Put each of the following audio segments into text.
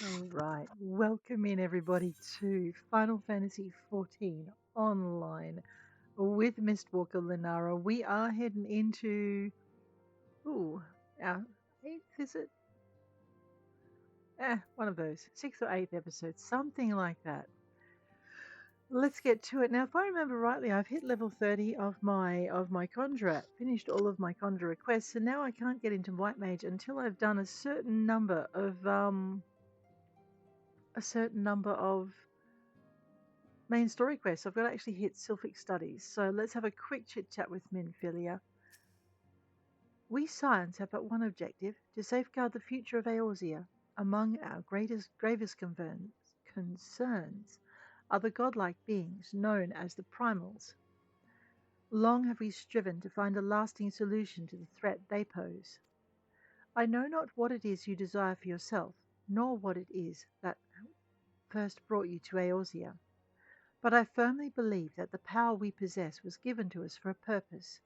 All right, welcome in everybody to Final Fantasy XIV Online with Mistwalker Lunara. We are heading into our eighth, is it? One of those, sixth or eighth episodes, something like that. Let's get to it. Now, if I remember rightly, I've hit level 30 of my conjurer, finished all of my conjurer quests, and now I can't get into White Mage until I've done a certain number of main story quests. I've got to actually hit Sylphic Studies. So let's have a quick chit chat with Minfilia. We Scions have but one objective: to safeguard the future of Eorzea. Among our gravest concerns are the godlike beings known as the Primals. Long have we striven to find a lasting solution to the threat they pose. I know not what it is you desire for yourself, nor what it is that first brought you to Eorzea. But I firmly believe that the power we possess was given to us for a purpose.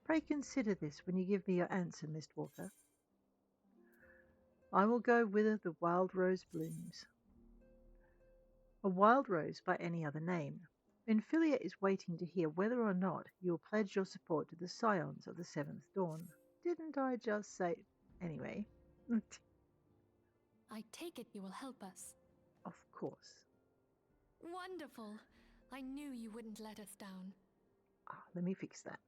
Pray consider this when you give me your answer, Mistwalker. I will go whither the wild rose blooms. A wild rose by any other name. Minfilia is waiting to hear whether or not you will pledge your support to the Scions of the Seventh Dawn. Didn't I just say... Anyway. I take it you will help us. Of course. Wonderful. I knew you wouldn't let us down. Let me fix that.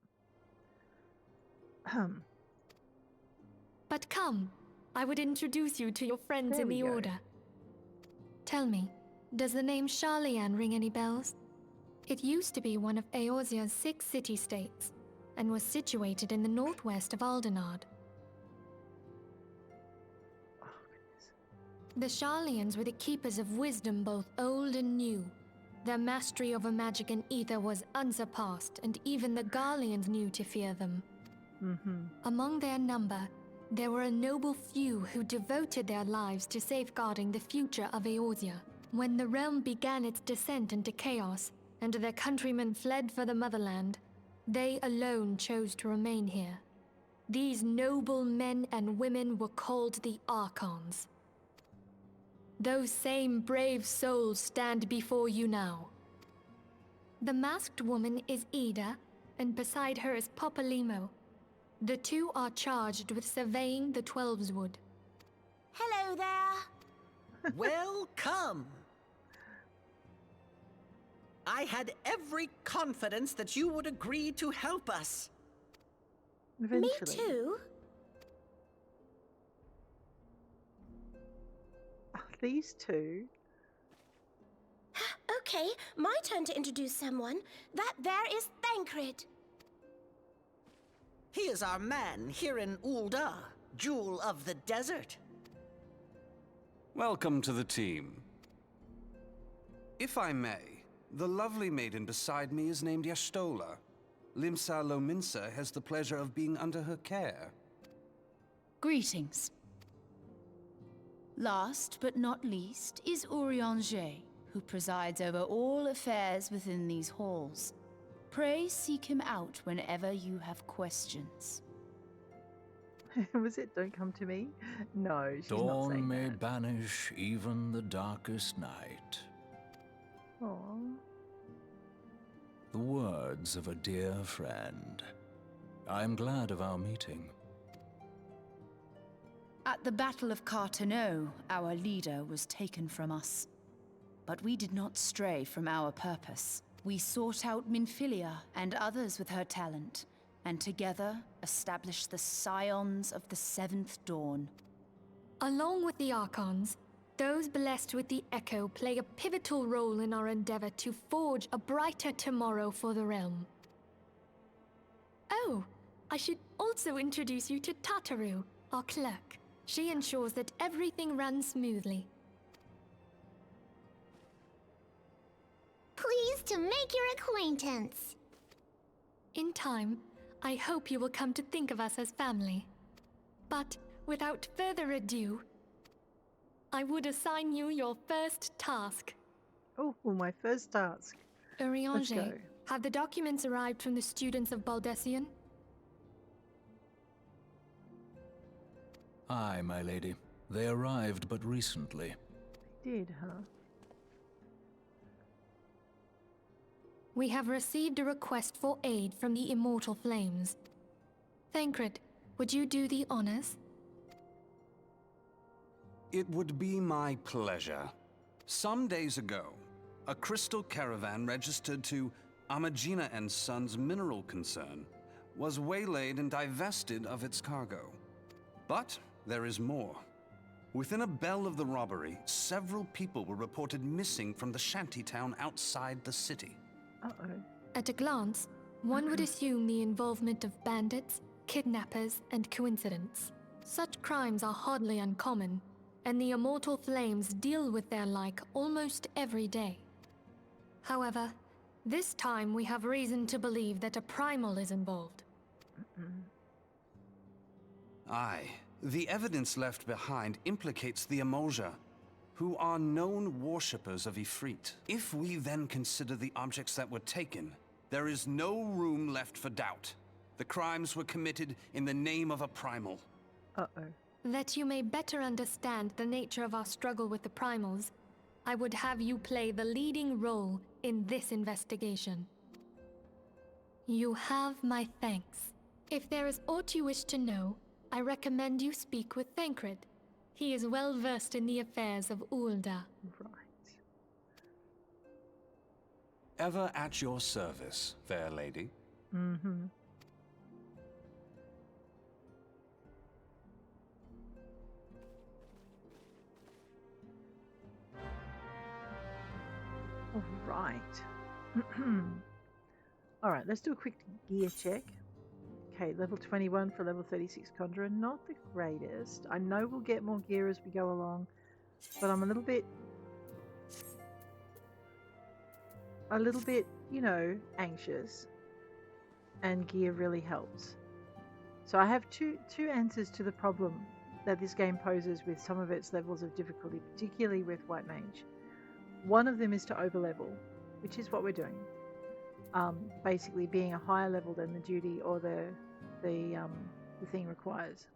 But come, I would introduce you to your friends There in we the go. Order. Tell me, does the name Sharlayan ring any bells? It used to be one of Eorzea's 6 city-states, and was situated in the northwest of Aldenard. Oh, goodness. The Sharlayans were the keepers of wisdom both old and new. Their mastery over magic and ether was unsurpassed, and even the Garleans knew to fear them. Among their number, there were a noble few who devoted their lives to safeguarding the future of Eorzea. When the realm began its descent into chaos, and their countrymen fled for the motherland, they alone chose to remain here. These noble men and women were called the Archons. Those same brave souls stand before you now. The masked woman is Ida, and beside her is Popolimo. The two are charged with surveying the Twelveswood. Hello there! Welcome! I had every confidence that you would agree to help us. Eventually. Me too? These two. Okay, my turn to introduce someone. That there is Thancred. He is our man here in Ul'dah, Jewel of the Desert. Welcome to the team. If I may, the lovely maiden beside me is named Y'shtola. Limsa Lominsa has the pleasure of being under her care. Greetings. Last but not least is Urianger, who presides over all affairs within these halls. Pray seek him out whenever you have questions. Was it "Don't come to me"? No, she's not Dawn saying may that. banish even the darkest night. Aww. The words of a dear friend. I am glad of our meeting. At the Battle of Carteneau, our leader was taken from us. But we did not stray from our purpose. We sought out Minfilia and others with her talent, and together established the Scions of the Seventh Dawn. Along with the Archons, those blessed with the Echo play a pivotal role in our endeavor to forge a brighter tomorrow for the realm. Oh, I should also introduce you to Tataru, our clerk. She ensures that everything runs smoothly. Pleased to make your acquaintance. In time, I hope you will come to think of us as family. But without further ado, I would assign you your first task. Oh, my first task. Let's Urianger, go. have the documents arrived from the students of Baldessian? Aye, my lady. They arrived but recently. did, huh? We have received a request for aid from the Immortal Flames. Thancred, would you do the honors? It would be my pleasure. Some days ago, a crystal caravan registered to Amagina and Sons Mineral Concern was waylaid and divested of its cargo. But there is more. Within a bell of the robbery, several people were reported missing from the shantytown outside the city. Uh-oh. At a glance, one would assume the involvement of bandits, kidnappers, and coincidence. Such crimes are hardly uncommon, and the Immortal Flames deal with their like almost every day. However, this time we have reason to believe that a primal is involved. Aye, the evidence left behind implicates the Emoja, who are known worshippers of Ifrit. If we then consider the objects that were taken, there is no room left for doubt. The crimes were committed in the name of a primal. Uh-oh. That you may better understand the nature of our struggle with the primals, I would have you play the leading role in this investigation. You have my thanks. If there is aught you wish to know, I recommend you speak with Thancred. He is well versed in the affairs of Ulda. Right. Ever at your service, fair lady. Mm-hmm. All right. All right, let's do a quick gear check. Okay, level 21 for level 36 Conjurer. Not the greatest. I know we'll get more gear as we go along, but I'm a little bit, you know, anxious. And gear really helps. So I have two answers to the problem that this game poses with some of its levels of difficulty, particularly with White Mage. One of them is to overlevel, which is what we're doing. Basically being a higher level than the duty or the thing requires.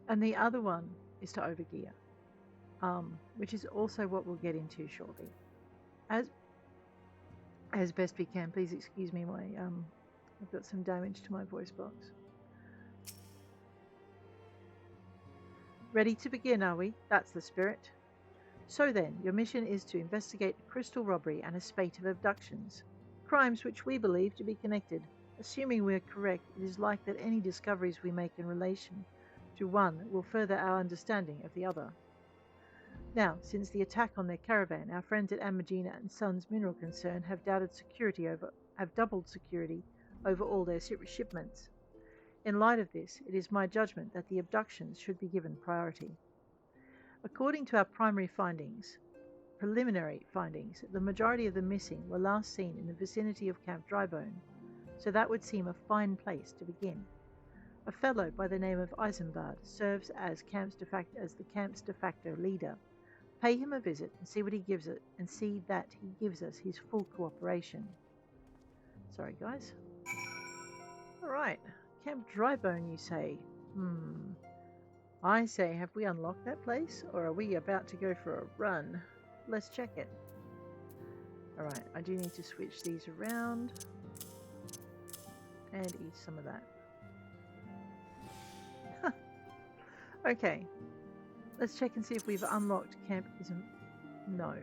And the other one is to overgear, which is also what we'll get into shortly. As best we can. Please excuse me, I've got some damage to my voice box. Ready to begin, are we? That's the spirit. So then, your mission is to investigate a crystal robbery and a spate of abductions. Crimes which we believe to be connected. Assuming we are correct, it is like that any discoveries we make in relation to one will further our understanding of the other. Now, since the attack on their caravan, our friends at Amagina and Sons Mineral Concern have doubled security over all their shipments. In light of this, it is my judgment that the abductions should be given priority. According to our preliminary findings, the majority of the missing were last seen in the vicinity of Camp Drybone, so that would seem a fine place to begin. A fellow by the name of Isambard serves as the camp's de facto leader. Pay him a visit and see that he gives us his full cooperation. Sorry, guys. Alright, Camp Drybone, you say? I say, have we unlocked that place, or are we about to go for a run? Let's check it. Alright, I do need to switch these around and eat some of that. Okay, let's check and see if we've unlocked Camp No.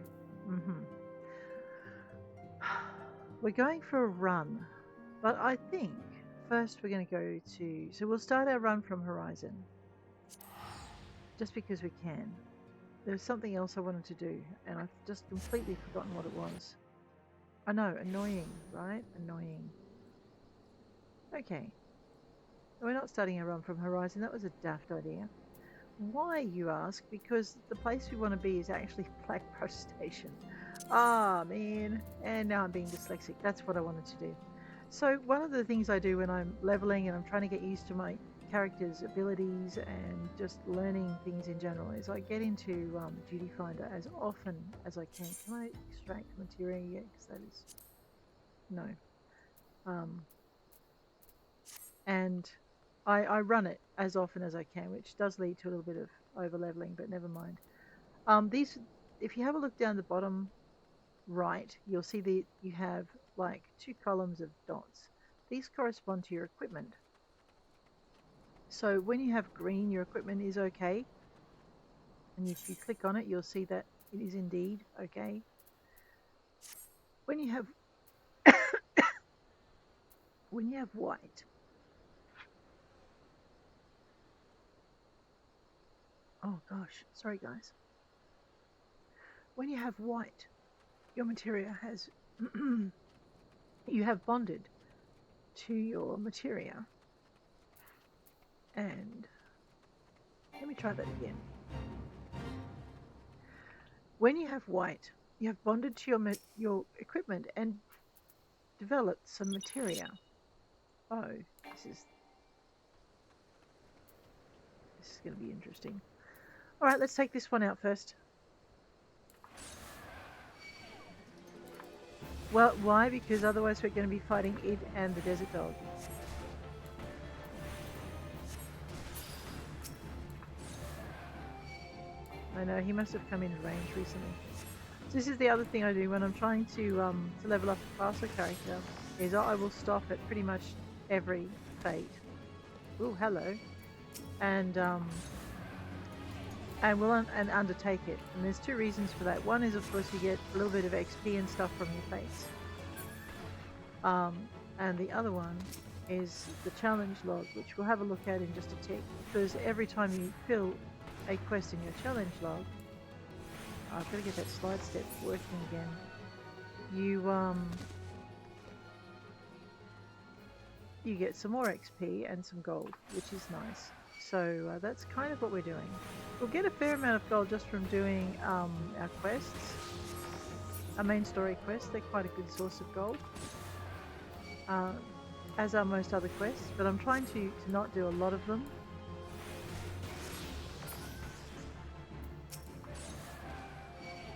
We're going for a run, but I think first we're going to go to... So we'll start our run from Horizon, just because we can. There was something else I wanted to do, and I've just completely forgotten what it was. I know, annoying, right? Annoying. Okay. We're not starting a run from Horizon. That was a daft idea. Why, you ask? Because the place we want to be is actually Blackbrush Station. Ah, man. And now I'm being dyslexic. That's what I wanted to do. So one of the things I do when I'm leveling and I'm trying to get used to my character's abilities and just learning things in general is I get into Duty Finder as often as I can. Can I extract material yet? Because that is... No. And I run it as often as I can, which does lead to a little bit of over leveling, but never mind. if you have a look down the bottom right, you'll see that you have like 2 columns of dots. These correspond to your equipment. So when you have green, your equipment is okay. And if you click on it, you'll see that it is indeed okay. When you have white, oh gosh, sorry guys. When you have white, your materia has you have bonded to your materia. And let me try that again. When you have white, you have bonded to your equipment and developed some materia. Oh, this is going to be interesting. All right, let's take this one out first. Well, why? Because otherwise we're going to be fighting it and the desert dog. I know, he must have come in range recently. So this is the other thing I do when I'm trying to level up a faster character, is I will stop at pretty much every fate. Oh, hello. And undertake it. And there's 2 reasons for that. One is, of course, you get a little bit of XP and stuff from your fates. And the other one is the challenge log, which we'll have a look at in just a tick. Because every time you fill a quest in your challenge log, I've got to get that slide step working again. You get some more XP and some gold, which is nice. So that's kind of what we're doing. We'll get a fair amount of gold just from doing our quests, our main story quests. They're quite a good source of gold, as are most other quests. But I'm trying to not do a lot of them.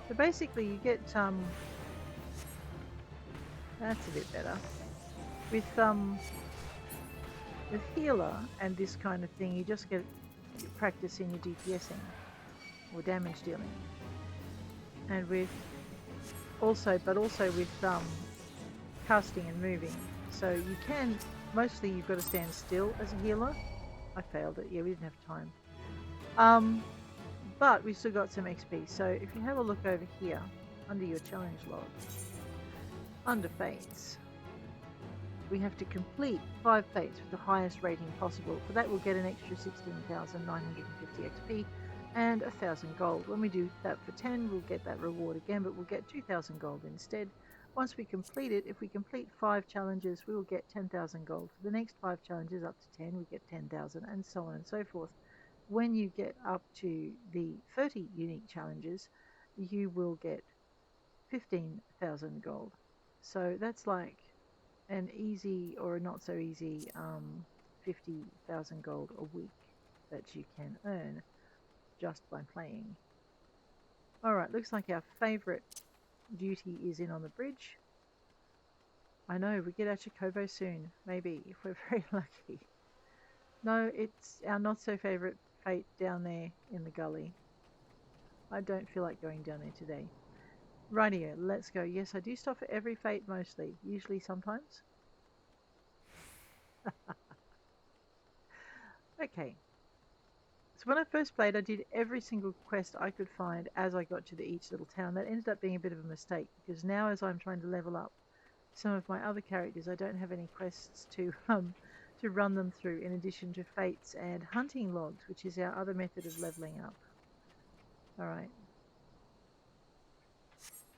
So basically you get, that's a bit better. With healer and this kind of thing, you just get practice in your DPSing or damage dealing. And also with casting and moving. So you can, mostly you've got to stand still as a healer. I failed it, yeah, we didn't have time. But we've still got some XP. So if you have a look over here, under your challenge log, under fates, we have to complete 5 fates with the highest rating possible. For that we'll get an extra 16,950 XP and 1,000 gold. When we do that for 10, we'll get that reward again, but we'll get 2,000 gold instead. Once we complete it, if we complete 5 challenges, we will get 10,000 gold. For the next 5 challenges up to 10, we get 10,000, and so on and so forth. When you get up to the 30 unique challenges, you will get 15,000 gold. So that's like an easy or a not so easy 50,000 gold a week that you can earn just by playing. Alright, looks like our favourite duty is in on the bridge. I know, we get Achikovo soon, maybe, if we're very lucky. No, it's our not so favourite fate down there in the gully. I don't feel like going down there today. Rightio, let's go. Yes, I do stop for every fate mostly. Usually sometimes. Okay. So when I first played, I did every single quest I could find as I got to each little town. That ended up being a bit of a mistake, because now as I'm trying to level up some of my other characters, I don't have any quests to run them through, in addition to fates and hunting logs, which is our other method of leveling up. Alright.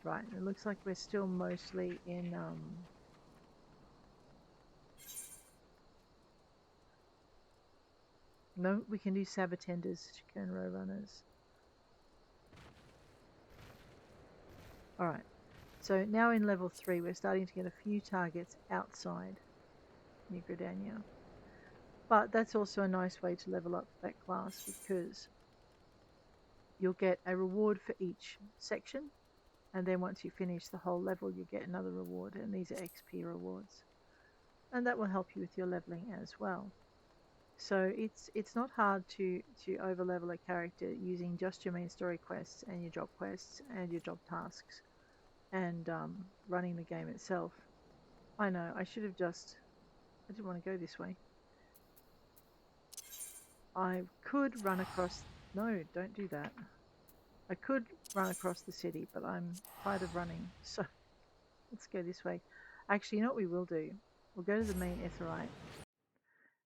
Right, it looks like we're still mostly in no, we can do Sabatenders, Chikern Row Runners. Alright, so now in level 3 we're starting to get a few targets outside New Gridania. But that's also a nice way to level up that class, because you'll get a reward for each section, and then once you finish the whole level you get another reward, and these are XP rewards. And that will help you with your leveling as well. So it's not hard to overlevel a character using just your main story quests and your job quests and your job tasks and running the game itself. I know, I should have just... I didn't want to go this way. I could run across... No, don't do that. I could run across the city, but I'm tired of running, so let's go this way. Actually, you know what we will do? We'll go to the main Aetheryte.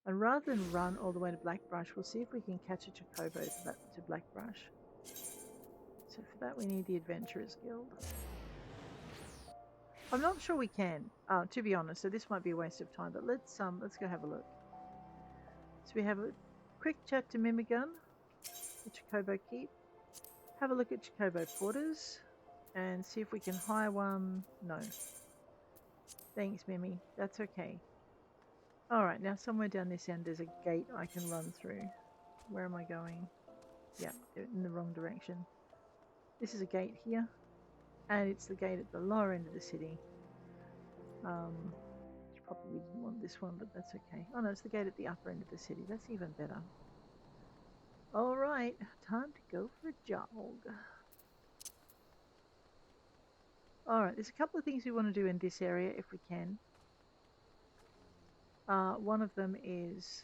And rather than run all the way to Blackbrush, we'll see if we can catch a Chocobo to Blackbrush. So for that we need the Adventurers Guild. I'm not sure we can, to be honest, so this might be a waste of time, but let's go have a look. So we have a quick chat to Mimigun, the Chocobo Keep. Have a look at Chocobo Porters and see if we can hire one. No. Thanks, Mimi. That's okay. Alright, now somewhere down this end there's a gate I can run through. Where am I going? Yeah, in the wrong direction. This is a gate here, and it's the gate at the lower end of the city. Probably didn't want this one, but that's okay. Oh no, it's the gate at the upper end of the city. That's even better. Alright, time to go for a jog. Alright, there's a couple of things we want to do in this area if we can. One of them is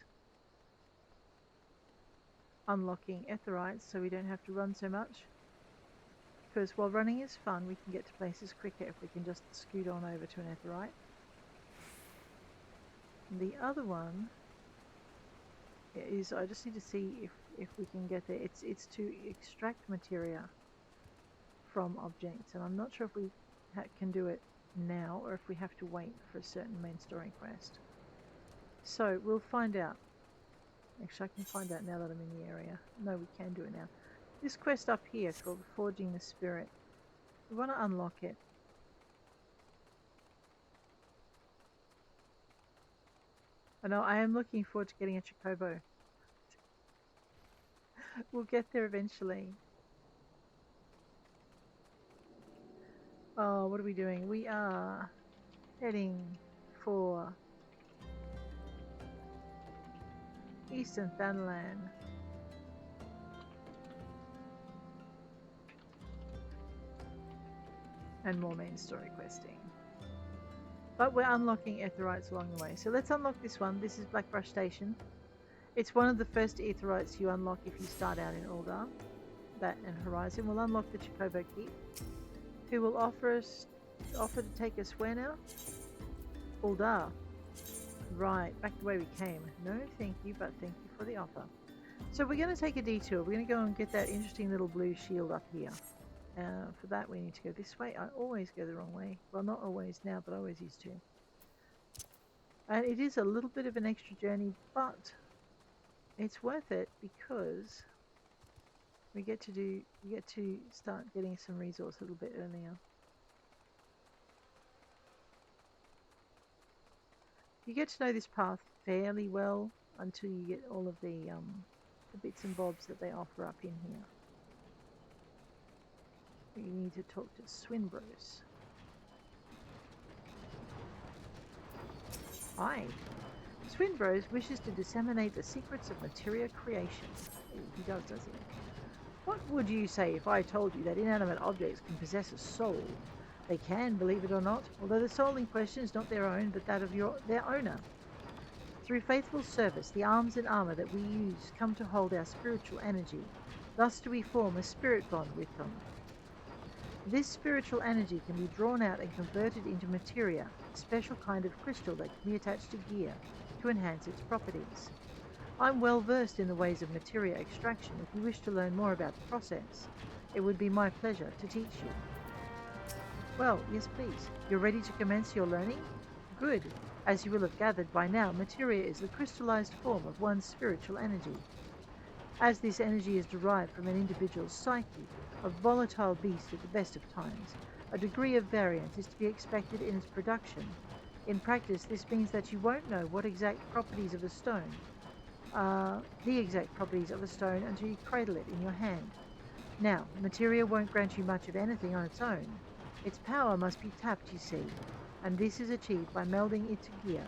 unlocking Aetherites so we don't have to run so much. Because while running is fun, we can get to places quicker if we can just scoot on over to an Aetherite. And the other one is, I just need to see if we can get there. It's to extract materia from objects, and I'm not sure if we can do it now or if we have to wait for a certain main story quest. So we'll find out. Actually, I can find out now that I'm in the area. No, we can do it now. This quest up here called Forging the Spirit. We want to unlock it. I know, I am looking forward to getting a Chocobo. We'll get there eventually. Oh, what are we doing? We are heading for Eastern Thanalan. And more main story questing. But we're unlocking Aetherites along the way. So let's unlock this one. This is Blackbrush Station. It's one of the first Aetherites you unlock if you start out in Uldar. That and Horizon. We'll unlock the Chocobo Keep, who will offer to take us where now? Uldar. Right, back the way we came. No, thank you, but thank you for the offer. So we're going to take a detour. We're going to go and get that interesting little blue shield up here. For that we need to go this way. I always go the wrong way. Well, not always now, but I always used to. And it is a little bit of an extra journey, but it's worth it because we get to start getting some resource a little bit earlier. You get to know this path fairly well until you get all of the bits and bobs that they offer up in here. You need to talk to Swinbros. Hi. Swinbros wishes to disseminate the secrets of materia creation. He does he? What would you say if I told you that inanimate objects can possess a soul? They can, believe it or not, although the soul in question is not their own, but that of their owner. Through faithful service, the arms and armor that we use come to hold our spiritual energy. Thus do we form a spirit bond with them. This spiritual energy can be drawn out and converted into materia, a special kind of crystal that can be attached to gear to enhance its properties. I'm well versed in the ways of materia extraction. If you wish to learn more about the process, it would be my pleasure to teach you. Well, yes please. You're ready to commence your learning? Good. As you will have gathered by now, materia is the crystallized form of one's spiritual energy. As this energy is derived from an individual's psyche, a volatile beast at the best of times, a degree of variance is to be expected in its production. In practice, this means that you won't know what exact properties of a stone, the exact properties of a stone until you cradle it in your hand. Now, materia won't grant you much of anything on its own. Its power must be tapped, you see, and this is achieved by melding it to gear.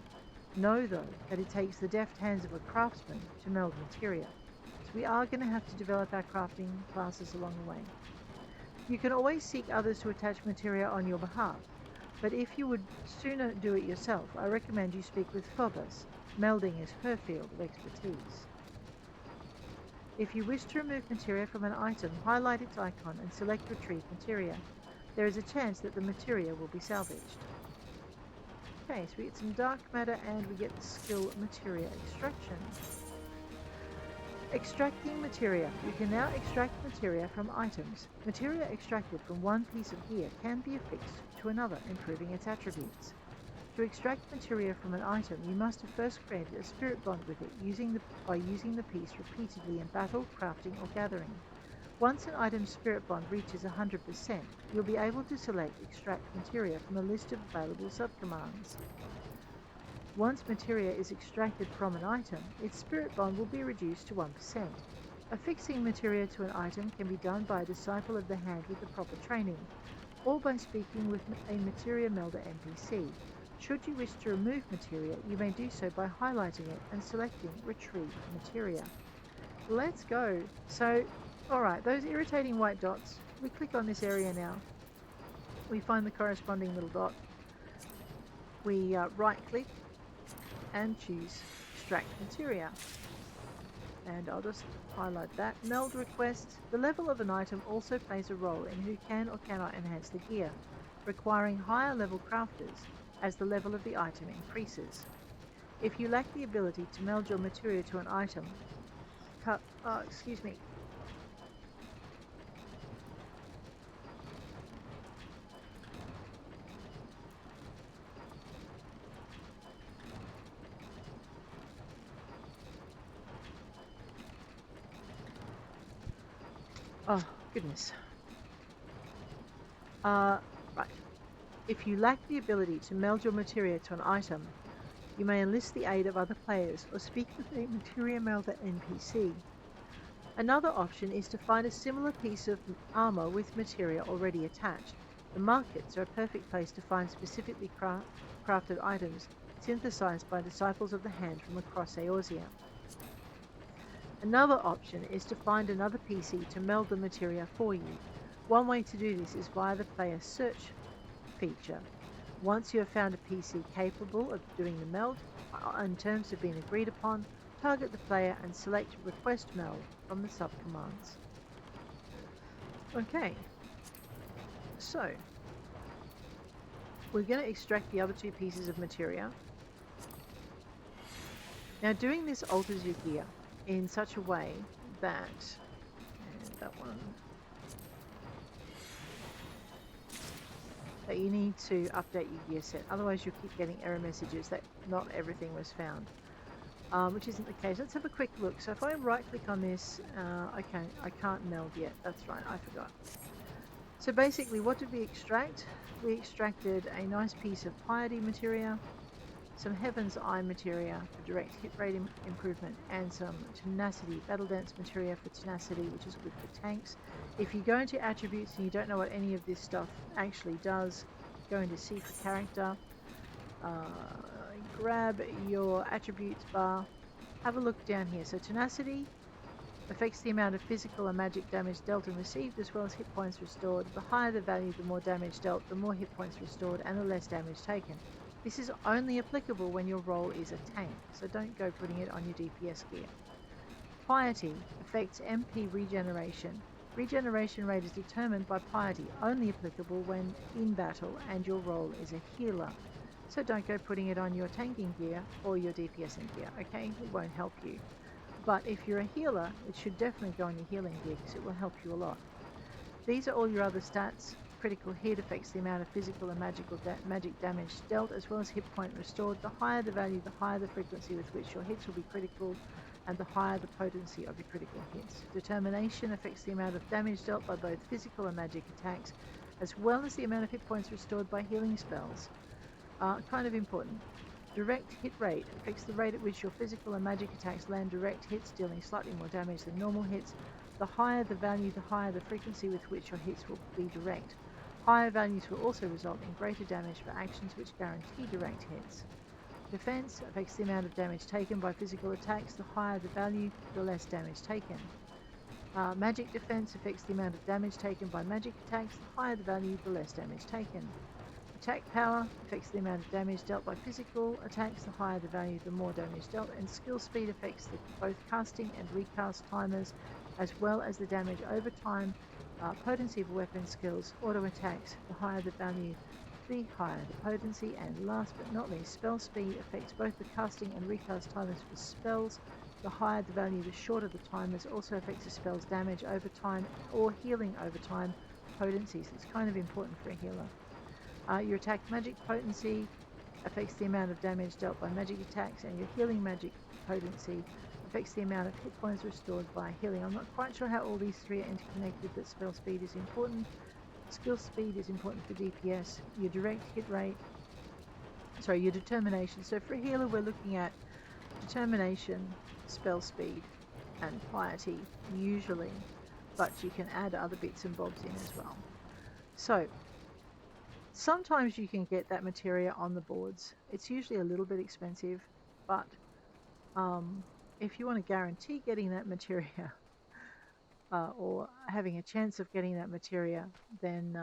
Know, though, that it takes the deft hands of a craftsman to meld materia, so we are going to have to develop our crafting classes along the way. You can always seek others to attach materia on your behalf, but if you would sooner do it yourself, I recommend you speak with Phobos. Melding is her field of expertise. If you wish to remove materia from an item, highlight its icon and select Retrieve Materia. There is a chance that the materia will be salvaged. Okay, so we get some dark matter and we get the skill Materia Extraction. Extracting materia. You can now extract materia from items. Materia extracted from one piece of gear can be affixed to another, improving its attributes. To extract materia from an item, you must have first created a spirit bond with it by using the piece repeatedly in battle, crafting, or gathering. Once an item's spirit bond reaches 100%, you'll be able to select Extract Materia from a list of available subcommands. Once materia is extracted from an item, its spirit bond will be reduced to 1%. Affixing materia to an item can be done by a disciple of the hand with the proper training, or by speaking with a materia melder NPC. Should you wish to remove materia, you may do so by highlighting it and selecting Retrieve Materia. Let's go. So, alright, those irritating white dots, we click on this area now. We find the corresponding little dot. We right click and choose Extract Materia. And I'll just highlight that. Meld request. The level of an item also plays a role in who can or cannot enhance the gear, requiring higher level crafters as the level of the item increases. If you lack the ability to meld your materia to an item, excuse me. Oh, goodness. Right. If you lack the ability to meld your materia to an item, you may enlist the aid of other players or speak with a materia melder NPC. Another option is to find a similar piece of armor with materia already attached. The markets are a perfect place to find specifically crafted items synthesized by disciples of the hand from across Eorzea. Another option is to find another PC to meld the materia for you. One way to do this is via the player search feature. Once you have found a PC capable of doing the meld, and terms have been agreed upon, target the player and select Request Meld from the subcommands. Okay, so we're going to extract the other two pieces of materia. Now doing this alters your gear in such a way that, that you need to update your gear set, otherwise you'll keep getting error messages that not everything was found, which isn't the case. Let's have a quick look. So if I right click on this, okay, I can't meld yet, that's right, I forgot. So basically, what did we extract? We extracted a nice piece of piety materia, some Heaven's Eye materia for direct hit rate improvement, and some tenacity, battle dance materia for tenacity, which is good for tanks. If you go into attributes and you don't know what any of this stuff actually does, go into C for character, grab your attributes bar, have a look down here. So tenacity affects the amount of physical and magic damage dealt and received, as well as hit points restored. The higher the value, the more damage dealt, the more hit points restored, and the less damage taken. This is only applicable when your role is a tank, so don't go putting it on your DPS gear. Piety affects MP regeneration. Regeneration rate is determined by piety, only applicable when in battle and your role is a healer. So don't go putting it on your tanking gear or your DPSing gear, okay? It won't help you. But if you're a healer, it should definitely go on your healing gear because it will help you a lot. These are all your other stats. Critical hit affects the amount of physical and magic damage dealt, as well as hit point restored. The higher the value, the higher the frequency with which your hits will be critical, and the higher the potency of your critical hits. Determination affects the amount of damage dealt by both physical and magic attacks, as well as the amount of hit points restored by healing spells. Kind of important. Direct hit rate affects the rate at which your physical and magic attacks land direct hits, dealing slightly more damage than normal hits. The higher the value, the higher the frequency with which your hits will be direct. Higher values will also result in greater damage for actions which guarantee direct hits. Defense affects the amount of damage taken by physical attacks. The higher the value, the less damage taken. Magic defense affects the amount of damage taken by magic attacks. The higher the value, the less damage taken. Attack power affects the amount of damage dealt by physical attacks. The higher the value, the more damage dealt. And skill speed affects both casting and recast timers, as well as the damage over time, potency of weapon skills, auto attacks. The higher the value, the higher the potency. And last but not least, spell speed affects both the casting and recast timers for spells. The higher the value, the shorter the timers. Also affects the spell's damage over time or healing over time potency. So it's kind of important for a healer. Your attack magic potency affects the amount of damage dealt by magic attacks, and your healing magic potency affects the amount of hit points restored by healing. I'm not quite sure how all these three are interconnected, but spell speed is important. Skill speed is important for DPS. Your direct hit rate, your determination. So for a healer, we're looking at determination, spell speed, and piety usually, but you can add other bits and bobs in as well. So sometimes you can get that materia on the boards. It's usually a little bit expensive, but if you want to guarantee getting that materia or having a chance of getting that materia, then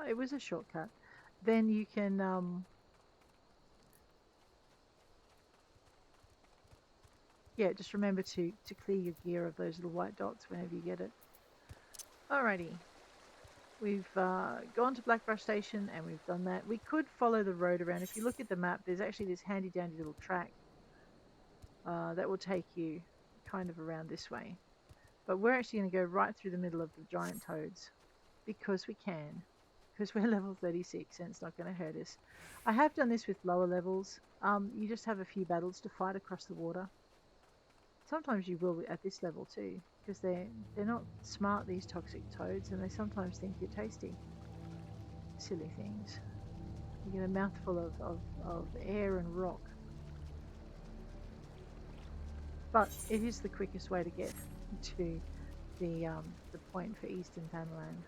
it was a shortcut. Then you can just remember to clear your gear of those little white dots whenever you get it. Alrighty, we've gone to Blackbrush Station and we've done that. We could follow the road around. If you look at the map, there's actually this handy dandy little track that will take you kind of around this way. But we're actually going to go right through the middle of the giant toads because we can. Because we're level 36 and it's not going to hurt us. I have done this with lower levels. You just have a few battles to fight across the water. Sometimes you will at this level too, because they're not smart, these toxic toads, and they sometimes think you're tasty. Silly things. You get a mouthful of air and rock. But it is the quickest way to get to the point for Eastern Thanalan.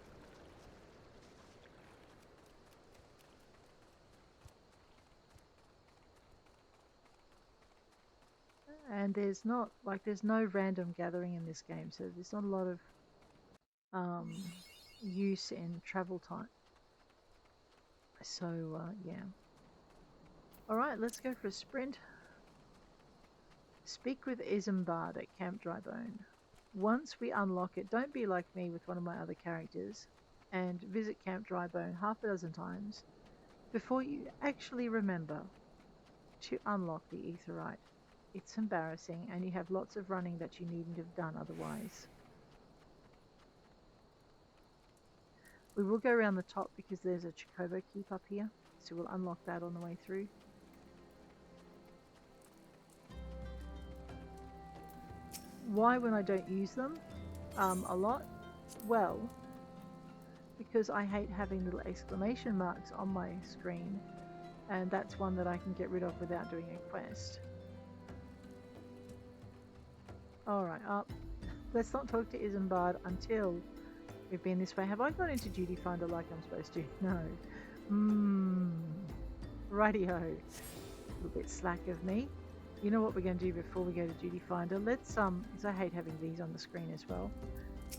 And there's no random gathering in this game, so there's not a lot of use in travel time. So yeah. Alright, let's go for a sprint. Speak with Isambard at Camp Drybone. Once we unlock it, don't be like me with one of my other characters and visit Camp Drybone half a dozen times before you actually remember to unlock the Aetheryte. It's embarrassing, and you have lots of running that you needn't have done otherwise. We will go around the top because there's a Chocobo Keep up here, so we'll unlock that on the way through. Why when I don't use them a lot? Well, because I hate having little exclamation marks on my screen, and that's one that I can get rid of without doing a quest. Alright, up. Let's not talk to Isambard until we've been this way. Have I gone into Duty Finder like I'm supposed to? No. Rightio. A little bit slack of me. You know what we're going to do before we go to Duty Finder? Let's, because I hate having these on the screen as well.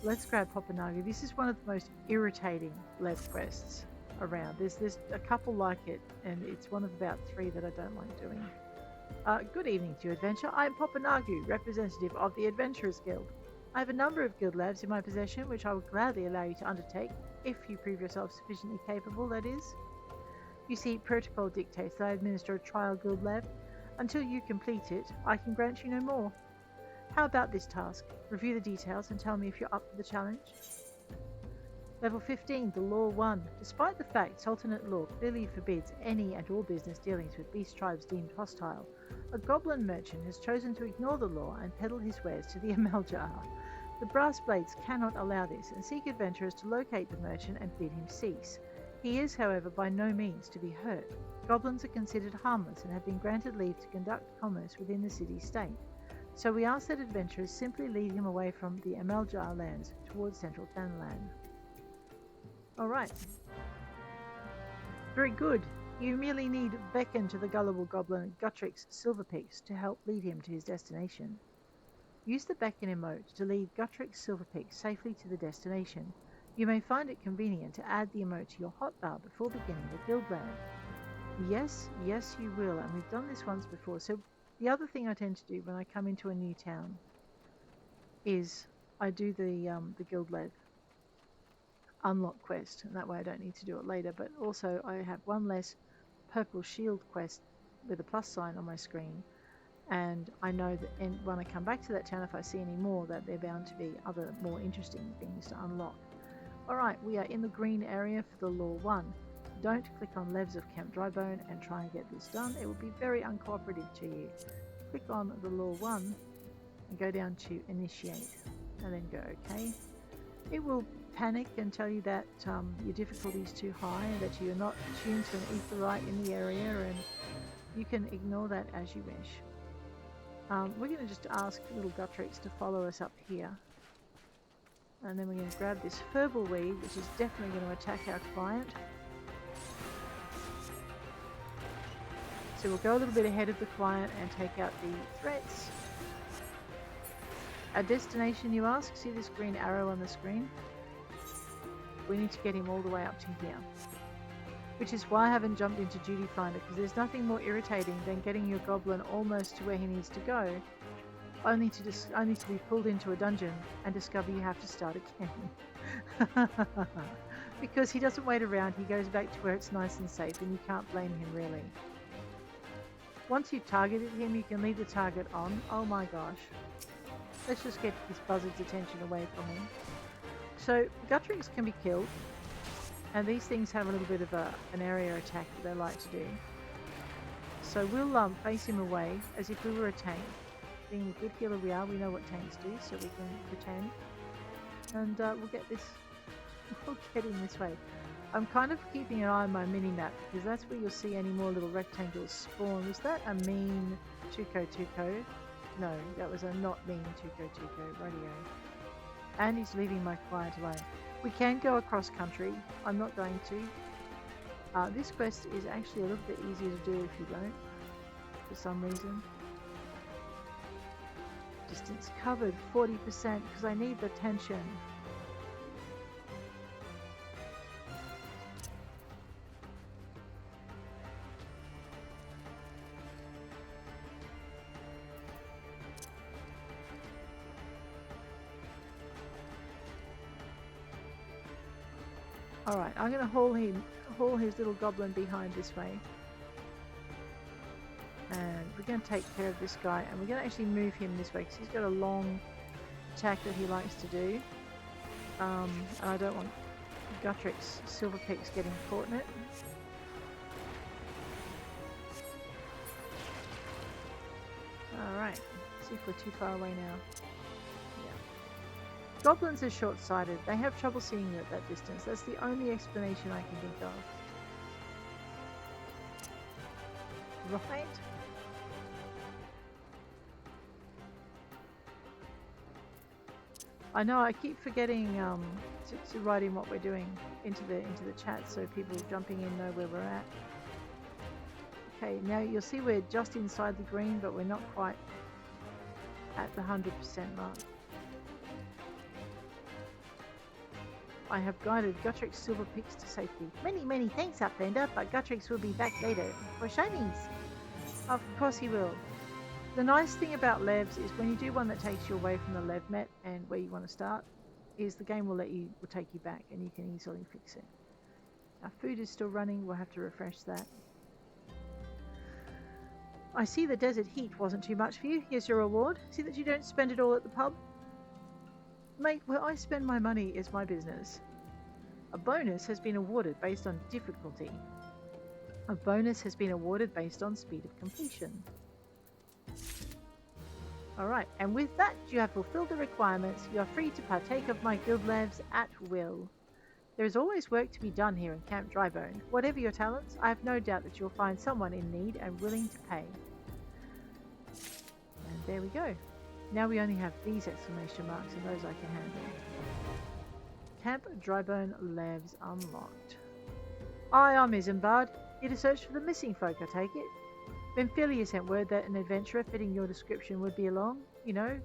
Let's grab Popanagu. This is one of the most irritating lev quests around. There's a couple like it, and it's one of about 3 that I don't like doing. Good evening to you, Adventure. I am Popanagu, representative of the Adventurers Guild. I have a number of guild labs in my possession, which I will gladly allow you to undertake, if you prove yourself sufficiently capable, that is. You see, protocol dictates that I administer a trial guild lab. Until you complete it, I can grant you no more. How about this task? Review the details and tell me if you're up for the challenge. Level 15, the Law 1. Despite the fact Sultanate law clearly forbids any and all business dealings with beast tribes deemed hostile, a goblin merchant has chosen to ignore the law and peddle his wares to the Amaljar. The Brass Blades cannot allow this and seek adventurers to locate the merchant and bid him cease. He is, however, by no means to be hurt. Goblins are considered harmless and have been granted leave to conduct commerce within the city-state. So we ask that adventurers simply lead him away from the Amaljar lands towards central Thanalan. All right. Very good. You merely need beckon to the gullible goblin Guttrix Silverpeaks to help lead him to his destination. Use the beckon emote to lead Guttrix Silverpeaks safely to the destination. You may find it convenient to add the emote to your hotbar before beginning the guild land. Yes, you will, and we've done this once before. So the other thing I tend to do when I come into a new town is I do the guild lev unlock quest, and that way I don't need to do it later. But also I have one less purple shield quest with a plus sign on my screen, and I know that when I come back to that town, if I see any more, that they're bound to be other more interesting things to unlock. Alright, we are in the green area for the Law 1. Don't click on Levs of Camp Drybone and try and get this done. It will be very uncooperative to you. Click on the Law 1 and go down to Initiate and then go OK. It will panic and tell you that your difficulty is too high and that you're not tuned to an aetherite in the area, and you can ignore that as you wish. We're going to just ask little Guttrix to follow us up here, and then we're going to grab this Furbleweed, which is definitely going to attack our client. So we'll go a little bit ahead of the client and take out the threats. Our destination, you ask? See this green arrow on the screen? We need to get him all the way up to here. Which is why I haven't jumped into Duty Finder, because there's nothing more irritating than getting your goblin almost to where he needs to go, only to be pulled into a dungeon and discover you have to start again. Because he doesn't wait around, he goes back to where it's nice and safe, and you can't blame him really. Once you've targeted him, you can leave the target on. Oh my gosh. Let's just get this buzzard's attention away from him. So, Guttrix can be killed, and these things have a little bit of an area attack that they like to do. So we'll face him away as if we were a tank. Being the good healer we are, we know what tanks do, so we can pretend. And we'll get him this way. I'm kind of keeping an eye on my mini-map, because that's where you'll see any more little rectangles spawn. Was that a mean Tuco? No, that was a not mean Tuco radio. And he's leaving my client alone. We can go across country. I'm not going to. This quest is actually a little bit easier to do if you don't, for some reason. Distance covered 40%, because I need the tension. Alright, I'm going to haul his little goblin behind this way. And we're going to take care of this guy, and we're going to actually move him this way, because he's got a long attack that he likes to do. And I don't want Guttrix Silverpeaks getting caught in it. Alright, see if we're too far away now. Goblins are short-sighted. They have trouble seeing you at that distance. That's the only explanation I can think of. Right? I know, I keep forgetting to write in what we're doing into the chat, so people jumping in know where we're at. Okay, now you'll see we're just inside the green, but we're not quite at the 100% mark. I have guided Guttrix Silverpeaks to safety. Many thanks, Outlander, but Guttrix will be back later for shinies. Of course he will. The nice thing about Levs is when you do one that takes you away from the Lev Met and where you want to start, is the game will take you back, and you can easily fix it. Our food is still running, we'll have to refresh that. I see the desert heat wasn't too much for you. Here's your reward. See that you don't spend it all at the pub? Mate, where I spend my money is my business. A bonus has been awarded based on difficulty. A bonus has been awarded based on speed of completion. Alright, and with that, you have fulfilled the requirements. You are free to partake of my guild levs at will. There is always work to be done here in Camp Drybone. Whatever your talents, I have no doubt that you'll find someone in need and willing to pay. And there we go. Now we only have these exclamation marks, and those I can handle. Camp Drybone Labs unlocked. Hi, I'm Isambard. Here to search for the missing folk, I take it. Memphilia sent word that an adventurer fitting your description would be along. You know,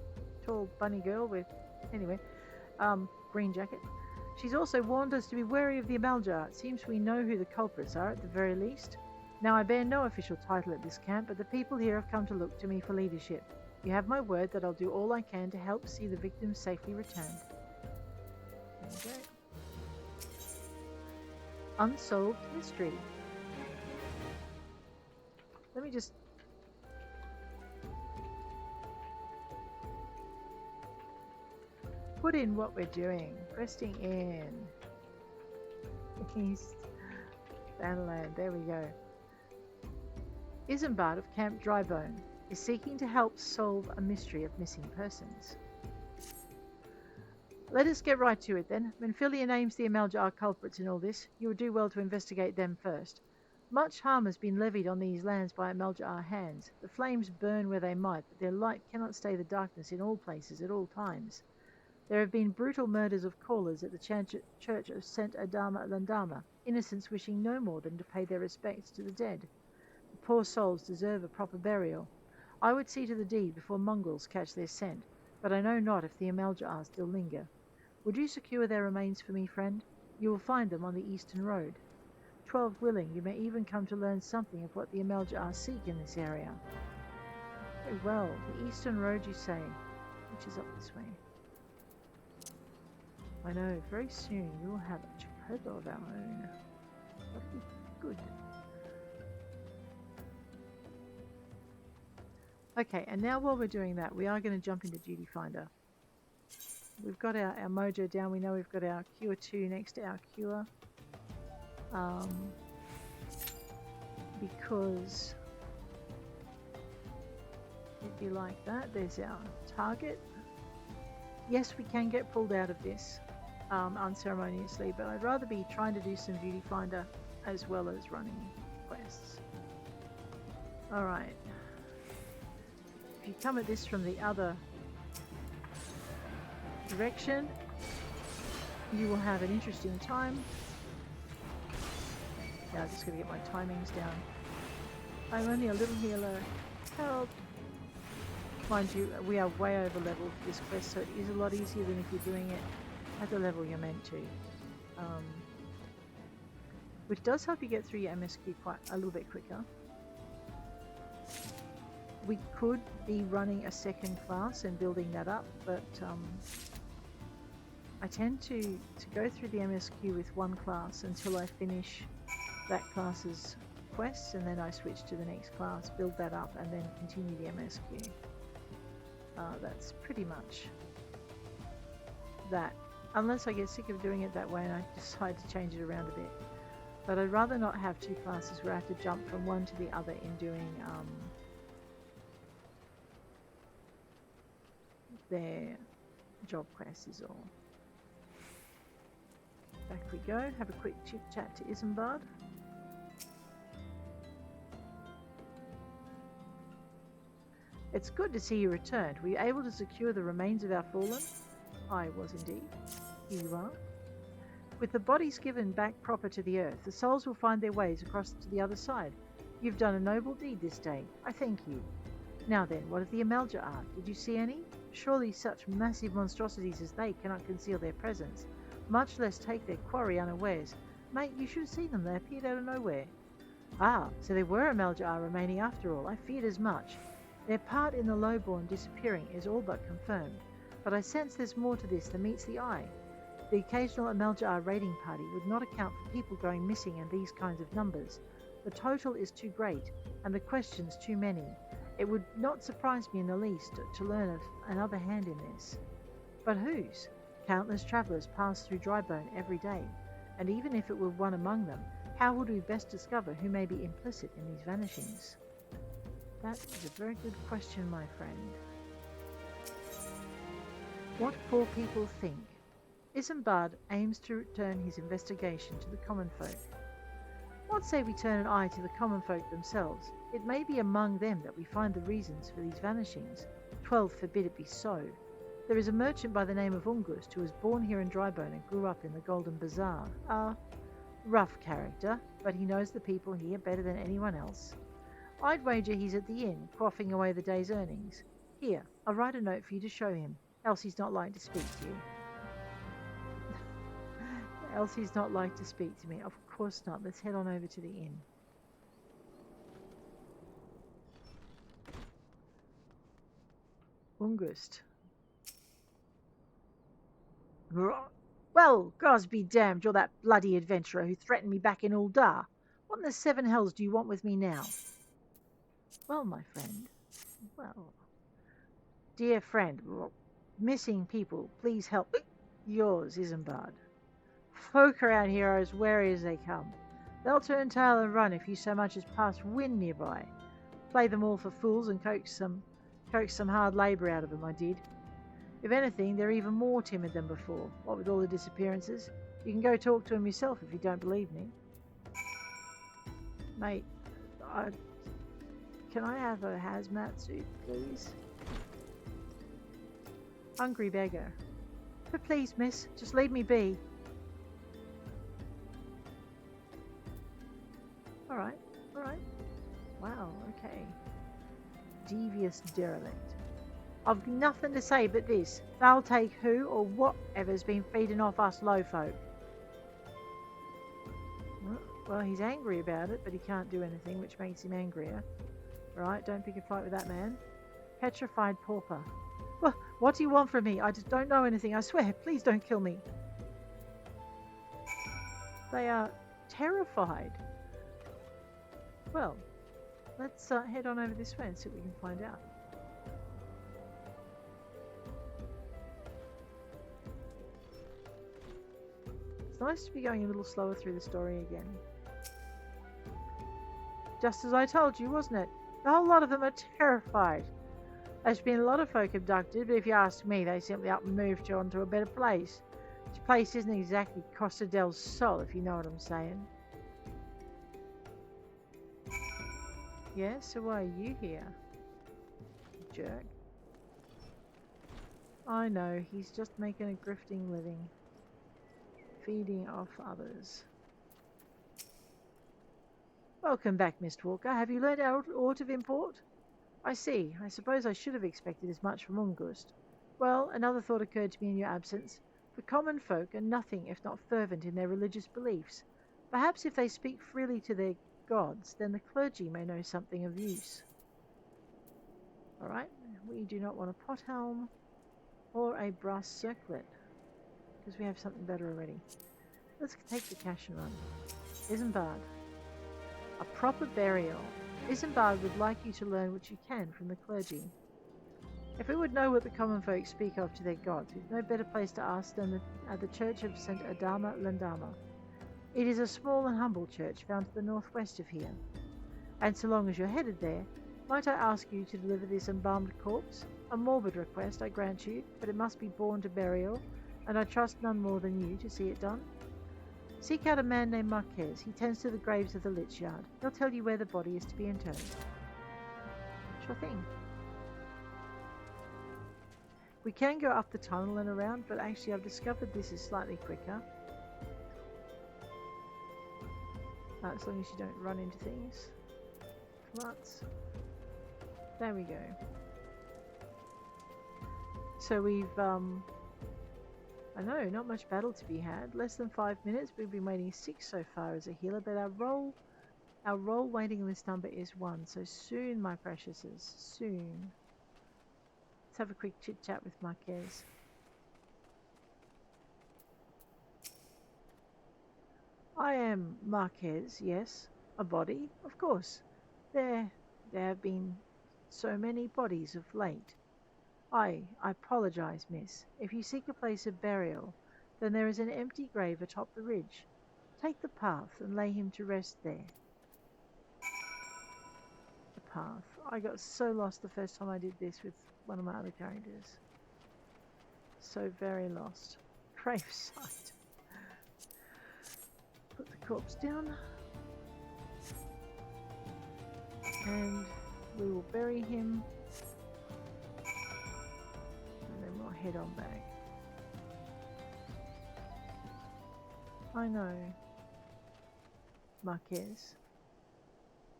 tall bunny girl with, anyway, green jacket. She's also warned us to be wary of the Amaljar. It seems we know who the culprits are at the very least. Now, I bear no official title at this camp, but the people here have come to look to me for leadership. You have my word that I'll do all I can to help see the victims safely returned. There you go. Unsolved mystery. Let me just... put in what we're doing. Resting in. East Battleland. There we go. Isambard of Camp Drybone is seeking to help solve a mystery of missing persons. Let us get right to it then. Memphilia names the Amaljar culprits in all this. You would do well to investigate them first. Much harm has been levied on these lands by Amaljar hands. The flames burn where they might, but their light cannot stay the darkness in all places at all times. There have been brutal murders of callers at the church of St. Adama Landama, innocents wishing no more than to pay their respects to the dead. The poor souls deserve a proper burial. I would see to the deed before mongrels catch their scent, but I know not if the Amaljar still linger. Would you secure their remains for me, friend? You will find them on the eastern road. 12 willing, you may even come to learn something of what the Amaljar seek in this area. Very well, the eastern road you say, which is up this way. I know, very soon we will have a chocobo of our own. That'll be good. Okay, and now while we're doing that, we are going to jump into Duty Finder. We've got our mojo down. We know we've got our cure 2 next to our cure. Because it'd be like that. There's our target. Yes, we can get pulled out of this unceremoniously, but I'd rather be trying to do some Duty Finder as well as running quests. Alright. If you come at this from the other direction, you will have an interesting time. Now, I'm just going to get my timings down. I'm only a little healer. Help! Mind you, we are way over level for this quest, so it is a lot easier than if you're doing it at the level you're meant to. Which does help you get through your MSQ quite a little bit quicker. We could be running a second class and building that up, but I tend to go through the MSQ with one class until I finish that class's quests, and then I switch to the next class, build that up, and then continue the MSQ. That's pretty much that. Unless I get sick of doing it that way and I decide to change it around a bit. But I'd rather not have two classes where I have to jump from one to the other in doing their job quests is all. Back we go. Have a quick chit chat to Isambard. It's good to see you returned. Were you able to secure the remains of our fallen? I was indeed. Here you are. With the bodies given back proper to the earth, the souls will find their ways across to the other side. You've done a noble deed this day. I thank you. Now then, what of the Amaljar? Did you see any? Surely such massive monstrosities as they cannot conceal their presence, much less take their quarry unawares. Mate, you should have seen them. They appeared out of nowhere. Ah, so there were Amaljar remaining after all. I feared as much. Their part in the lowborn disappearing is all but confirmed, but I sense there's more to this than meets the eye. The occasional Amaljar raiding party would not account for people going missing in these kinds of numbers. The total is too great, and the questions too many. It would not surprise me in the least to learn of another hand in this. But whose? Countless travellers pass through Drybone every day, and even if it were one among them, how would we best discover who may be implicit in these vanishings? That is a very good question, my friend. What poor people think. Isambard aims to return his investigation to the common folk. What say we turn an eye to the common folk themselves? It may be among them that we find the reasons for these vanishings. 12 forbid it be so. There is a merchant by the name of Ungust who was born here in Drybone and grew up in the Golden Bazaar. A rough character, but he knows the people here better than anyone else. I'd wager he's at the inn, quaffing away the day's earnings. Here, I'll write a note for you to show him. Elsie's not like to speak to you. Elsie's not like to speak to me. Of course not. Let's head on over to the inn. Ungust. Well, gods be damned, you're that bloody adventurer who threatened me back in Uldar. What in the seven hells do you want with me now? Well, my friend, well. Dear friend, missing people, please help. Yours, Isambard. Folk around here are as wary as they come. They'll turn tail and run if you so much as pass wind nearby. Play them all for fools and coax some hard labour out of them, I did. If anything, they're even more timid than before, what with all the disappearances. You can go talk to them yourself if you don't believe me. Mate, can I have a hazmat suit, please? Hungry beggar. But please, miss, just leave me be. Alright. Wow, okay. Devious derelict. I've nothing to say but this. They'll take who or whatever's been feeding off us low folk. Well, he's angry about it, but he can't do anything, which makes him angrier. Right, don't pick a fight with that man. Petrified pauper. Well, what do you want from me? I just don't know anything, I swear. Please don't kill me. They are terrified. Well, let's head on over this way and see what we can find out. It's nice to be going a little slower through the story again. Just as I told you, wasn't it? The whole lot of them are terrified. There's been a lot of folk abducted, but if you ask me, they simply up and moved on to a better place. This place isn't exactly Costa del Sol, if you know what I'm saying. Yeah, so why are you here? Jerk. I know, he's just making a grifting living. Feeding off others. Welcome back, Mistwalker. Have you learned aught of import? I see. I suppose I should have expected as much from Ungust. Well, another thought occurred to me in your absence. The common folk are nothing if not fervent in their religious beliefs. Perhaps if they speak freely to their gods, then the clergy may know something of use. Alright, we do not want a pot helm or a brass circlet, because we have something better already. Let's take the cash and run. Isambard. A proper burial. Isambard would like you to learn what you can from the clergy. If we would know what the common folk speak of to their gods, we've no better place to ask than at the Church of St. Adama Landama. It is a small and humble church found to the northwest of here. And so long as you're headed there, might I ask you to deliver this embalmed corpse? A morbid request, I grant you, but it must be borne to burial, and I trust none more than you to see it done. Seek out a man named Marquez. He tends to the graves of the Lich Yard. He'll tell you where the body is to be interred. Sure thing. We can go up the tunnel and around, but actually I've discovered this is slightly quicker. As long as you don't run into things. Floods. There we go. So we've, I know, not much battle to be had. Less than 5 minutes. We've been waiting 6 so far as a healer, but our roll waiting list number is 1. So soon, my preciouses, soon. Let's have a quick chit chat with Marquez. I am Marquez, yes. A body, of course. There have been so many bodies of late. I apologize, miss. If you seek a place of burial, then there is an empty grave atop the ridge. Take the path and lay him to rest there. The path. I got so lost the first time I did this with one of my other characters. So very lost. Gravesite. Put the corpse down. And we will bury him. And then we'll head on back. I know. Marquez.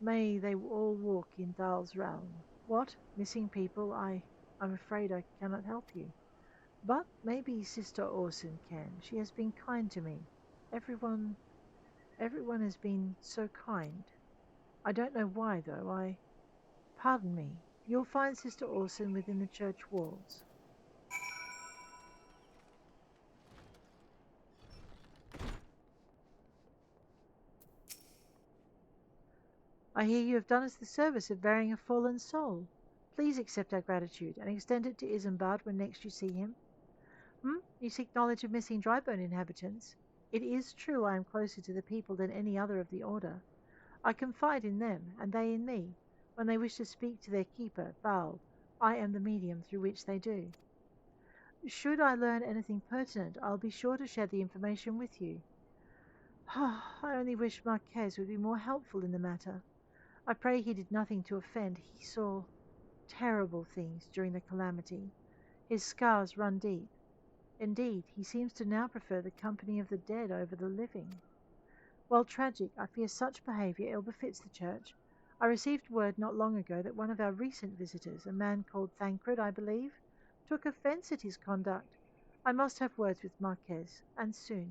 May they all walk in Dal's realm. What? Missing people? I'm afraid I cannot help you. But maybe Sister Orson can. She has been kind to me. Everyone has been so kind. I don't know why, though. Pardon me. You'll find Sister Orson within the church walls. I hear you have done us the service of burying a fallen soul. Please accept our gratitude and extend it to Isambard when next you see him. You seek knowledge of missing Drybone inhabitants. It is true I am closer to the people than any other of the Order. I confide in them, and they in me. When they wish to speak to their keeper, Baal, I am the medium through which they do. Should I learn anything pertinent, I'll be sure to share the information with you. I only wish Marquez would be more helpful in the matter. I pray he did nothing to offend. He saw terrible things during the calamity. His scars run deep. Indeed, he seems to now prefer the company of the dead over the living. While tragic, I fear such behavior ill befits the church. I received word not long ago that one of our recent visitors, a man called Thancred, I believe, took offense at his conduct. I must have words with Marquez, and soon.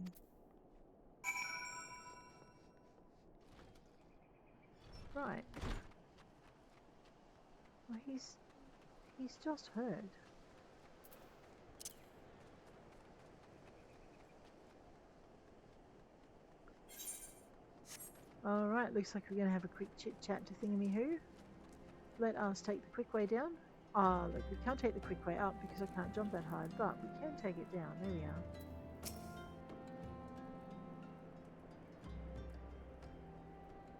Right. Well, he's just heard. Alright, looks like we're going to have a quick chit-chat to Thingamyhoo. Let us take the quick way down. Look, we can't take the quick way up because I can't jump that high, but we can take it down. There we are.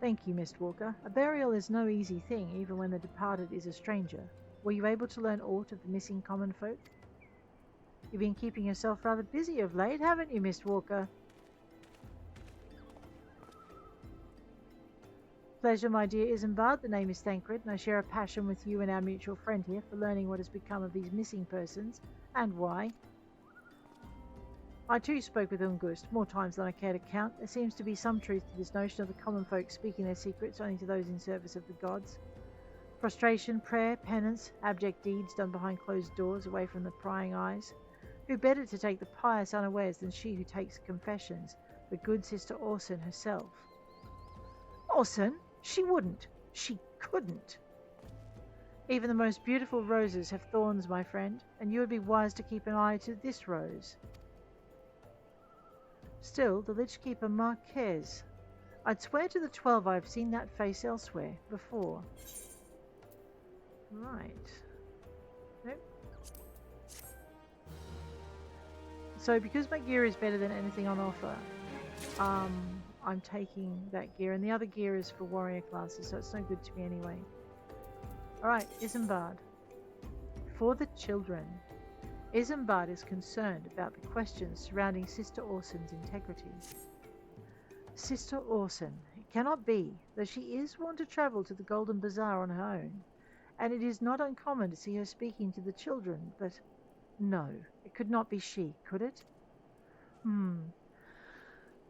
Thank you, Mistwalker. A burial is no easy thing, even when the departed is a stranger. Were you able to learn aught of the missing common folk? You've been keeping yourself rather busy of late, haven't you, Mistwalker? Pleasure, my dear Isambard. The name is Thancred, and I share a passion with you and our mutual friend here for learning what has become of these missing persons, and why. I too spoke with Ungust, more times than I care to count. There seems to be some truth to this notion of the common folk speaking their secrets only to those in service of the gods. Prostration, prayer, penance, abject deeds done behind closed doors, away from the prying eyes. Who better to take the pious unawares than she who takes confessions, the good Sister Orson herself? Orson? She wouldn't. She couldn't. Even the most beautiful roses have thorns, my friend, and you would be wise to keep an eye to this rose. Still, the Lich Keeper Marquez. I'd swear to the 12 I've seen that face elsewhere, before. Right. Nope. So, because my gear is better than anything on offer, I'm taking that gear, and the other gear is for warrior classes, so it's no good to me anyway. Alright, Isambard. For the children. Isambard is concerned about the questions surrounding Sister Orson's integrity. Sister Orson. It cannot be, though she is wont to travel to the Golden Bazaar on her own, and it is not uncommon to see her speaking to the children, but no, it could not be she, could it?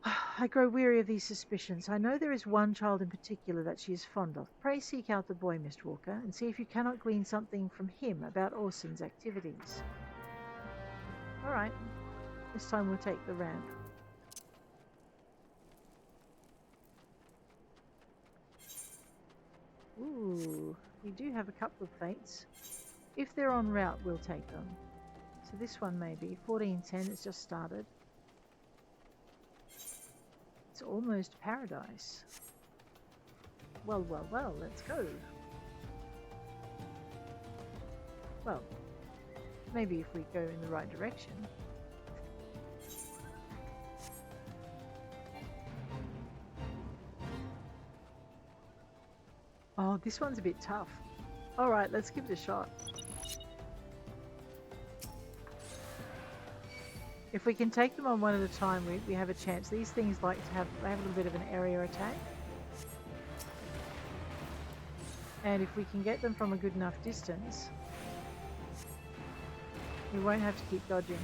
I grow weary of these suspicions. I know there is one child in particular that she is fond of. Pray seek out the boy, Mistwalker, and see if you cannot glean something from him about Orson's activities. Alright, this time we'll take the ramp. Ooh, we do have a couple of fates. If they're en route, we'll take them. So this one maybe. 1410, it's just started. It's almost paradise. Well, well, well, let's go. Well, maybe if we go in the right direction. Oh, this one's a bit tough. Alright, let's give it a shot. If we can take them on one at a time, we have a chance. These things like to have a little bit of an area attack. And if we can get them from a good enough distance, We won't have to keep dodging.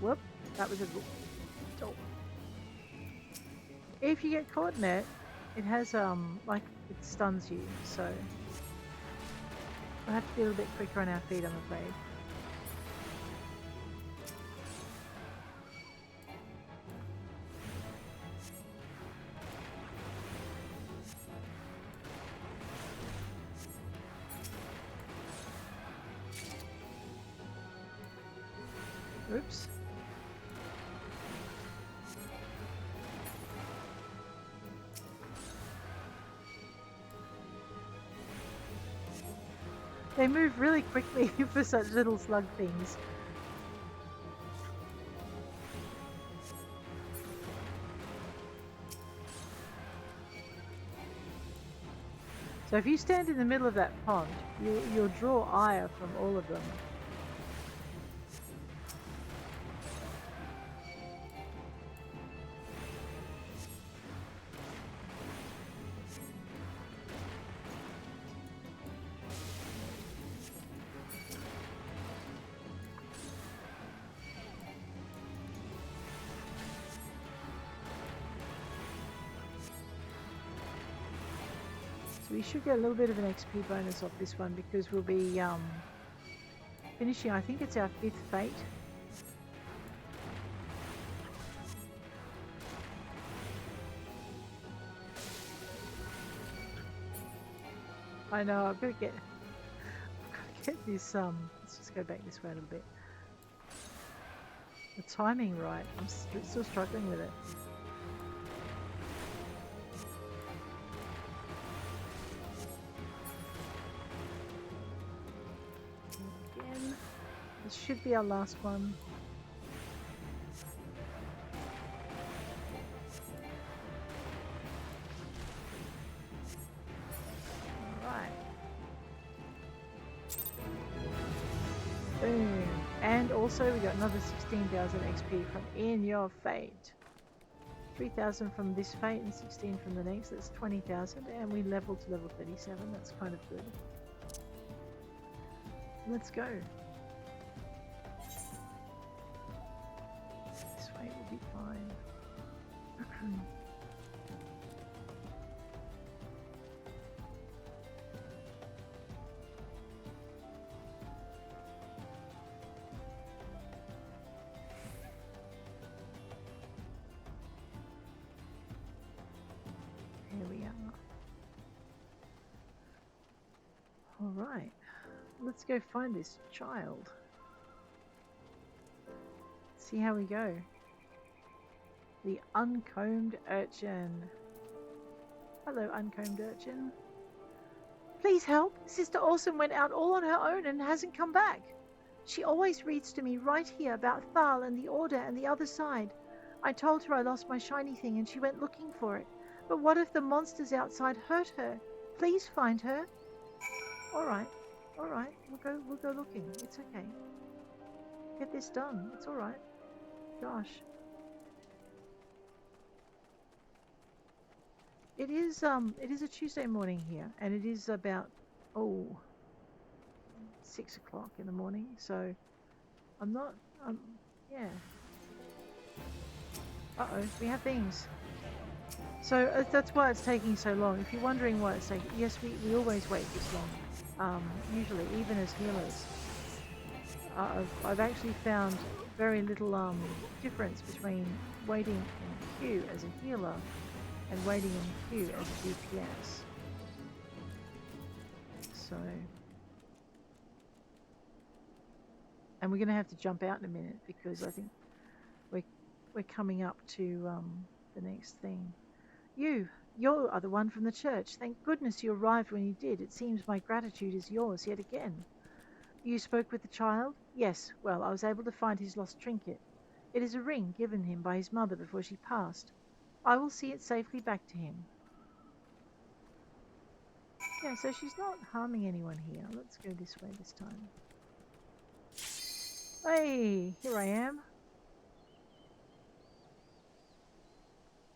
Whoop, that was a... Oh. If you get caught in it, it has, like, it stuns you, so... We'll have to be a little bit quicker on our feet, I'm afraid. Oops. They move really quickly for such little slug things. So if you stand in the middle of that pond, you'll draw ire from all of them. We should get a little bit of an XP bonus off this one because we'll be finishing, I think it's our 5th fate. I know, I've got to get this, let's just go back this way a little bit. The timing right, I'm still struggling with it. This should be our last one. Alright. Boom. And also we got another 16,000 XP from In Your Fate. 3,000 from this fate and 16 from the next. That's 20,000. And we leveled to level 37. That's kind of good. Let's go. Will be fine. Here we are. All right, let's go find this child. See how we go. The uncombed urchin. Hello, uncombed urchin. Please help. Sister Orson went out all on her own and hasn't come back. She always reads to me right here about Thal and the Order and the other side. I told her I lost my shiny thing and she went looking for it. But what if the monsters outside hurt her? Please find her. All right. We'll go looking. It's okay. Get this done. It's all right. Gosh. It is a Tuesday morning here, and it is about 6 o'clock in the morning. So I'm not yeah. We have things. So that's why it's taking so long. If you're wondering why it's taking, yes, we always wait this long. Usually, even as healers. I've actually found very little difference between waiting in queue as a healer and waiting in queue as a DPS. So, and we're going to have to jump out in a minute because I think we're coming up to the next thing. You are the one from the church. Thank goodness you arrived when you did. It seems my gratitude is yours yet again. You spoke with the child? Yes. Well, I was able to find his lost trinket. It is a ring given him by his mother before she passed. I will see it safely back to him. Yeah, so she's not harming anyone here. Let's go this way this time. Hey, here I am.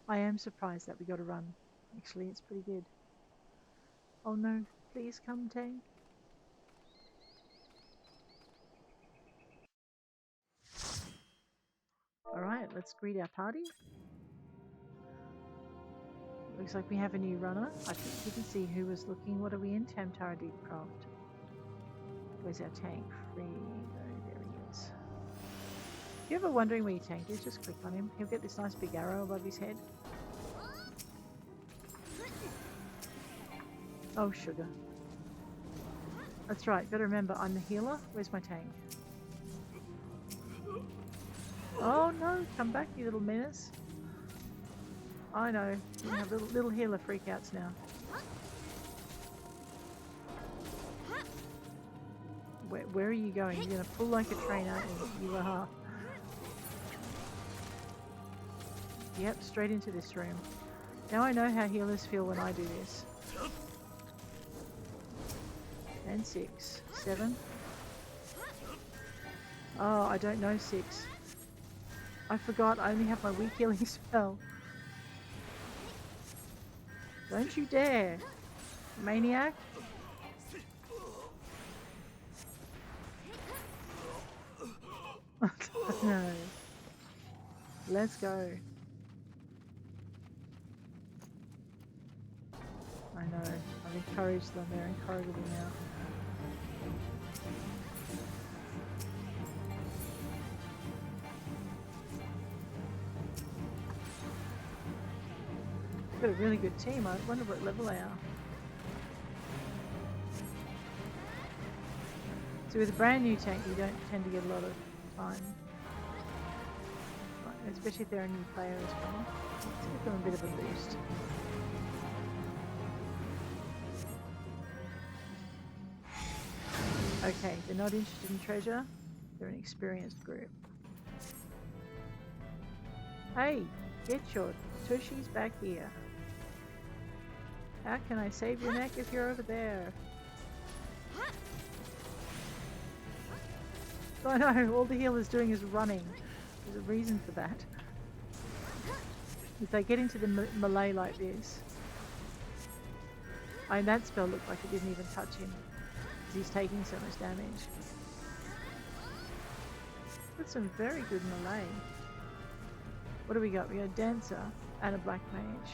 I am surprised that we got to run. Actually, it's pretty good. Oh no, please come, tank. Alright, let's greet our party. Looks like we have a new runner. I didn't see who was looking. What are we in? Tamtara Deepcroft. Where's our tank? Free. Oh, there he is. If you're ever wondering where your tank is, just click on him. He'll get this nice big arrow above his head. Oh, sugar. That's right. Gotta remember, I'm the healer. Where's my tank? Oh no! Come back, you little menace. I know. You have little healer freakouts now. Where are you going? You're gonna pull like a train, aren't you? You are. Yep, straight into this room. Now I know how healers feel when I do this. And 6, 7. Oh, I don't know 6. I forgot I only have my weak healing spell. Don't you dare, maniac. No. Let's go. I know. I've encouraged them. They're incorrigible now. Got a really good team. I wonder what level they are. So with a brand new tank, you don't tend to get a lot of time. Right, especially if they're a new player as well. Let's give them a bit of a boost. Okay, they're not interested in treasure. They're an experienced group. Hey, get your tushies back here. How can I save your neck if you're over there? I know, all the healer's doing is running. There's a reason for that. If they get into the melee like this... that spell looked like it didn't even touch him. Because he's taking so much damage. Got some very good melee. What do we got? We got a dancer and a black mage.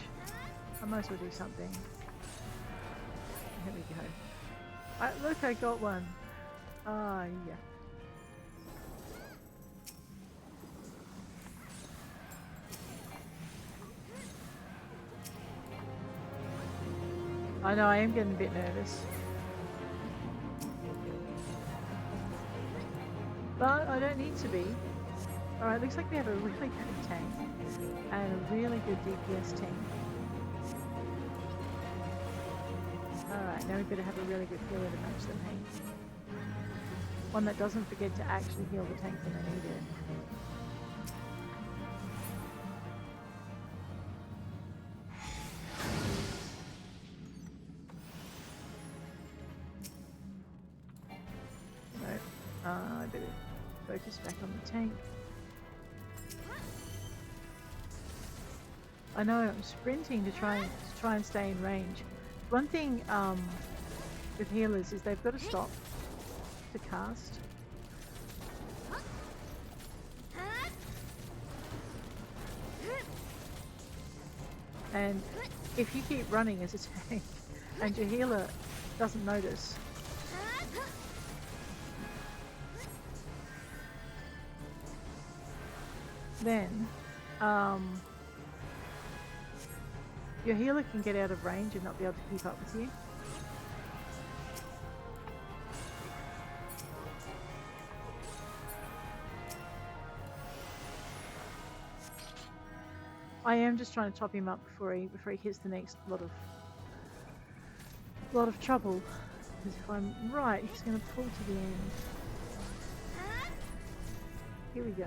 I might as well do something. Here we go. Look, I got one. Ah, yeah. I know, I am getting a bit nervous. But I don't need to be. Alright, looks like we have a really good tank. And a really good DPS team. Alright, now we better have a really good healer to match them, hey? One that doesn't forget to actually heal the tank when they need it. I better focus back on the tank. I know, I'm sprinting to try and stay in range. One thing with healers is they've got to stop to cast. And if you keep running as a tank and your healer doesn't notice, then your healer can get out of range and not be able to keep up with you. I am just trying to top him up before he hits the next lot of trouble. Because if I'm right, he's going to pull to the end. Here we go.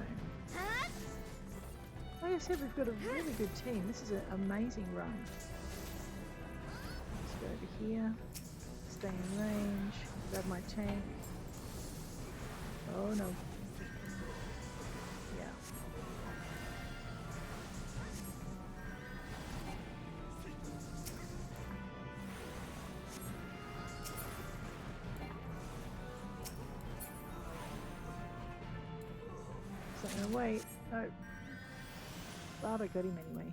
Like I said, we've got a really good team. This is an amazing run. Let's go over here. Stay in range. Grab my tank. Oh no. Yeah. So I'm gonna wait. Oh. Glad I got him anyway.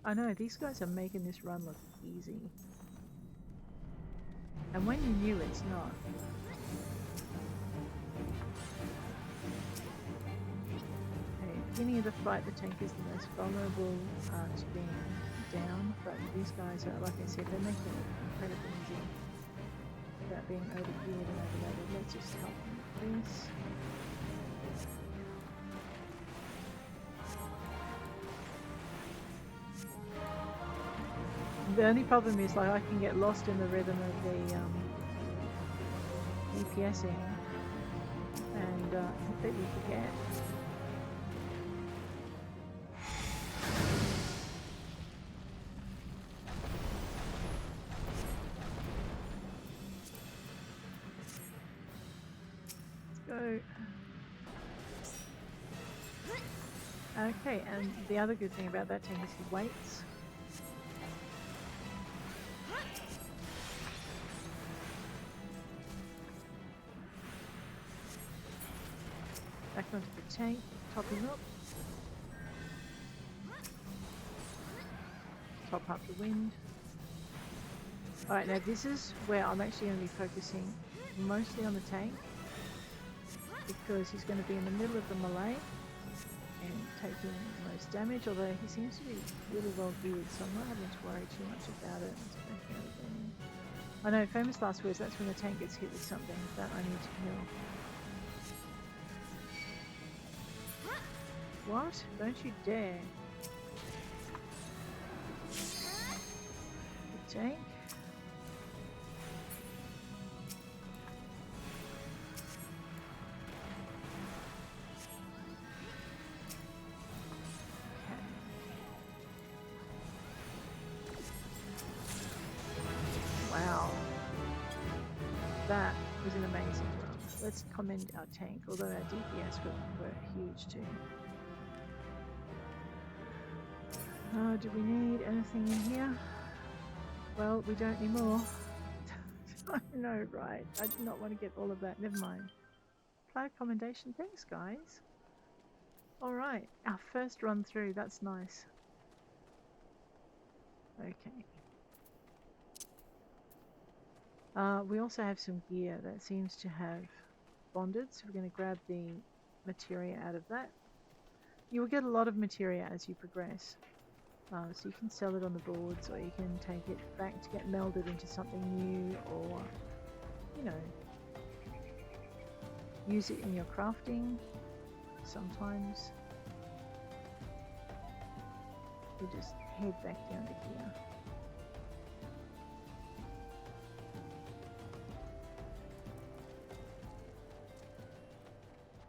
I know, these guys are making this run look easy. And when you knew it's not. Okay, beginning of the fight, the tank is the most vulnerable to being down, but these guys are, like I said, they're making it incredibly easy without being overgeared and overloaded. Let's just help them with this. The only problem is, like, I can get lost in the rhythm of the DPSing and completely forget. Let's go. Okay, and the other good thing about that tank is he waits. Back onto the tank, top him up. Top up the wind. Alright, now this is where I'm actually going to be focusing mostly on the tank, because he's going to be in the middle of the melee and taking the most damage, although he seems to be really well geared, so I'm not having to worry too much about it. I know, famous last words, that's when the tank gets hit with something that I need to kill. What? Don't you dare. The tank. Wow. That was an amazing run. Let's commend our tank, although our DPS were huge too. Do we need anything in here? Well, we don't anymore. I know, right? I do not want to get all of that. Never mind. Player commendation. Thanks, guys. Alright, our first run through. That's nice. Okay. We also have some gear that seems to have bonded, so we're going to grab the materia out of that. You will get a lot of materia as you progress. So you can sell it on the boards, or you can take it back to get melded into something new, or, you know, use it in your crafting sometimes. We just head back down to here.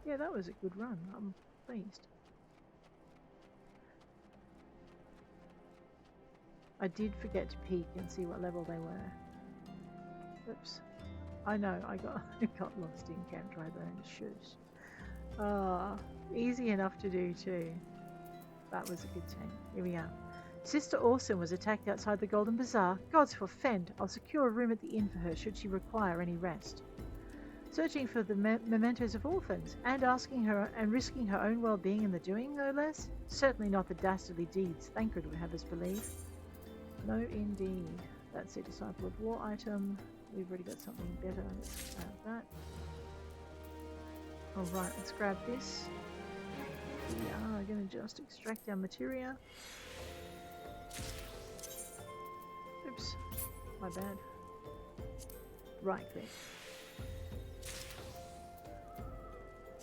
Yeah, that was a good run. I'm pleased. I did forget to peek and see what level they were. Oops. I know, I got lost in Camp Drybone. Shush. Easy enough to do too. That was a good tank. Here we are. Sister Orson was attacked outside the Golden Bazaar. Gods forfend. I'll secure a room at the inn for her should she require any rest. Searching for the mementos of orphans, and asking her and risking her own well-being in the doing, no less? Certainly not the dastardly deeds Thancred would have us believe. No, indeed. That's a Disciple of War item. We've already got something better. Let's grab that. Alright, let's grab this. We are going to just extract our materia. Oops. My bad. Right click.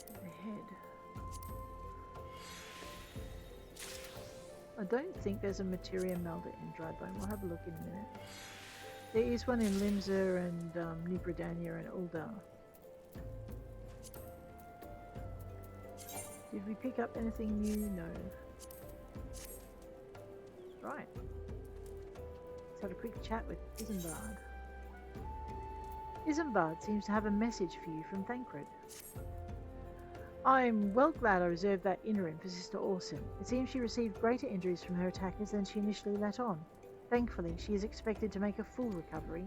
The head. I don't think there's a materia melder in Drybone. We'll have a look in a minute. There is one in Limsa and New Britannia and Uldar. Did we pick up anything new? No. Right. Let's have a quick chat with Isambard. Isambard seems to have a message for you from Thancred. I'm well glad I reserved that interim for Sister Orson. It seems she received greater injuries from her attackers than she initially let on. Thankfully, she is expected to make a full recovery.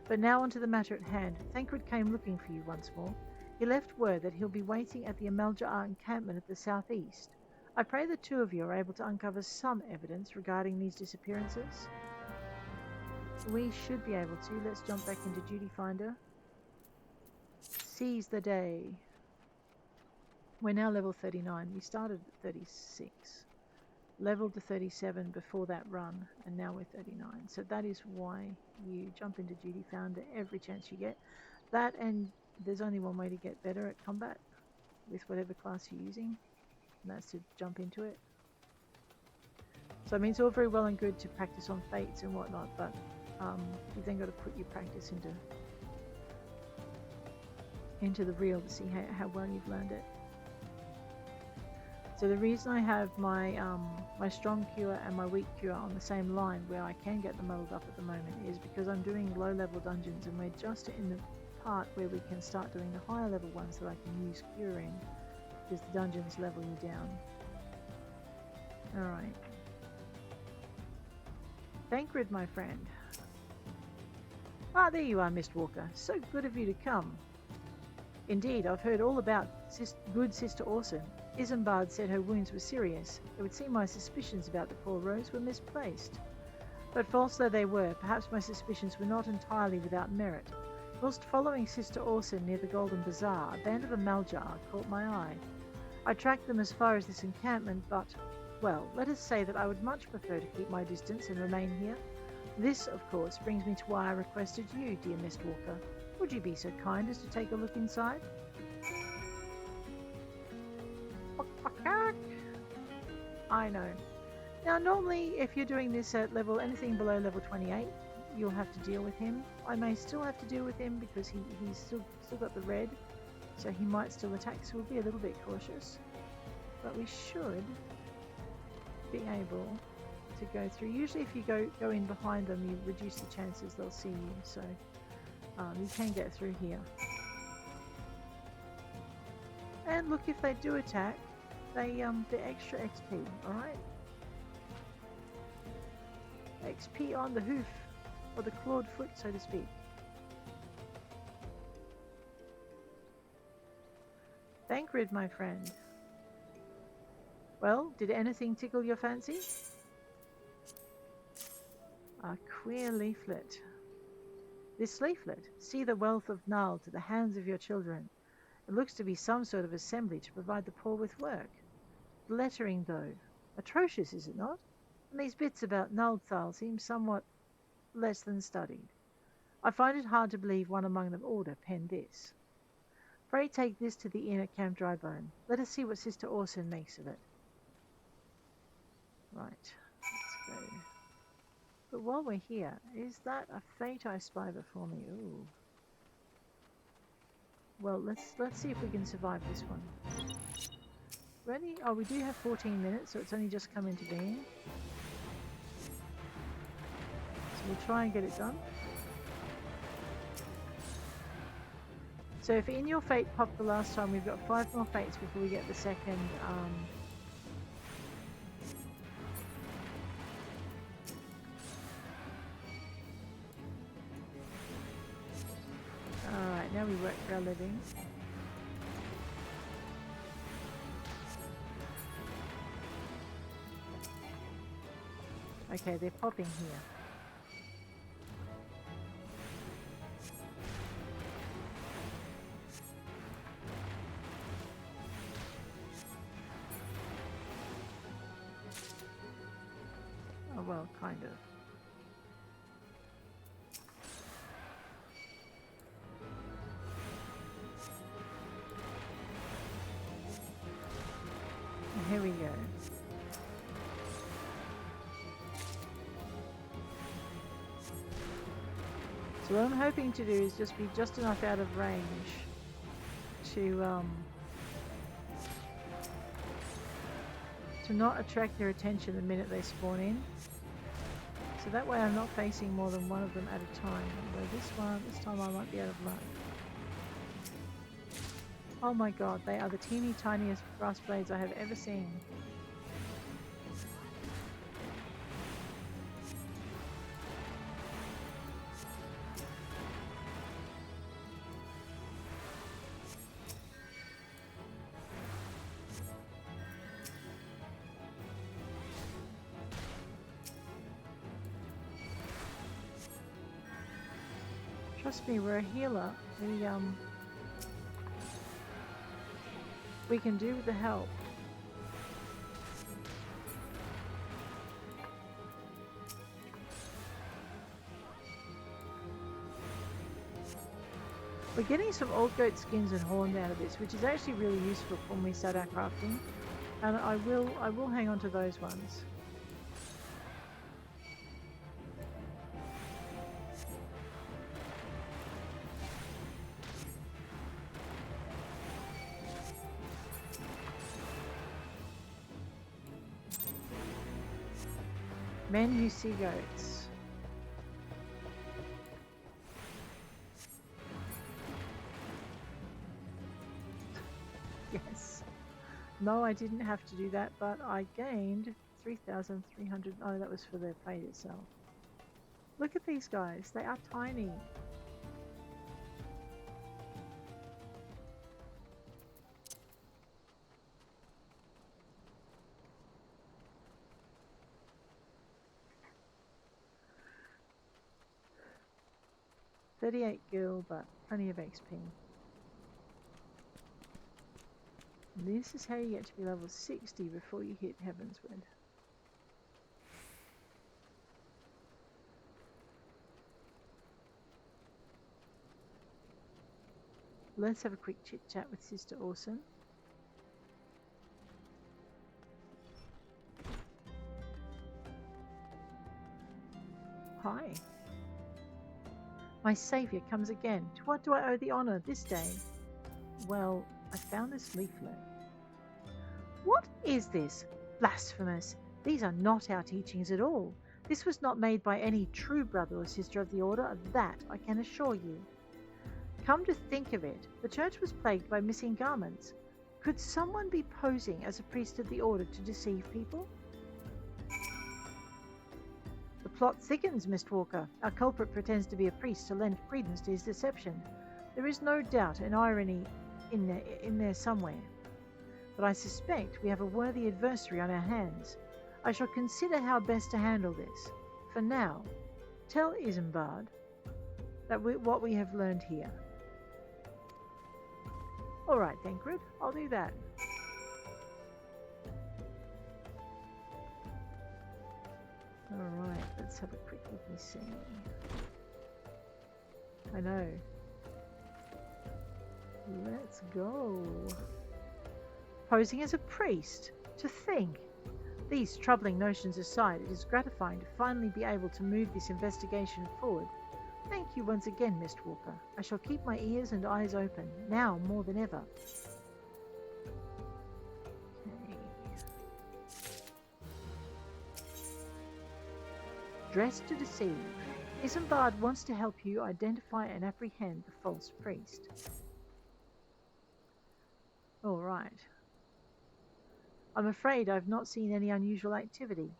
But now onto the matter at hand. Thancred came looking for you once more. He left word that he'll be waiting at the Amalja encampment at the southeast. I pray the two of you are able to uncover some evidence regarding these disappearances. We should be able to. Let's jump back into Duty Finder. Seize the day. We're now level 39. We started at 36. Leveled to 37 before that run, and now we're 39. So that is why you jump into Duty Finder every chance you get. That, and there's only one way to get better at combat with whatever class you're using, and that's to jump into it. So I mean, it's all very well and good to practice on fates and whatnot, but you've then got to put your practice into the real to see how well you've learned it. So the reason I have my my strong cure and my weak cure on the same line where I can get them muddled up at the moment is because I'm doing low level dungeons, and we're just in the part where we can start doing the higher level ones that I can use cure in, because the dungeons level you down. Alright. Thancred, my friend. Ah, there you are, Mistwalker. So good of you to come. Indeed, I've heard all about good Sister Orson. Isambard said her wounds were serious. It would seem my suspicions about the poor Rose were misplaced. But false though they were, perhaps my suspicions were not entirely without merit. Whilst following Sister Orson near the Golden Bazaar, a band of Amaljar caught my eye. I tracked them as far as this encampment, but, well, let us say that I would much prefer to keep my distance and remain here. This, of course, brings me to why I requested you, dear Mistwalker. Would you be so kind as to take a look inside? I know. Now, normally, if you're doing this at anything below level 28, you'll have to deal with him. I may still have to deal with him because he's still got the red, so he might still attack, so we'll be a little bit cautious. But we should be able to go through. Usually if you go in behind them, you reduce the chances they'll see you, so you can get through here. And look, if they do attack, they're extra XP, alright? XP on the hoof, or the clawed foot, so to speak. Thancred, my friend. Well, did anything tickle your fancy? A queer leaflet. This leaflet, see the wealth of Null to the hands of your children. It looks to be some sort of assembly to provide the poor with work. The lettering, though, atrocious, is it not? And these bits about Nullthal seem somewhat less than studied. I find it hard to believe one among them ought to pen this. Pray take this to the inn at Camp Drybone. Let us see what Sister Orson makes of it. Right, let's go. But while we're here, is that a fate I spy before me? Ooh. Well, let's see if we can survive this one. Ready? Oh, we do have 14 minutes, so it's only just come into being. So we'll try and get it done. So if in your fate popped the last time, we've got 5 more fates before we get the second. Alright, now we work for our living. Okay, they're popping here. Oh, well, kind of. And here we go. So what I'm hoping to do is just be just enough out of range to not attract their attention the minute they spawn in. So that way I'm not facing more than one of them at a time. Although this time I might be out of luck. Oh my god, they are the teeny tiniest grass blades I have ever seen. Trust me, we're a healer. We can do with the help. We're getting some old goat skins and horns out of this, which is actually really useful when we start our crafting. And I will hang on to those ones. Men who see goats. Yes. No, I didn't have to do that, but I gained 3,300. Oh, that was for the fate itself. Look at these guys. They are tiny. $38 gil, but plenty of XP. This is how you get to be level 60 before you hit Heavensward. Let's have a quick chit chat with Sister Orson. Hi. My saviour comes again. To what do I owe the honour this day? Well, I found this leaflet. What is this? Blasphemous! These are not our teachings at all. This was not made by any true brother or sister of the order, of that I can assure you. Come to think of it, the church was plagued by missing garments. Could someone be posing as a priest of the order to deceive people? The plot thickens, Mistwalker. Our culprit pretends to be a priest to lend credence to his deception. There is no doubt an irony in there somewhere. But I suspect we have a worthy adversary on our hands. I shall consider how best to handle this. For now, tell Isambard that what we have learned here. All right, Thancred, I'll do that. All right, let's have a quick look and see. I know. Let's go. Posing as a priest. To think. These troubling notions aside, it is gratifying to finally be able to move this investigation forward. Thank you once again, Mistwalker. I shall keep my ears and eyes open, now more than ever. Okay. Dressed to deceive. Isambard wants to help you identify and apprehend the false priest. All right. I'm afraid I've not seen any unusual activity,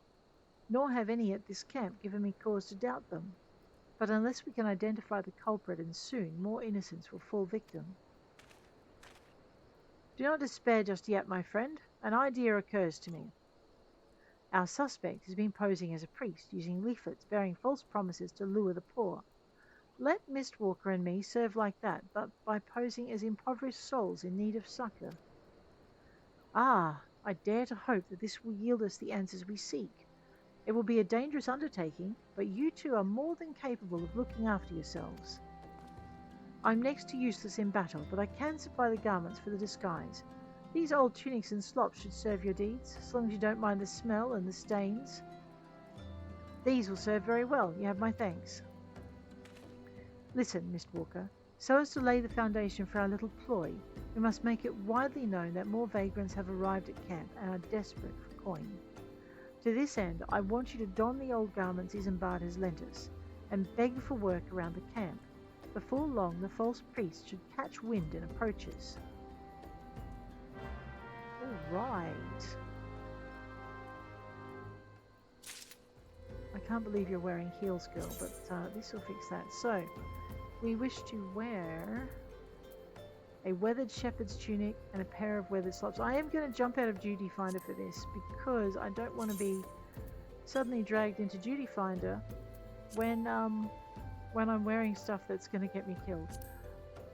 nor have any at this camp given me cause to doubt them. But unless we can identify the culprit, and soon more innocents will fall victim. Do not despair just yet, my friend. An idea occurs to me. Our suspect has been posing as a priest, using leaflets bearing false promises to lure the poor. Let Mistwalker and me serve like that, but by posing as impoverished souls in need of succor. Ah, I dare to hope that this will yield us the answers we seek. It will be a dangerous undertaking, but you two are more than capable of looking after yourselves. I'm next to useless in battle, but I can supply the garments for the disguise. These old tunics and slops should serve your deeds, as long as you don't mind the smell and the stains. These will serve very well, you have my thanks. Listen, Mistwalker, so as to lay the foundation for our little ploy, we must make it widely known that more vagrants have arrived at camp and are desperate for coin. To this end, I want you to don the old garments Isambard has lent us, and beg for work around the camp. Before long, the false priest should catch wind and approach us. All right. I can't believe you're wearing heels, girl, but this will fix that. So, we wish to wear a weathered shepherd's tunic and a pair of weathered slops. I am going to jump out of Duty Finder for this because I don't want to be suddenly dragged into Duty Finder when when I'm wearing stuff that's going to get me killed.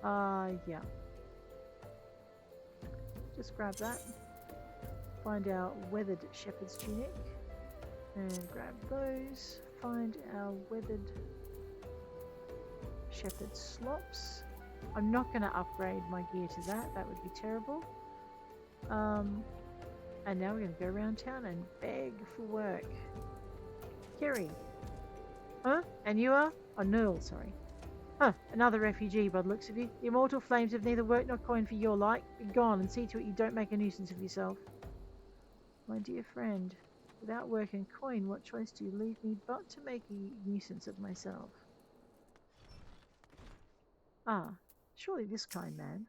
Yeah. Just grab that. Find our weathered shepherd's tunic. And grab those. Find our weathered shepherd's slops. I'm not going to upgrade my gear to that. That would be terrible. And now we're going to go around town and beg for work. Kerry. Huh? And you are? Oh, Noel, sorry. Huh, another refugee by the looks of you. The immortal flames have neither work nor coin for your like. Be gone and see to it you don't make a nuisance of yourself. My dear friend, without work and coin, what choice do you leave me but to make a nuisance of myself? Ah, surely this kind man.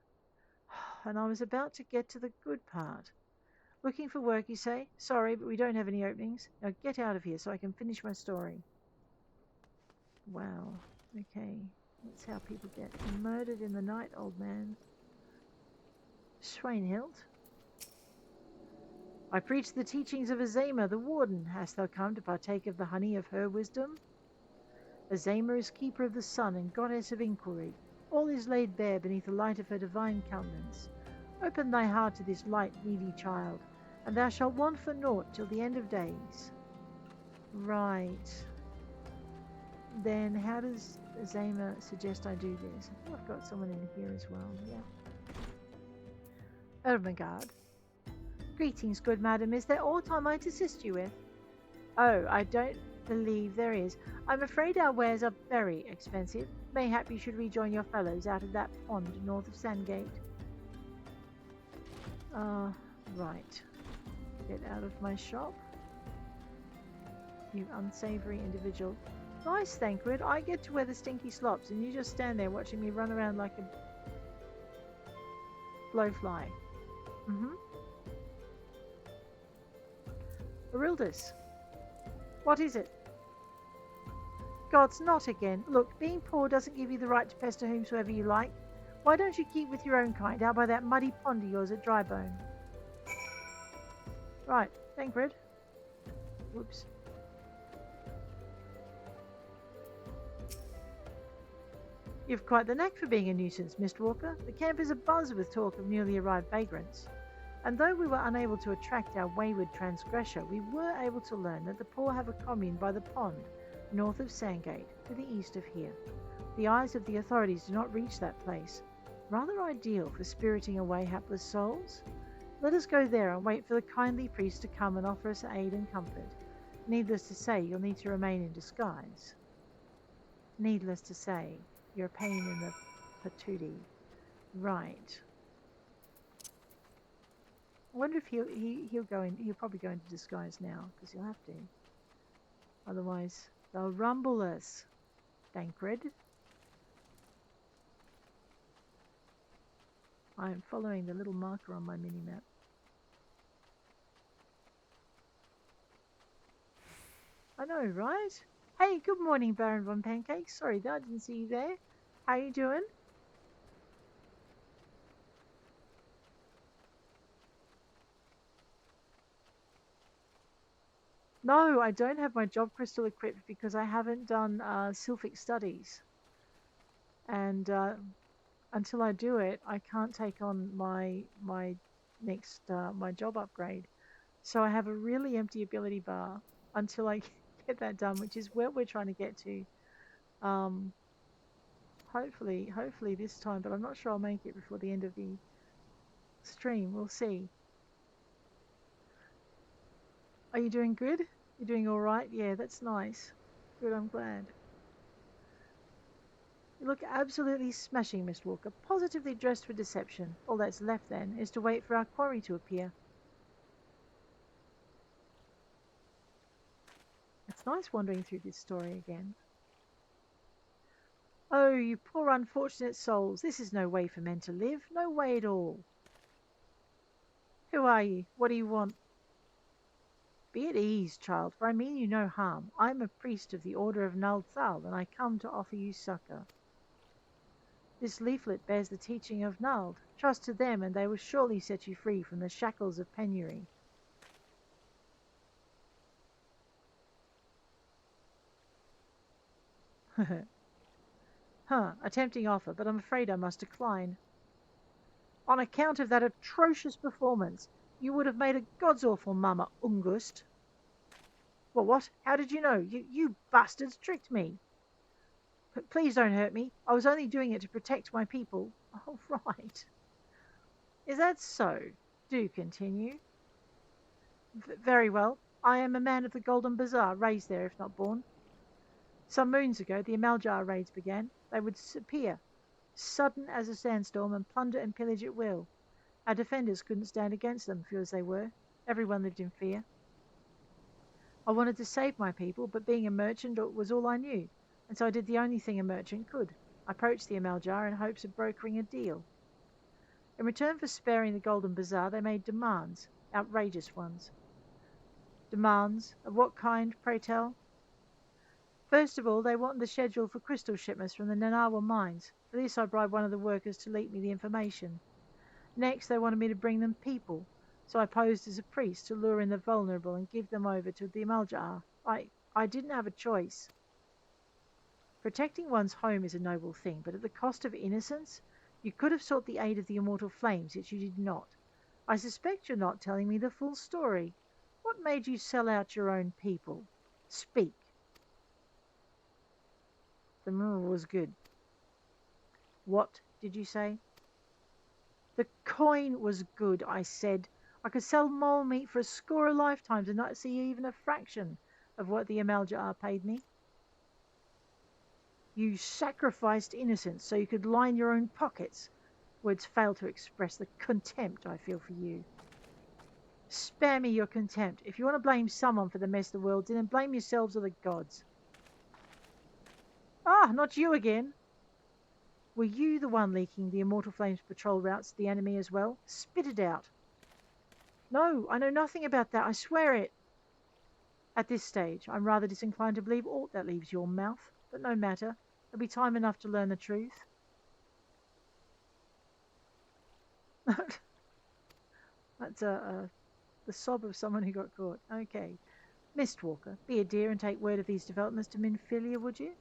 And I was about to get to the good part. Looking for work, you say? Sorry, but we don't have any openings. Now get out of here so I can finish my story. Wow. Okay. That's how people get murdered in the night, old man. Schweinhild? I preach the teachings of Azema, the warden. Hast thou come to partake of the honey of her wisdom? Azema is keeper of the sun and goddess of inquiry. All is laid bare beneath the light of her divine countenance. Open thy heart to this light, needy child, and thou shalt want for naught till the end of days. Right. Then how does Azema suggest I do this? I think I've got someone in here as well, yeah. Ermengarde. Greetings, good madam. Is there aught I might assist you with? Oh, I don't believe there is. I'm afraid our wares are very expensive. Mayhap you should rejoin your fellows out of that pond north of Sandgate. Right. Get out of my shop. You unsavory individual. Nice, Thancred. I get to wear the stinky slops and you just stand there watching me run around like a blowfly. Arildus. What is it? Gods, not again. Look, being poor doesn't give you the right to pester whomsoever you like. Why don't you keep with your own kind out by that muddy pond of yours at Drybone? Right, Thancred. Whoops. You've quite the knack for being a nuisance, Mistwalker. The camp is abuzz with talk of newly arrived vagrants. And though we were unable to attract our wayward transgressor, we were able to learn that the poor have a commune by the pond, north of Sandgate, to the east of here. The eyes of the authorities do not reach that place. Rather ideal for spiriting away hapless souls. Let us go there and wait for the kindly priest to come and offer us aid and comfort. Needless to say, you'll need to remain in disguise. Needless to say, you're a pain in the patootie. Right. I wonder if he'll probably go into disguise now, because he'll have to. Otherwise, they'll rumble us. Thancred. I am following the little marker on my mini-map. I know, right? Hey, good morning, Baron Von Pancake. Sorry that I didn't see you there. How you doing? No, I don't have my job crystal equipped because I haven't done Sylphic studies. And until I do it, I can't take on my next my job upgrade. So I have a really empty ability bar until I get that done, which is where we're trying to get to. Hopefully this time, but I'm not sure I'll make it before the end of the stream. We'll see. Are you doing good? You're doing all right? Yeah, that's nice. Good, I'm glad. You look absolutely smashing, Mistwalker. Positively dressed for deception. All that's left, then, is to wait for our quarry to appear. It's nice wandering through this story again. Oh, you poor unfortunate souls. This is no way for men to live. No way at all. Who are you? What do you want? Be at ease, child, for I mean you no harm. I am a priest of the Order of Naldthal, and I come to offer you succor. This leaflet bears the teaching of Nald. Trust to them, and they will surely set you free from the shackles of penury. A tempting offer, but I'm afraid I must decline. On account of that atrocious performance, you would have made a god's awful Mama Ungust. Well, what? How did you know? You bastards tricked me. But please don't hurt me. I was only doing it to protect my people. Oh, right. Is that so? Do continue. Very well. I am a man of the Golden Bazaar, raised there if not born. Some moons ago, the Amaljar raids began. They would appear, sudden as a sandstorm, and plunder and pillage at will. Our defenders couldn't stand against them, few as they were. Everyone lived in fear. I wanted to save my people, but being a merchant was all I knew, and so I did the only thing a merchant could. I approached the Amaljar in hopes of brokering a deal. In return for sparing the Golden Bazaar, they made demands, outrageous ones. Demands? Of what kind, pray tell? First of all, they wanted the schedule for crystal shipments from the Nanawa mines. For this, I bribed one of the workers to leak me the information. Next, they wanted me to bring them people, so I posed as a priest to lure in the vulnerable and give them over to the Amaljar. I didn't have a choice. Protecting one's home is a noble thing, but at the cost of innocence? You could have sought the aid of the immortal flames, yet you did not. I suspect you're not telling me the full story. What made you sell out your own people? Speak. The mirror was good. What did you say? The coin was good, I said. I could sell mole meat for a score of lifetimes and not see even a fraction of what the Amaljar paid me. You sacrificed innocence so you could line your own pockets. Words fail to express the contempt I feel for you. Spare me your contempt. If you want to blame someone for the mess the world's in, then blame yourselves or the gods. Ah, not you again. Were you the one leaking the Immortal Flames patrol routes to the enemy as well? Spit it out. No, I know nothing about that. I swear it. At this stage, I'm rather disinclined to believe aught that leaves your mouth, but no matter. There'll be time enough to learn the truth. That's the sob of someone who got caught. Okay. Mistwalker, be a dear and take word of these developments to Minfilia, would you?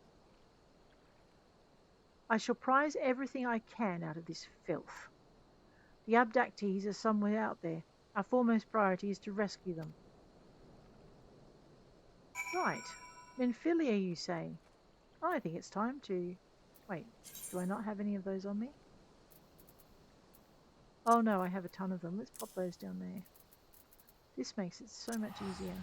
I shall prize everything I can out of this filth. The abductees are somewhere out there. Our foremost priority is to rescue them. Right. Minfilia, you say? I think it's time to... Wait, do I not have any of those on me? Oh no, I have a ton of them. Let's pop those down there. This makes it so much easier.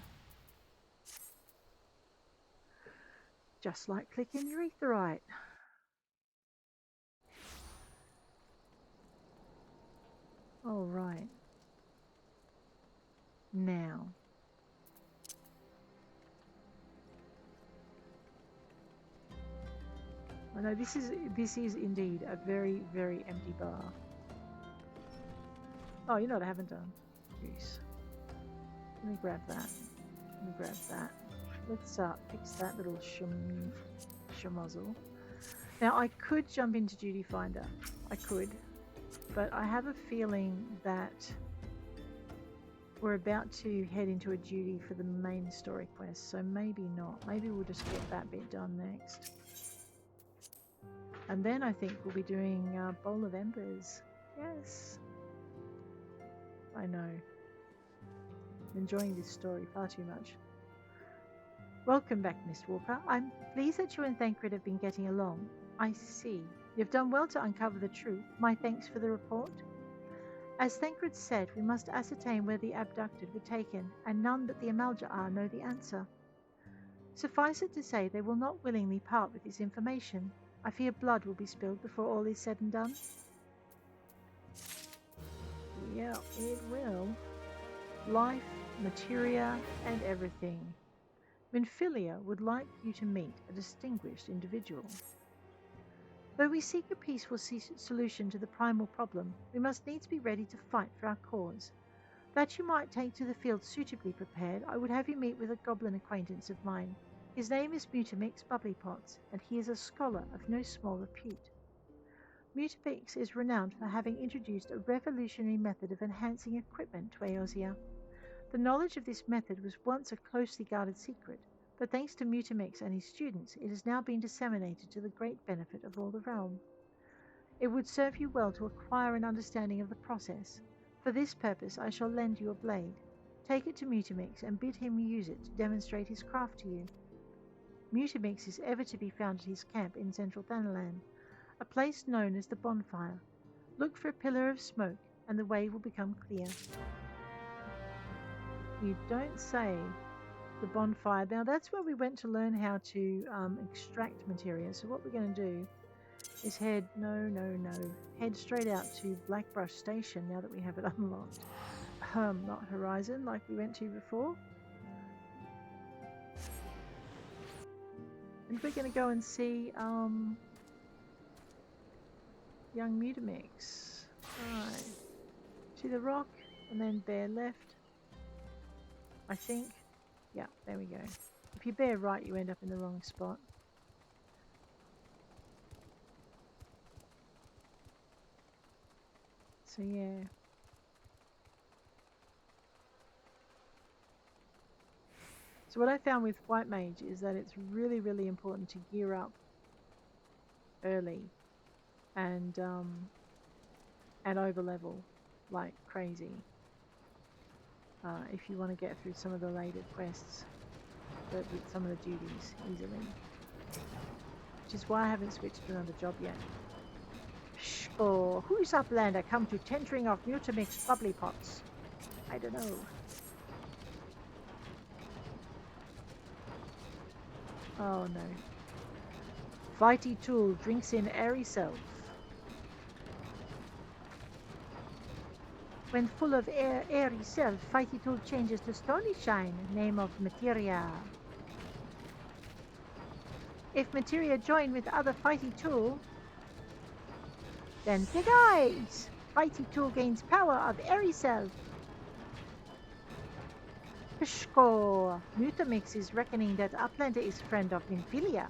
Just like clicking your etherite. All right. Now. I know this is indeed a very, very empty bar. Oh, you know what I haven't done? Goose. Let me grab that. Let me grab that. Let's fix that little schmozzle. Now, I could jump into Duty Finder. I could. But I have a feeling that we're about to head into a duty for the main story quest, so maybe not. Maybe we'll just get that bit done next. And then I think we'll be doing Bowl of Embers. Yes. I know. I'm enjoying this story far too much. Welcome back, Mistwalker. I'm pleased that you and Thancred have been getting along. I see. You've done well to uncover the truth. My thanks for the report. As Thancred said, we must ascertain where the abducted were taken, and none but the Amaljar know the answer. Suffice it to say, they will not willingly part with this information. I fear blood will be spilled before all is said and done. Yeah, it will. Life, materia, and everything. Minfilia would like you to meet a distinguished individual. Though we seek a peaceful solution to the primal problem, we must needs be ready to fight for our cause. That you might take to the field suitably prepared, I would have you meet with a goblin acquaintance of mine. His name is Mutamix Bubblypots, and he is a scholar of no small repute. Mutamix is renowned for having introduced a revolutionary method of enhancing equipment to Eosia. The knowledge of this method was once a closely guarded secret, But thanks to Mutamex and his students, it has now been disseminated to the great benefit of all the realm. It would serve you well to acquire an understanding of the process. For this purpose I shall lend you a blade. Take it to Mutamix and bid him use it to demonstrate his craft to you. Mutamix is ever to be found at his camp in central Thanalan, a place known as the Bonfire. Look for a pillar of smoke and the way will become clear. You don't say. The Bonfire. Now that's where we went to learn how to extract materia. So what we're going to do is head straight out to Blackbrush Station now that we have it unlocked. Not Horizon like we went to before. And we're going to go and see young Mutamix. Right. See the rock and then bear left. I think. Yeah, there we go. If you bear right, you end up in the wrong spot. So yeah. So what I found with White Mage is that it's really, really important to gear up early and overlevel like crazy if you want to get through some of the later quests, with some of the duties easily. Which is why I haven't switched to another job yet. Or who's Uplander come to tendering of Mutamix bubbly pots? I don't know. Oh no. Fighty Tool drinks in airy self. When full of airy self, Fighty Tool changes to Stony Shine, name of materia. If materia join with other Fighty Tool, then big eyes! Fighty Tool gains power of airy self. Pishko! Mutamix is reckoning that Uplander is friend of Minfilia.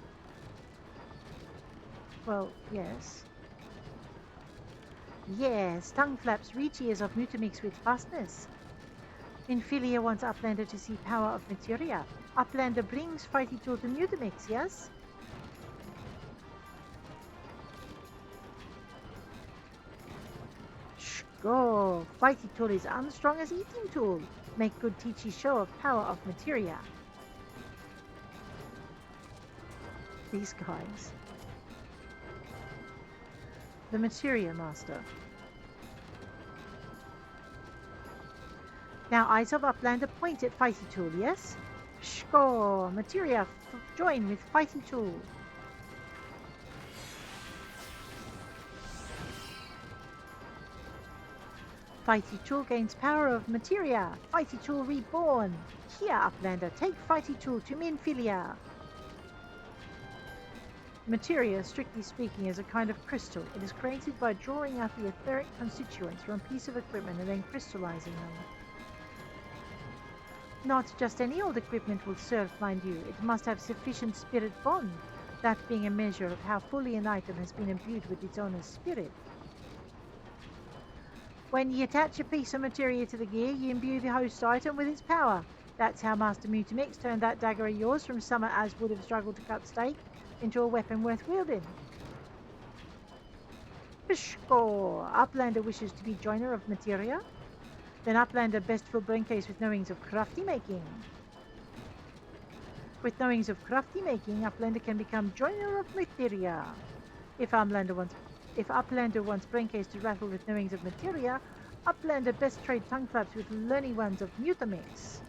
Well, yes. Yes, tongue flaps reach ears of Mutamix with fastness. Minfilia wants Uplander to see power of materia. Uplander brings Fighty Tool to Mutamix, yes? Shko! Fighty Tool is unstrong as eating tool. Make good teachy show of power of materia. These guys. The Materia Master. Now eyes of Uplander point at Fighty Tool, yes? Shko! Materia join with Fighty Tool. Fighty Tool gains power of materia. Fighty Tool reborn. Here, Uplander, take Fighty Tool to Minfilia. Materia, strictly speaking, is a kind of crystal. It is created by drawing out the etheric constituents from a piece of equipment and then crystallizing them. Not just any old equipment will serve, mind you. It must have sufficient spirit bond, that being a measure of how fully an item has been imbued with its owner's spirit. When you attach a piece of materia to the gear, you imbue the host item with its power. That's how Master Mutamix turned that dagger of yours from summer as would have struggled to cut steak into a weapon worth wielding. Pishko! Uplander wishes to be joiner of materia? Then Uplander best fill braincase with knowings of crafty making. With knowings of crafty making, Uplander can become joiner of materia. If Uplander wants braincase to rattle with knowings of materia, Uplander best trade tongue flaps with learning ones of Mutamix.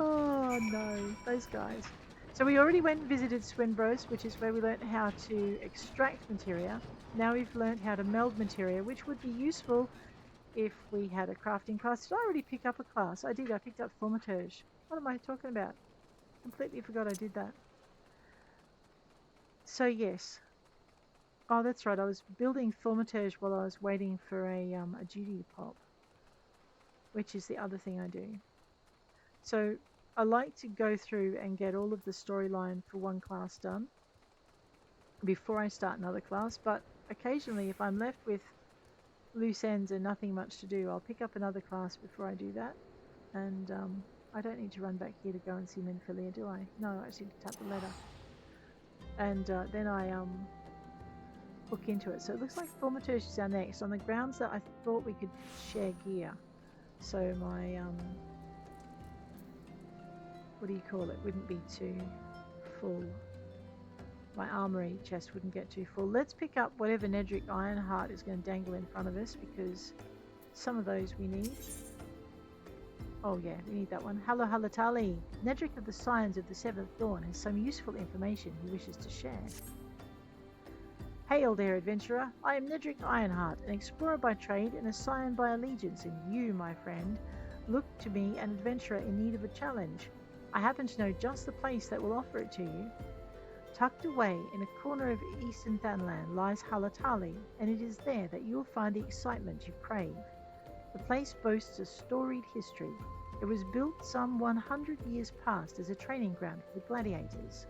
Oh no, those guys. So we already went and visited Swinbros, which is where we learnt how to extract materia. Now we've learnt how to meld materia, which would be useful if we had a crafting class. Did I already pick up a class? I did, I picked up Thaumaturge. What am I talking about? Completely forgot I did that. So yes. Oh, that's right, I was building Thaumaturge while I was waiting for a duty to pop. Which is the other thing I do. So I like to go through and get all of the storyline for one class done before I start another class, but occasionally if I'm left with loose ends and nothing much to do, I'll pick up another class before I do that. And I don't need to run back here to go and see Minfilia, do I? No, I just need to tap the letter. And then I look into it. So it looks like Thaumaturge is our next, on the grounds that I thought we could share gear. So my, what do you call it, wouldn't be too full. My armory chest wouldn't get too full. Let's pick up whatever Nedric Ironheart is going to dangle in front of us, because some of those we need. Oh yeah, we need that one. Hello Halatali. Nedric of the Scions of the Seventh Dawn has some useful information he wishes to share. Hail there, adventurer. I am Nedric Ironheart, an explorer by trade and a scion by allegiance, and you, my friend, look to me an adventurer in need of a challenge. I happen to know just the place that will offer it to you. Tucked away in a corner of Eastern Thanland lies Halatali, and it is there that you will find the excitement you crave. The place boasts a storied history. It was built some 100 years past as a training ground for the gladiators.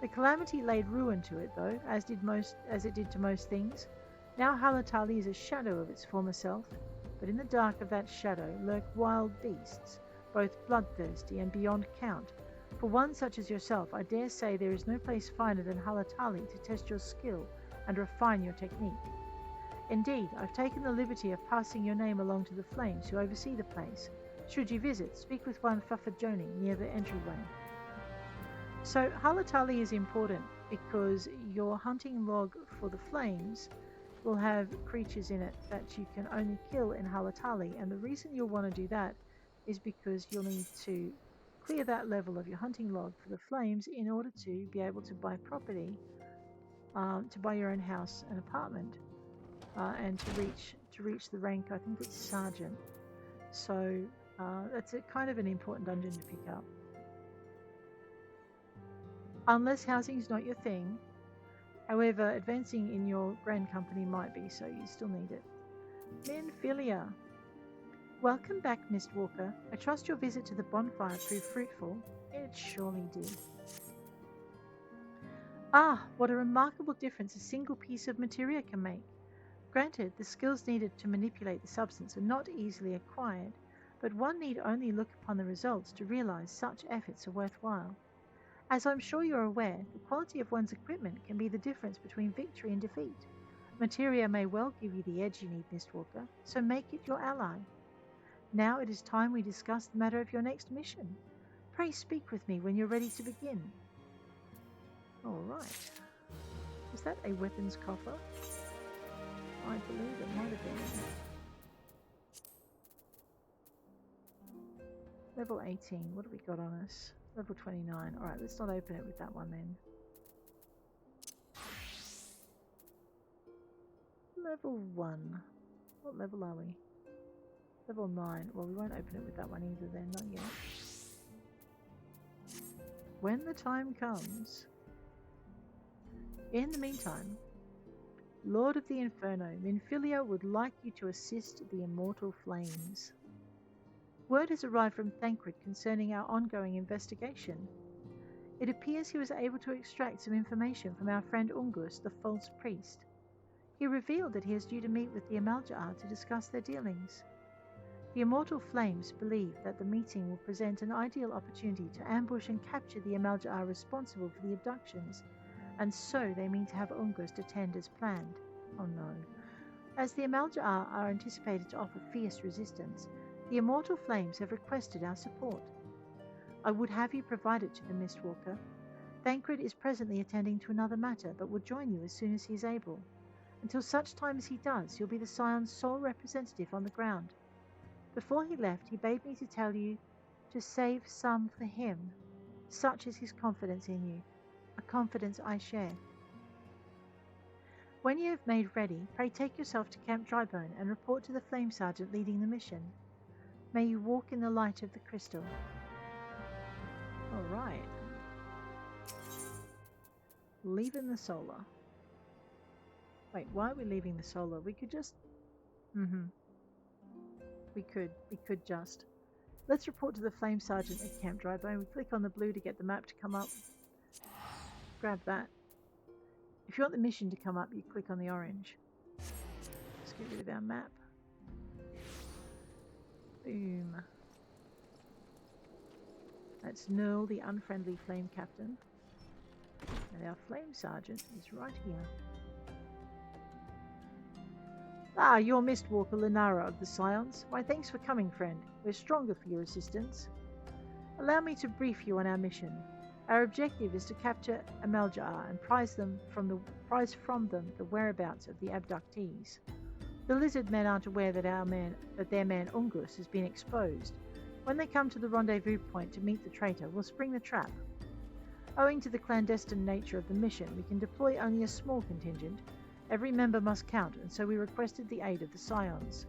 The calamity laid ruin to it, though, as it did to most things. Now Halatali is a shadow of its former self, but in the dark of that shadow lurk wild beasts, both bloodthirsty and beyond count. For one such as yourself, I dare say there is no place finer than Halatali to test your skill and refine your technique. Indeed, I've taken the liberty of passing your name along to the Flames who oversee the place. Should you visit, speak with one Fafajoni near the entryway. So Halatali is important because your hunting log for the Flames will have creatures in it that you can only kill in Halatali, and the reason you'll want to do that is because you'll need to clear that level of your hunting log for the Flames in order to be able to buy property, to buy your own house and apartment. And to reach the rank, I think it's sergeant. So that's a kind of an important dungeon to pick up. Unless housing's not your thing. However, advancing in your grand company might be, so you still need it. Minfilia. Welcome back, Mistwalker. I trust your visit to the bonfire proved fruitful. It surely did. Ah, what a remarkable difference a single piece of materia can make. Granted, the skills needed to manipulate the substance are not easily acquired, but one need only look upon the results to realize such efforts are worthwhile. As I'm sure you're aware, the quality of one's equipment can be the difference between victory and defeat. Materia may well give you the edge you need, Mistwalker, so make it your ally. Now it is time we discuss the matter of your next mission. Pray speak with me when you're ready to begin. All right. Is that a weapons coffer? I believe it might have been. Level 18. What have we got on us? Level 29. Alright, let's not open it with that one then. Level 1. What level are we? Level 9. Well, we won't open it with that one either then, not yet. When the time comes. In the meantime, Lord of the Inferno, Minfilia would like you to assist the Immortal Flames. Word has arrived from Thancred concerning our ongoing investigation. It appears he was able to extract some information from our friend Ungus, the false priest. He revealed that he is due to meet with the Amaljaar to discuss their dealings. The Immortal Flames believe that the meeting will present an ideal opportunity to ambush and capture the Amaljaar responsible for the abductions, and so they mean to have Ungus attend as planned. Oh no. As the Amaljaar are anticipated to offer fierce resistance, the Immortal Flames have requested our support. I would have you provide it to the Mistwalker. Thancred is presently attending to another matter, but will join you as soon as he is able. Until such time as he does, you'll be the Scion's sole representative on the ground. Before he left, he bade me to tell you to save some for him. Such is his confidence in you, a confidence I share. When you have made ready, pray take yourself to Camp Drybone and report to the Flame Sergeant leading the mission. May you walk in the light of the crystal. Alright. Leaving the solar. Wait, why are we leaving the solar? We could just... We could just. Let's report to the Flame Sergeant at Camp Drybone. We click on the blue to get the map to come up. Grab that. If you want the mission to come up, you click on the orange. Let's get rid of our map. Boom. That's Nerl, the unfriendly flame captain. And our flame sergeant is right here. Ah, you're Mistwalker Lunara of the Scions. Why, thanks for coming, friend. We're stronger for your assistance. Allow me to brief you on our mission. Our objective is to capture Amaljar and prize from them the whereabouts of the abductees. The lizard men aren't aware that their man Ungus has been exposed. When they come to the rendezvous point to meet the traitor, we'll spring the trap. Owing to the clandestine nature of the mission, we can deploy only a small contingent. Every member must count, and so we requested the aid of the Scions.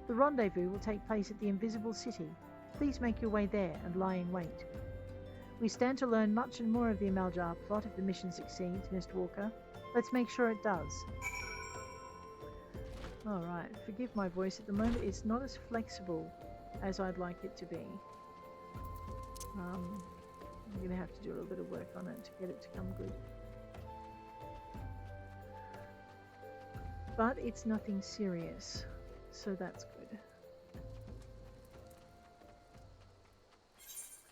The rendezvous will take place at the Invisible City. Please make your way there and lie in wait. We stand to learn much and more of the Amaljar plot if the mission succeeds, Mistwalker. Let's make sure it does. Alright, forgive my voice. At the moment it's not as flexible as I'd like it to be. I'm going to have to do a little bit of work on it to get it to come good. But it's nothing serious, so that's good.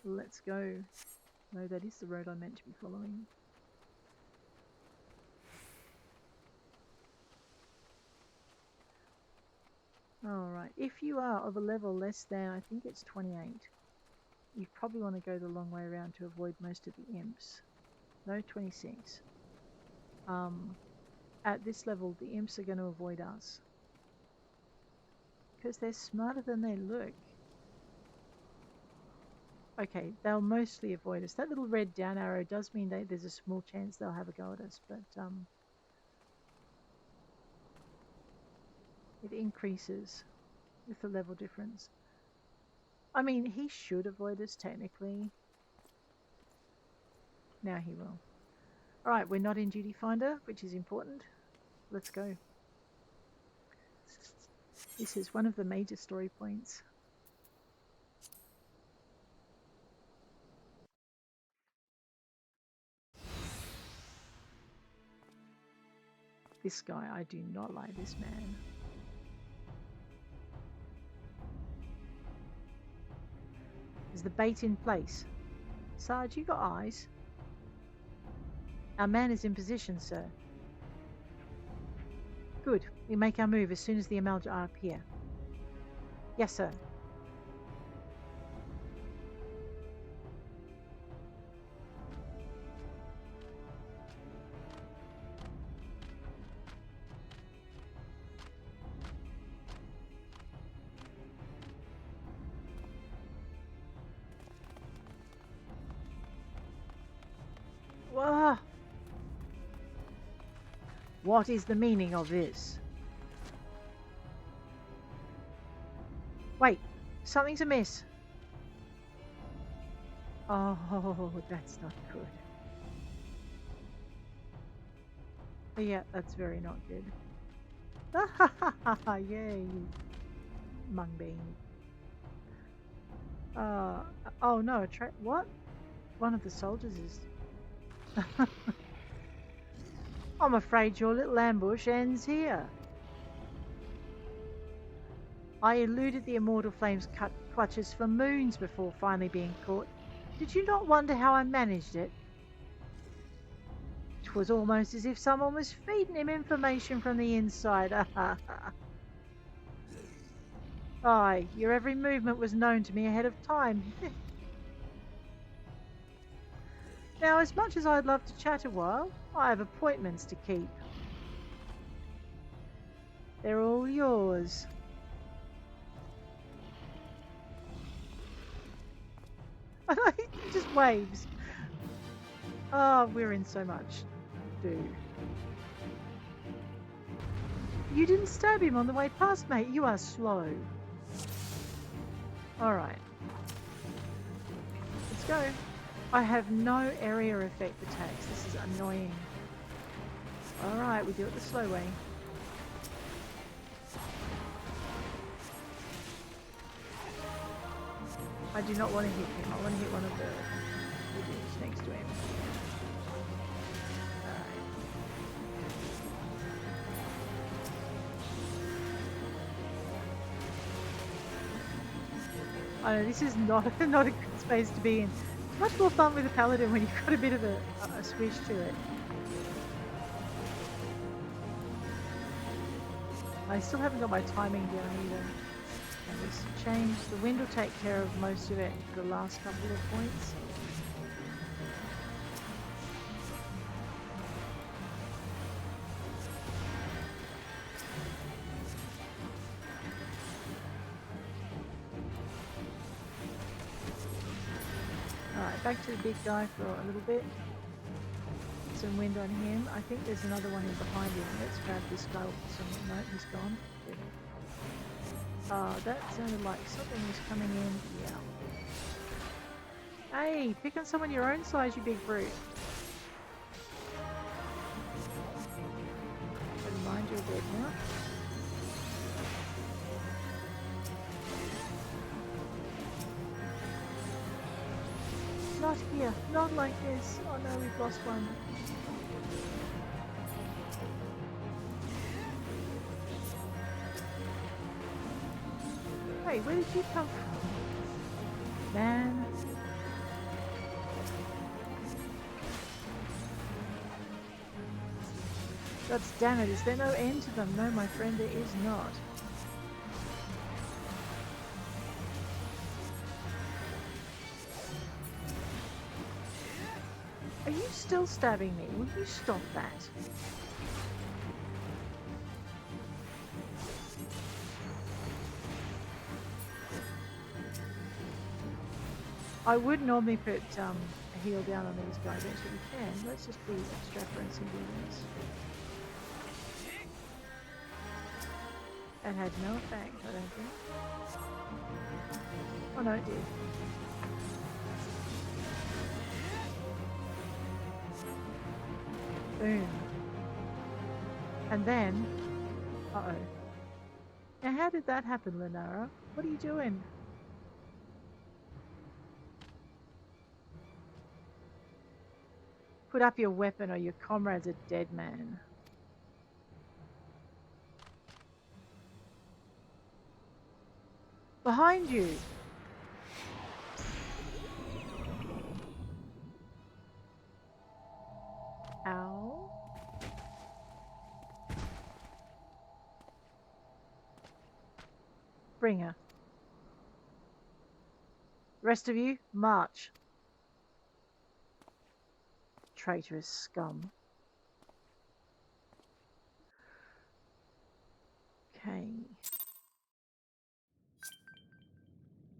Let's go. No, that is the road I'm meant to be following. Alright, if you are of a level less than, I think it's 28, you probably want to go the long way around to avoid most of the imps. No, 26. At this level, the imps are going to avoid us. Because they're smarter than they look. Okay, they'll mostly avoid us. That little red down arrow does mean that there's a small chance they'll have a go at us, but it increases with the level difference. I mean, he should avoid us technically. Now he will. Alright, we're not in Duty Finder, which is important. Let's go. This is one of the major story points. This guy, I do not like this man. Is the bait in place? Sarge, you got eyes? Our man is in position, sir. Good. We make our move as soon as the Amaljar appear. Yes, sir. Whoa! What is the meaning of this? Wait, something's amiss. Oh, that's not good. Yeah, that's very not good. Yay, mung bean. Oh no, what? One of the soldiers is... I'm afraid your little ambush ends here. I eluded the immortal flame's clutches for moons before finally being caught. Did you not wonder how I managed it? It was almost as if someone was feeding him information from the inside. Aye, your every movement was known to me ahead of time. Now, as much as I'd love to chat a while, I have appointments to keep. They're all yours. He just waves. Oh, we're in so much. Dude. You didn't stab him on the way past, mate. You are slow. Alright. Let's go. I have no area effect attacks. This is annoying. Alright, we do it the slow way. I do not want to hit him. I want to hit one of the dudes next to him. Alright. I know this is not not a good space to be in. It's much more fun with a paladin when you've got a bit of a swish to it. I still haven't got my timing down either. And just change. The wind will take care of most of it for the last couple of points. Alright, back to the big guy for a little bit. Some wind on him. I think there's another one in behind him. Let's grab this guy. No, he's gone. That sounded like something was coming in. Yeah. Hey, pick on someone your own size, you big brute. Never mind, you're dead now. Not here. Not like this. Oh no, we've lost one. Hey, where did you come from? Man. God damn it, is there no end to them? No, my friend, there is not. Are you still stabbing me? Will you stop that? I would normally put a heal down on these guys, actually we can. Let's just be extravagant and do this. That had no effect, I don't think. Oh no, it did. Boom. And then, uh-oh. Now how did that happen, Lunara? What are you doing? Put up your weapon or your comrade's a dead man. Behind you! Ow. Bring her. Rest of you, march. Traitorous scum. Okay.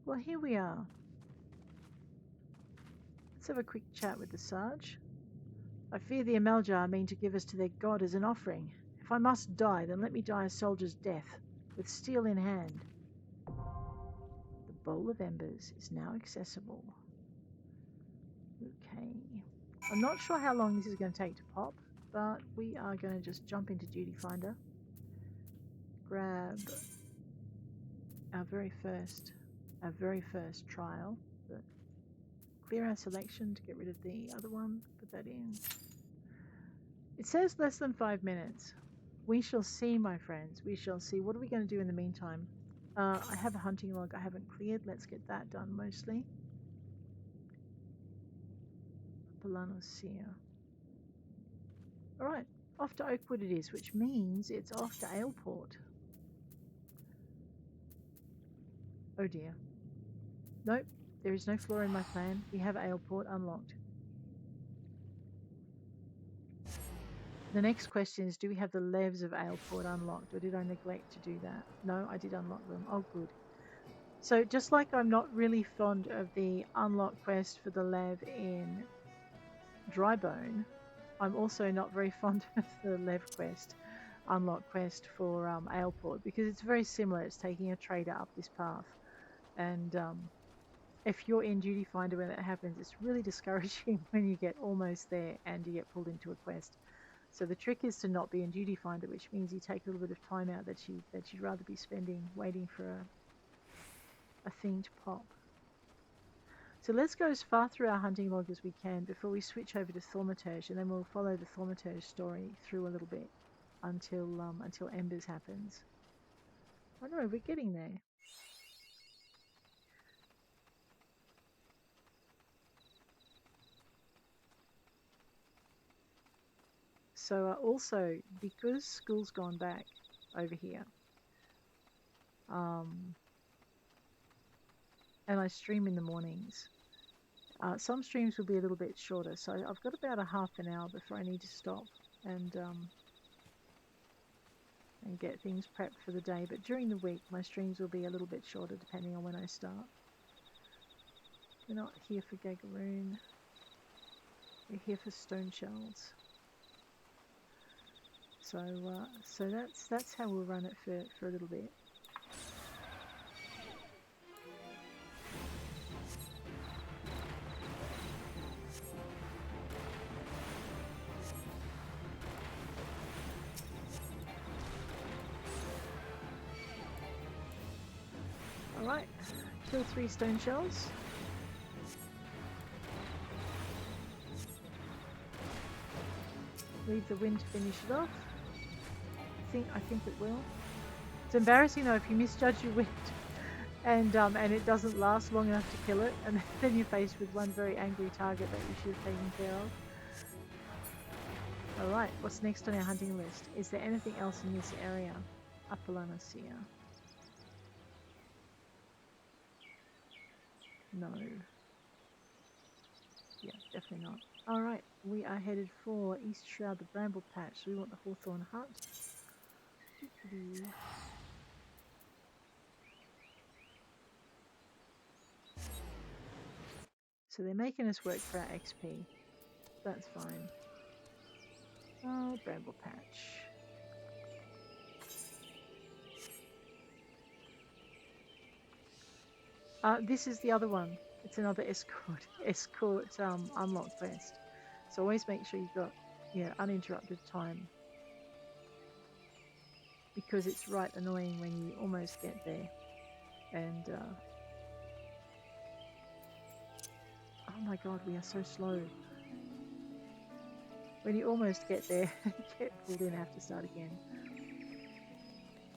Well, here we are. Let's have a quick chat with the Sarge. I fear the Amaljar mean to give us to their god as an offering. If I must die, then let me die a soldier's death, with steel in hand. The Bowl of Embers is now accessible. Okay. I'm not sure how long this is going to take to pop, but we are going to just jump into Duty Finder. Grab our very first trial, but clear our selection to get rid of the other one, put that in. It says less than 5 minutes. We shall see, my friends, we shall see. What are we going to do in the meantime? I have a hunting log I haven't cleared. Let's get that done mostly. Polanosia. Alright, off to Oakwood it is, which means it's off to Aleport. Oh dear. Nope, there is no flaw in my plan. We have Aleport unlocked. The next question is, do we have the levs of Aleport unlocked, or did I neglect to do that? No, I did unlock them. Oh, good. So just like I'm not really fond of the unlock quest for the lev in Drybone, I'm also not very fond of the lev quest, unlock quest for Aleport, because it's very similar. It's taking a trader up this path. And if you're in Duty Finder when that happens, it's really discouraging when you get almost there and you get pulled into a quest. So the trick is to not be in Duty Finder, which means you take a little bit of time out that you'd rather be spending waiting for a thing to pop. So let's go as far through our hunting log as we can before we switch over to Thaumaturge, and then we'll follow the Thaumaturge story through a little bit until Embers happens. Oh no, we're getting there. So also, because school's gone back over here, and I stream in the mornings, some streams will be a little bit shorter. So I've got about a half an hour before I need to stop and get things prepped for the day. But during the week, my streams will be a little bit shorter depending on when I start. We're not here for Gagaroon. We're here for stone shells. So that's how we'll run it for a little bit. Alright, kill 3 stone shells. Leave the wind to finish it off. I think it will. It's embarrassing though if you misjudge your wind and it doesn't last long enough to kill it, and then you're faced with one very angry target that you should have taken care of. Alright, what's next on our hunting list? Is there anything else in this area? Apollonacia. No. Yeah, definitely not. Alright, we are headed for East Shroud, the Bramble Patch. So we want the Hawthorn Hut. So they're making us work for our XP. That's fine. Oh, Bramble Patch. This is the other one. It's another escort unlock quest. So always make sure you've got uninterrupted time, because it's right annoying when you almost get there and oh my god, we are so slow. When you almost get there, get pulled in and have to start again.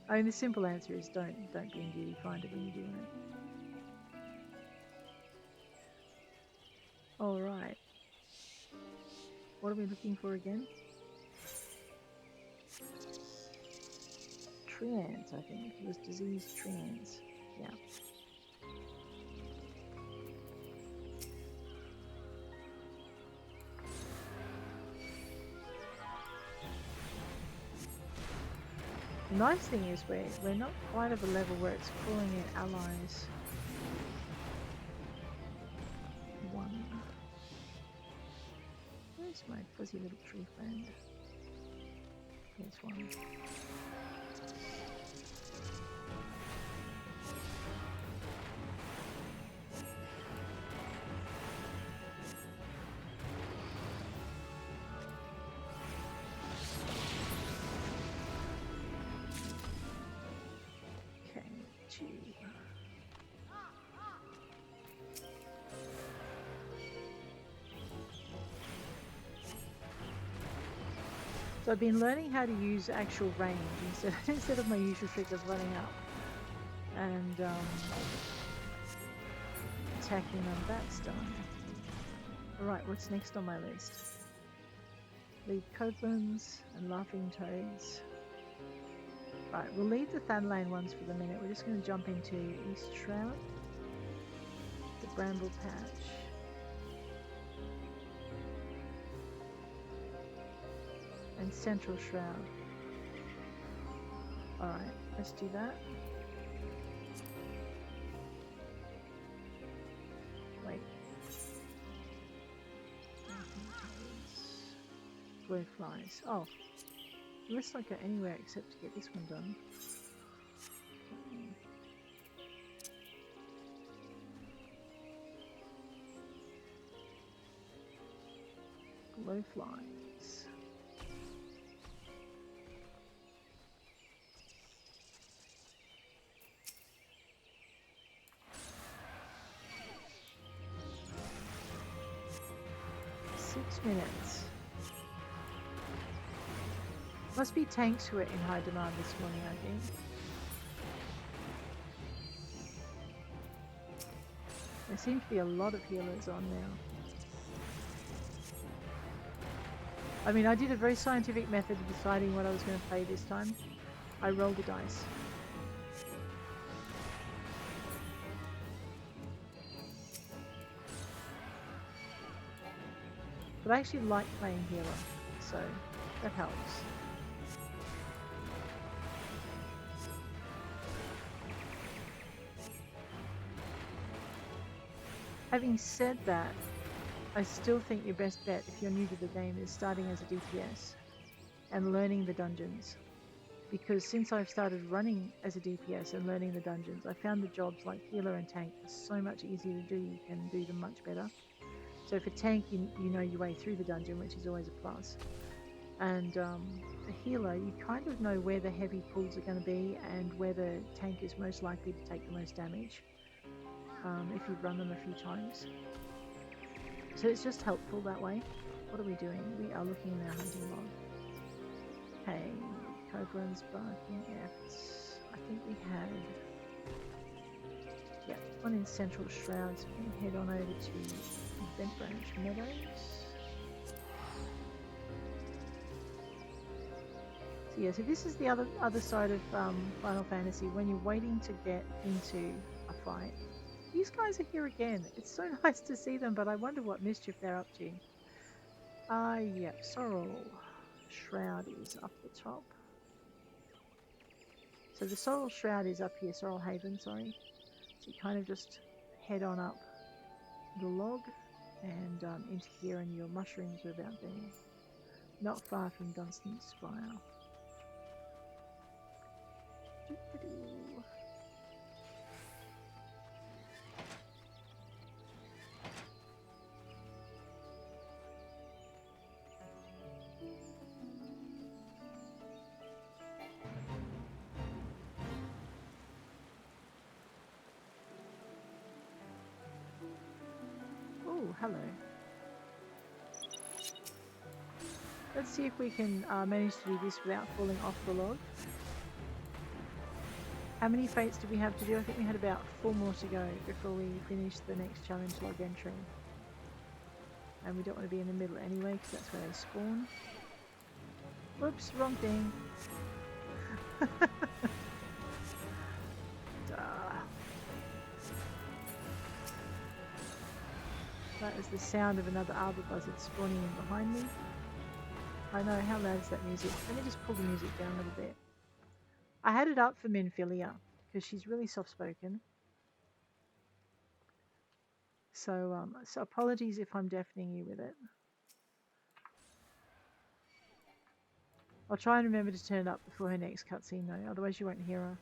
I mean, the simple answer is don't be in duty finder when you're doing it. Alright. What are we looking for again? Treants, I think. It was diseased treants. Yeah. The nice thing is we're not quite of a level where it's calling in allies. One. Where's my fuzzy little tree friend? Here's one. So I've been learning how to use actual range instead of my usual trick of running up and attacking them. That's done. Alright, what's next on my list? Leave Copelands and Laughing Toads. Right, we'll leave the Thanlane ones for the minute. We're just going to jump into East Shroud, the Bramble Patch. And Central Shroud. Alright, let's do that. Wait. Glowflies. Oh. Let's not go anywhere except to get this one done. Glowflies. Minutes. Must be tanks who are in high demand this morning, I think. There seem to be a lot of healers on now. I mean, I did a very scientific method of deciding what I was going to play this time. I rolled the dice. But I actually like playing healer, so that helps. Having said that, I still think your best bet if you're new to the game is starting as a DPS and learning the dungeons. Because since I've started running as a DPS and learning the dungeons, I found the jobs like healer and tank are so much easier to do. You can do them much better. So for tank, you know your way through the dungeon, which is always a plus. And for healer, you kind of know where the heavy pulls are going to be and where the tank is most likely to take the most damage if you've run them a few times. So it's just helpful that way. What are we doing? We are looking in our hunting log. Okay, Cobran's barking efts. I think we had... yeah, one in Central Shroud, so we can head on over to Bent Branch Meadows. So yeah, so this is the other side of Final Fantasy. When you're waiting to get into a fight, these guys are here again. It's so nice to see them, but I wonder what mischief they're up to. Yep, Sorrel Shroud is up the top. So the Sorrel Shroud is up here, Sorrel Haven, sorry. So you kind of just head on up the log and into here, and your mushrooms are about there. Not far from Dunstan's Spire. Oh, hello. Let's see if we can manage to do this without falling off the log. How many fates do we have to do? I think we had about 4 more to go before we finish the next challenge log entry. And we don't want to be in the middle anyway, because that's where they spawn. Whoops, wrong thing. That is the sound of another arbor buzzard spawning in behind me. I know, how loud is that music? Let me just pull the music down a little bit. I had it up for Minfilia, because she's really soft-spoken. So, so apologies if I'm deafening you with it. I'll try and remember to turn it up before her next cutscene though, otherwise you won't hear her.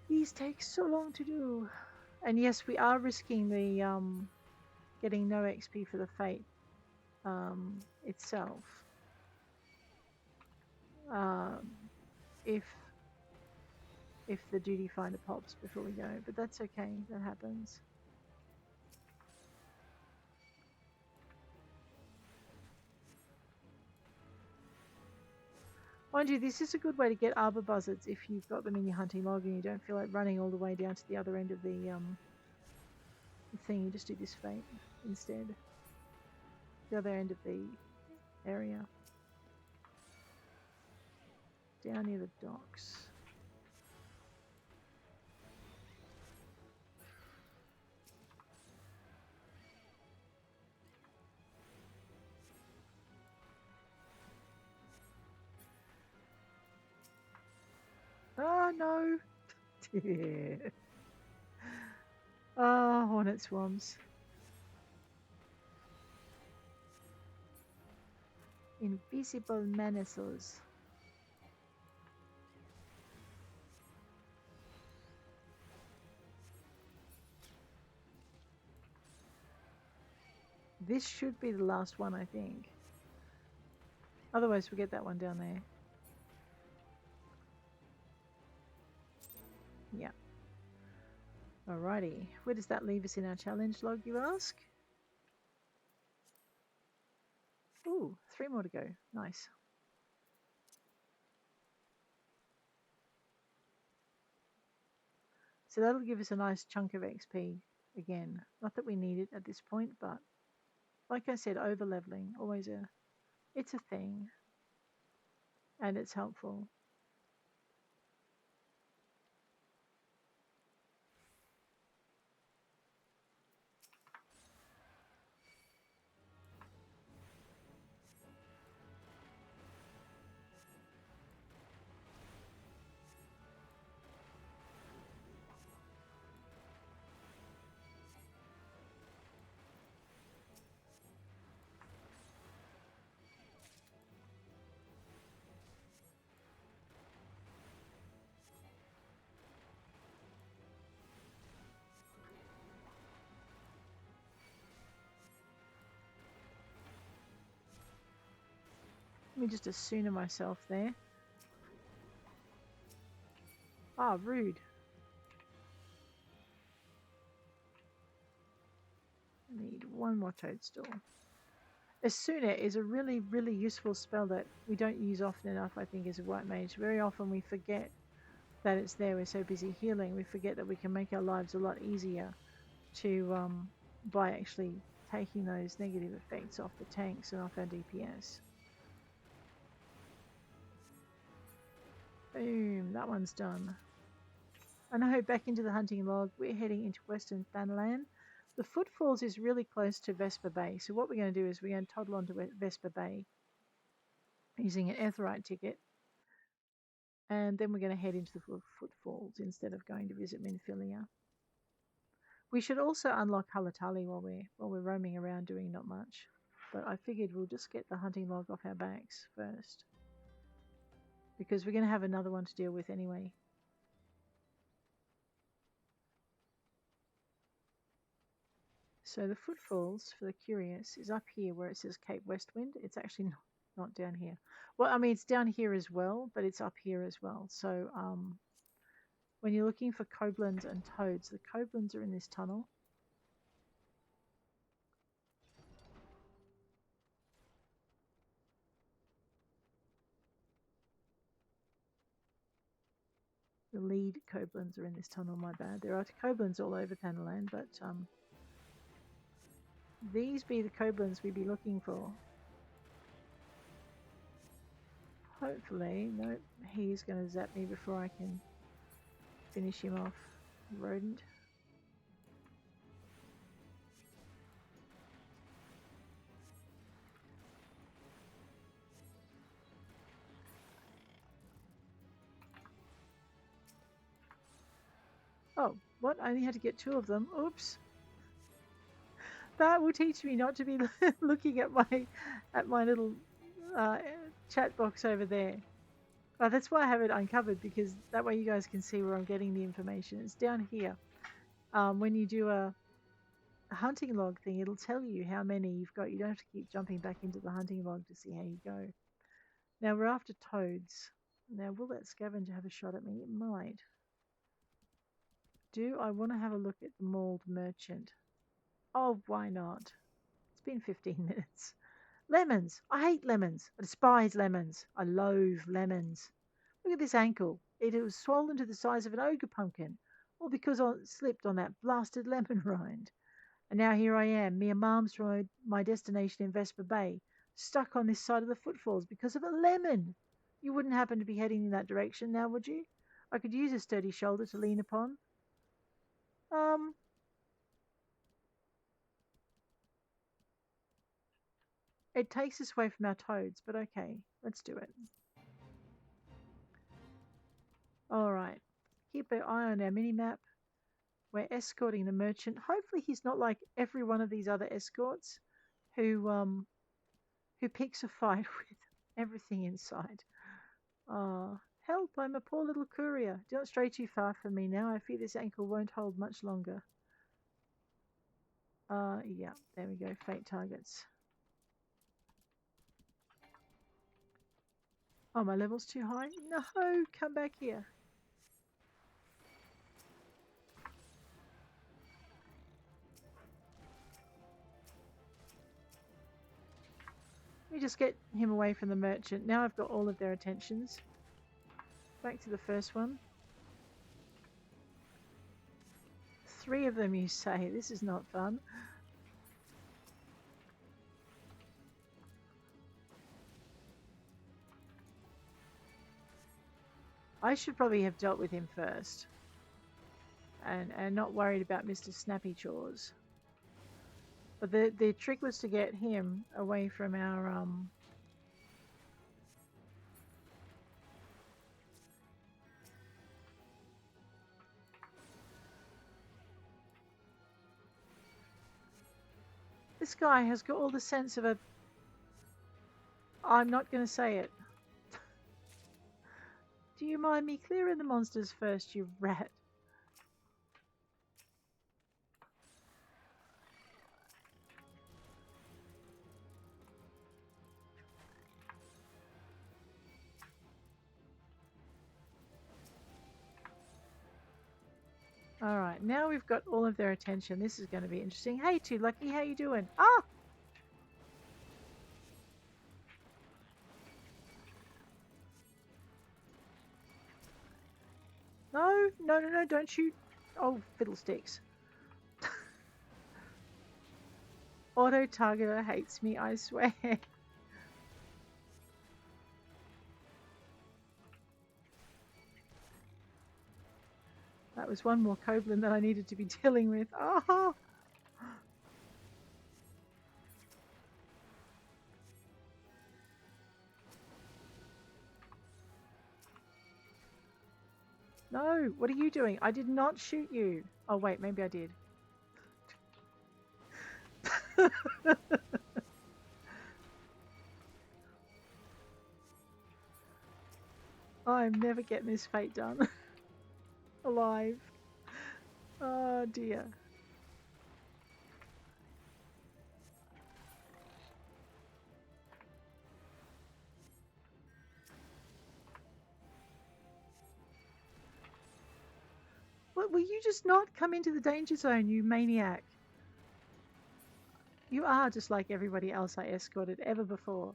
These take so long to do. And yes, we are risking the getting no XP for the fate itself. If the duty finder pops before we go, but that's okay, that happens. Mind you, this is a good way to get arbor buzzards if you've got them in your hunting log and you don't feel like running all the way down to the other end of the thing. You just do this fate instead. The other end of the area. Down near the docks. Oh no! Oh, hornet swarms. Invisible menaces. This should be the last one, I think. Otherwise, we'll get that one down there. Yeah. Alrighty. Where does that leave us in our challenge log, you ask? Ooh, 3 more to go. Nice. So that'll give us a nice chunk of XP again. Not that we need it at this point, but like I said, over leveling, it's a thing. And it's helpful. Let me just Asuna myself there. Ah, rude. I need one more toadstool. Asuna is a really, really useful spell that we don't use often enough, I think, as a white mage. Very often we forget that it's there. We're so busy healing, we forget that we can make our lives a lot easier to by actually taking those negative effects off the tanks and off our DPS. Boom, that one's done. And I hope back into the hunting log, we're heading into Western Thanalan. The Footfalls is really close to Vesper Bay, so what we're going to do is we're going to toddle onto Vesper Bay using an Aetheryte ticket, and then we're going to head into the Footfalls instead of going to visit Minfilia. We should also unlock Halatali while we're roaming around doing not much, but I figured we'll just get the hunting log off our backs first, because we're going to have another one to deal with anyway. So the Footfalls, for the curious, is up here where it says Cape Westwind. It's actually not down here. Well, I mean, it's down here as well, but it's up here as well. So when you're looking for Koblins and Toads, the Koblins are in this tunnel. The lead Koblins are in this tunnel, my bad. There are Koblins all over Thanalan, but these be the Koblins we'd be looking for. Hopefully, nope, he's going to zap me before I can finish him off. Rodent. Oh, what? I only had to get 2 of them. Oops. That will teach me not to be looking at my little chat box over there. That's why I have it uncovered, because that way you guys can see where I'm getting the information. It's down here. When you do a hunting log thing, it'll tell you how many you've got. You don't have to keep jumping back into the hunting log to see how you go. Now we're after toads. Now, will that scavenger have a shot at me? It might. Do I want to have a look at the mauled merchant? Oh, why not? It's been 15 minutes. Lemons! I hate lemons. I despise lemons. I loathe lemons. Look at this ankle. It was swollen to the size of an ogre pumpkin, all because I slipped on that blasted lemon rind. And now here I am, mere malms from my destination in Vesper Bay, stuck on this side of the Footfalls because of a lemon. You wouldn't happen to be heading in that direction now, would you? I could use a sturdy shoulder to lean upon. It takes us away from our toads, but okay, let's do it. Alright, keep an eye on our mini-map. We're escorting the merchant. Hopefully he's not like every one of these other escorts who picks a fight with everything in sight. Help, I'm a poor little courier. Do not stray too far from me now. I fear this ankle won't hold much longer. Yeah, there we go, fate targets. Oh, my level's too high? No, come back here. Let me just get him away from the merchant. Now I've got all of their attentions. Back to the first one. 3 of them, you say? This is not fun. I should probably have dealt with him first. And not worried about Mr. Snappy Chores. But the trick was to get him away from our This guy has got all the sense of a... I'm not going to say it. Do you mind me clearing the monsters first, you rat? Alright, now we've got all of their attention. This is going to be interesting. Hey, Too Lucky, how you doing? Ah! No, don't shoot. Oh, fiddlesticks. Auto-targeter hates me, I swear. That was one more Koblin that I needed to be dealing with. Oh! No, what are you doing? I did not shoot you. Oh wait, maybe I did. I'm never getting this fate done. Alive. Oh dear. What, will you just not come into the danger zone, you maniac? You are just like everybody else I escorted ever before.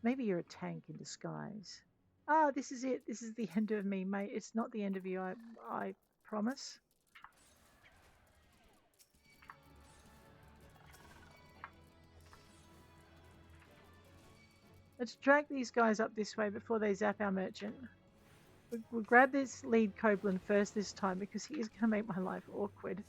Maybe you're a tank in disguise. Ah, this is it. This is the end of me, mate. It's not the end of you, I promise. Let's drag these guys up this way before they zap our merchant. We'll grab this lead Koblin first this time because he is going to make my life awkward.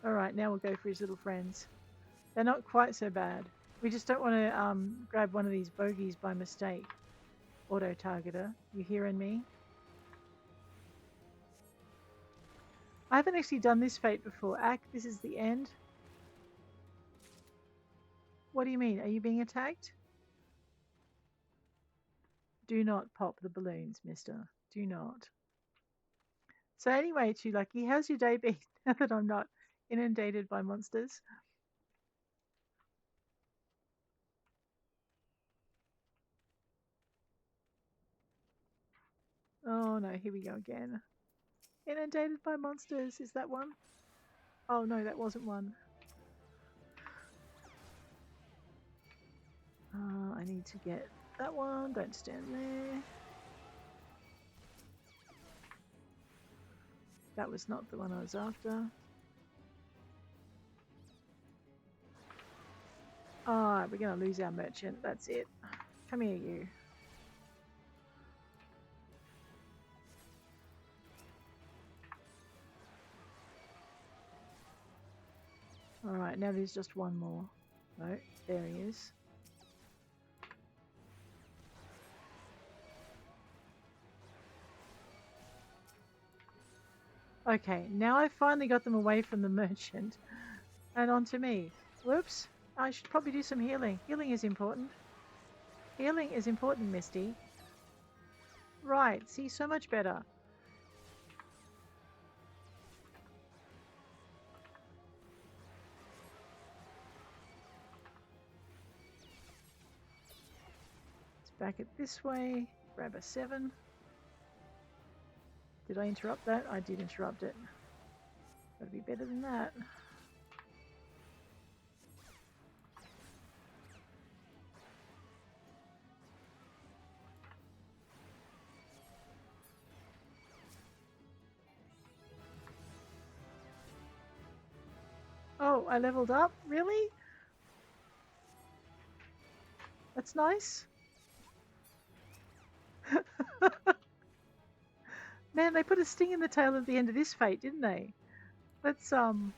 Alright, now we'll go for his little friends. They're not quite so bad. We just don't want to grab one of these bogeys by mistake. Auto-targeter, you hearing me? I haven't actually done this fate before. Ack, this is the end. What do you mean? Are you being attacked? Do not pop the balloons, mister. Do not. So anyway, Too Lucky, how's your day been now that I'm not inundated by monsters? Oh no, here we go again. Inundated by monsters, is that one? Oh no, that wasn't one. I need to get that one, don't stand there. That was not the one I was after. Alright, we're going to lose our merchant, that's it. Come here, you. Alright, now there's just one more. No, there he is. Okay, now I've finally got them away from the merchant and onto me. Whoops, I should probably do some healing. Healing is important. Healing is important, Misty. Right, see, so much better. Let's back it this way. Grab a 7. Did I interrupt that? I did interrupt it. Gotta be better than that. Oh, I leveled up? Really? That's nice. Man, they put a sting in the tail at the end of this fate, didn't they? Let's, You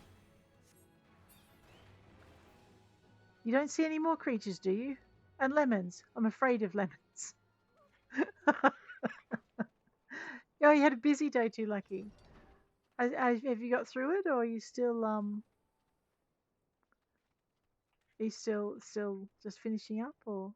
don't see any more creatures, do you? And lemons. I'm afraid of lemons. Oh, you had a busy day too, Lucky. Have you got through it, or are you still just finishing up, or?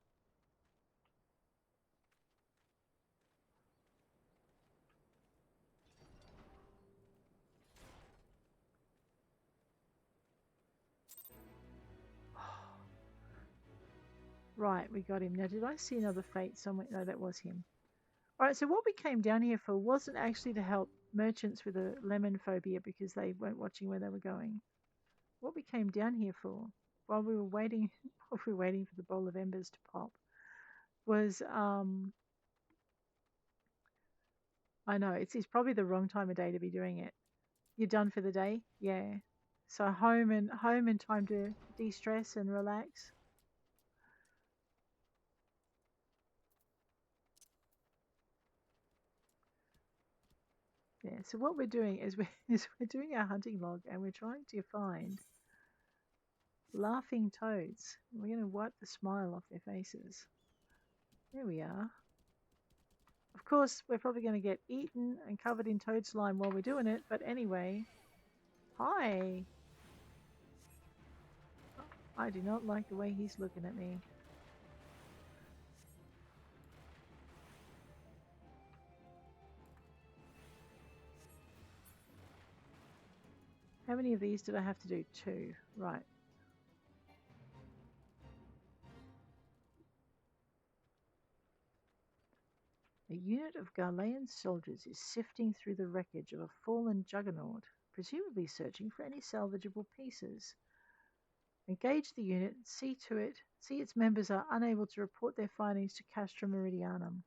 Right, we got him. Now, did I see another fate somewhere? No, that was him. All right, so what we came down here for wasn't actually to help merchants with a lemon phobia because they weren't watching where they were going. What we came down here for, while we were waiting, while we were waiting for the bowl of embers to pop, was I know it's probably the wrong time of day to be doing it. You're done for the day, yeah. So home and time to de-stress and relax. Yeah, so what we're doing is we're doing our hunting log and we're trying to find laughing toads. We're going to wipe the smile off their faces. There we are. Of course, we're probably going to get eaten and covered in toad slime while we're doing it, but anyway. Hi! I do not like the way he's looking at me. How many of these did I have to do? 2. Right. A unit of Ghanaian soldiers is sifting through the wreckage of a fallen juggernaut, presumably searching for any salvageable pieces. Engage the unit, see its members are unable to report their findings to Castra Meridianum.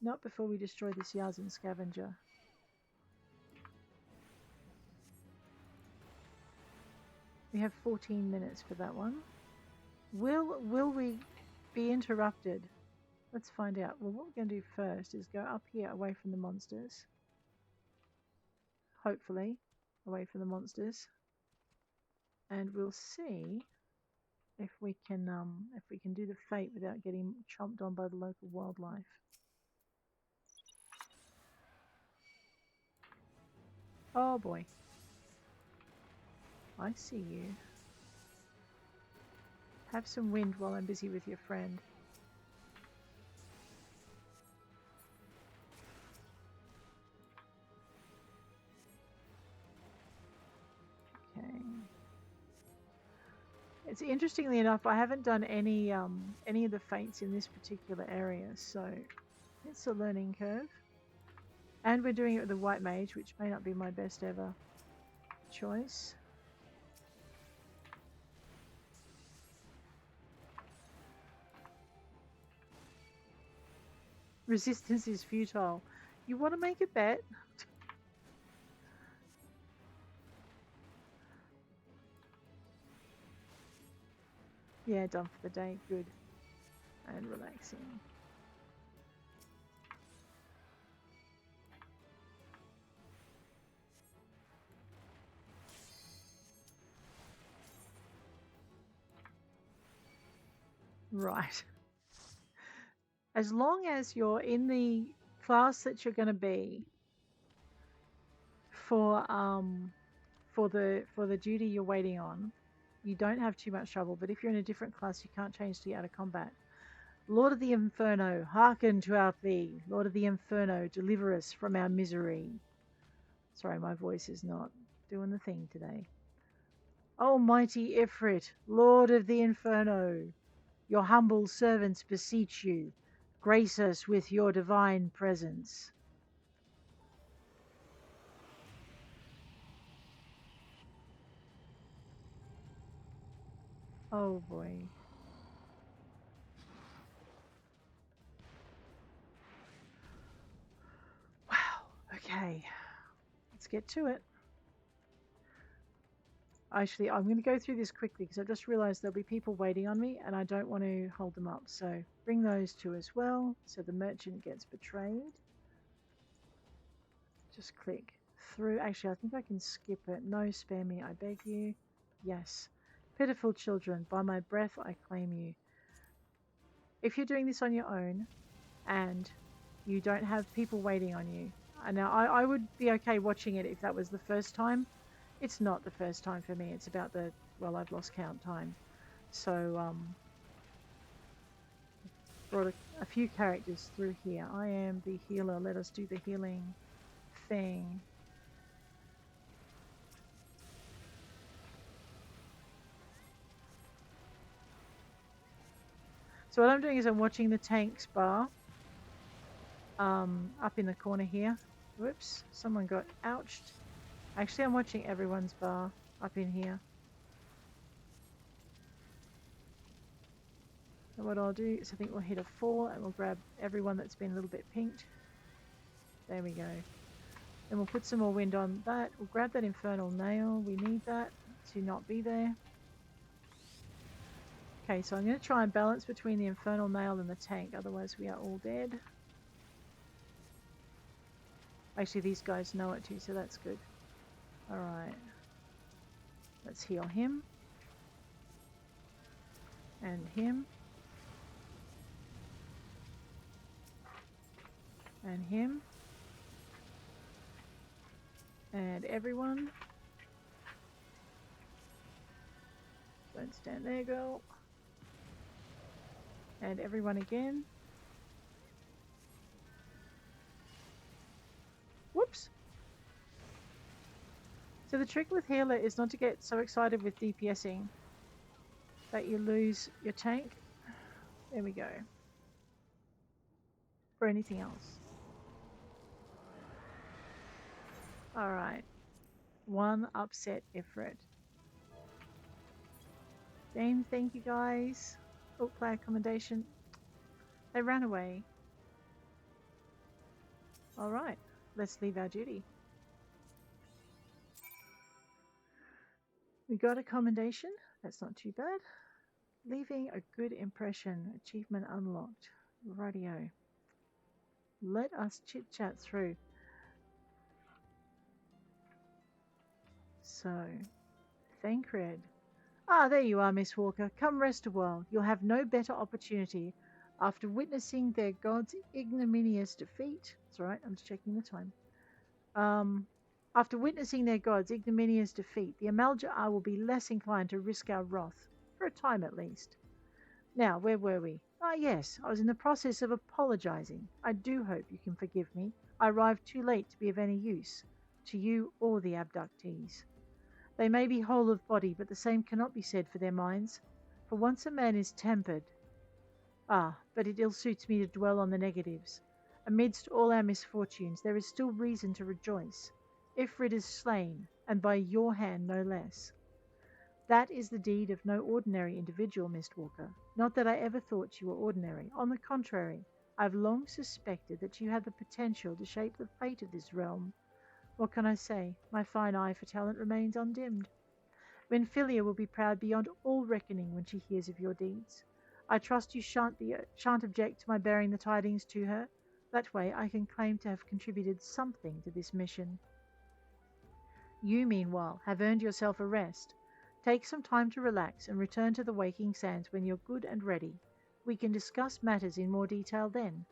Not before we destroy this Yazan scavenger. We have 14 minutes for that one. Will we be interrupted? Let's find out. Well, what we're going to do first is go up here away from the monsters. Hopefully, away from the monsters. And we'll see if we can do the fate without getting chomped on by the local wildlife. Oh boy. I see you. Have some wind while I'm busy with your friend. Okay. It's interestingly enough, I haven't done any of the fates in this particular area, so it's a learning curve. And we're doing it with the white mage, which may not be my best ever choice. Resistance is futile. You want to make a bet? Yeah, done for the day. Good. And relaxing. Right. As long as you're in the class that you're going to be for the duty you're waiting on, you don't have too much trouble. But if you're in a different class, you can't change to out of combat. Lord of the Inferno, hearken to our plea. Lord of the Inferno, deliver us from our misery. Sorry, my voice is not doing the thing today. Almighty Ifrit, Lord of the Inferno, your humble servants beseech you, grace us with your divine presence. Oh boy. Wow, okay. Let's get to it. Actually, I'm going to go through this quickly because I just realized there'll be people waiting on me and I don't want to hold them up. So bring those two as well. So the merchant gets betrayed. Just click through. Actually, I think I can skip it. No, spare me, I beg you. Yes. Pitiful children, by my breath I claim you. If you're doing this on your own and you don't have people waiting on you, now I would be okay watching it if that was the first time. It's not the first time for me. It's about the, well, I've lost count time. So, brought a few characters through here. I am the healer. Let us do the healing thing. So what I'm doing is I'm watching the tanks bar up in the corner here. Whoops, someone got ouched. Actually, I'm watching everyone's bar up in here. And what I'll do is I think we'll hit a 4 and we'll grab everyone that's been a little bit pinked. There we go. Then we'll put some more wind on that. We'll grab that infernal nail. We need that to not be there. Okay, so I'm going to try and balance between the infernal nail and the tank, otherwise we are all dead. Actually, these guys know it too, so that's good. Alright. Let's heal him. And him. And him. And everyone. Don't stand there, girl. And everyone again. Whoops. So the trick with healer is not to get so excited with DPSing that you lose your tank. There we go. For anything else. Alright. One upset Ifrit. Game, thank you guys. Oh, player commendation. They ran away. Alright, let's leave our duty. We got a commendation. That's not too bad. Leaving a good impression. Achievement unlocked. Radio. Let us chit chat through. So, Thancred. Ah, there you are, Mistwalker. Come rest a while. You'll have no better opportunity after witnessing their god's ignominious defeat. That's all right, I'm just checking the time. After witnessing their god's ignominious defeat, the Amalja will be less inclined to risk our wrath, for a time at least. Now, where were we? Ah, yes, I was in the process of apologizing. I do hope you can forgive me. I arrived too late to be of any use, to you or the abductees. They may be whole of body, but the same cannot be said for their minds. For once a man is tempered... Ah, but it ill suits me to dwell on the negatives. Amidst all our misfortunes, there is still reason to rejoice. Ifrit is slain, and by your hand no less. That is the deed of no ordinary individual, Mistwalker. Not that I ever thought you were ordinary. On the contrary, I have long suspected that you had the potential to shape the fate of this realm. What can I say? My fine eye for talent remains undimmed. Minfilia will be proud beyond all reckoning when she hears of your deeds. I trust you shan't object to my bearing the tidings to her. That way I can claim to have contributed something to this mission. You, meanwhile, have earned yourself a rest. Take some time to relax and return to the Waking Sands when you're good and ready. We can discuss matters in more detail then.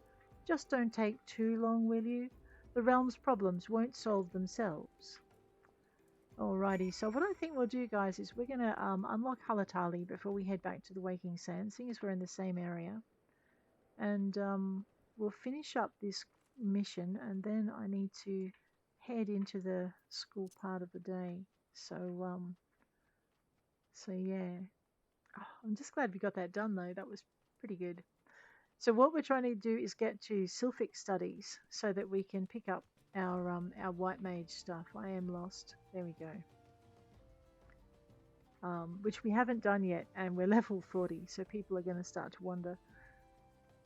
Just don't take too long, will you? The realm's problems won't solve themselves. Alrighty, so what I think we'll do, guys, is we're going to unlock Halatali before we head back to the Waking Sands, seeing as we're in the same area. And we'll finish up this mission, and then I need to head into the school part of the day. So yeah. Oh, I'm just glad we got that done, though. That was pretty good. So what we're trying to do is get to Sylphic Studies so that we can pick up our White Mage stuff. I am lost. There we go. Which we haven't done yet, and we're level 40, so people are going to start to wonder.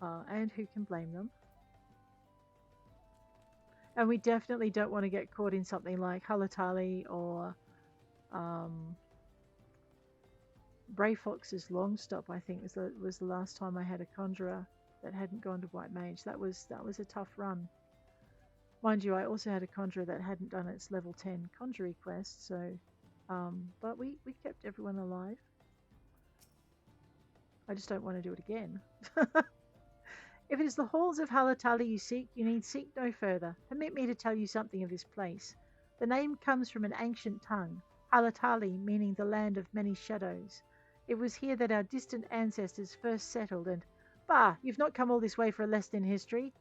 And who can blame them? And we definitely don't want to get caught in something like Halatali or Bray Fox's long stop, I think, was the last time I had a conjurer that hadn't gone to White Mage. That was a tough run. Mind you, I also had a conjurer that hadn't done its level 10 conjury quest, so but we kept everyone alive. I just don't want to do it again. If it is the halls of Halatali you seek, you need seek no further. Permit me to tell you something of this place. The name comes from an ancient tongue, Halatali meaning the land of many shadows. It was here that our distant ancestors first settled and... Bah! You've not come all this way for a lesson in history.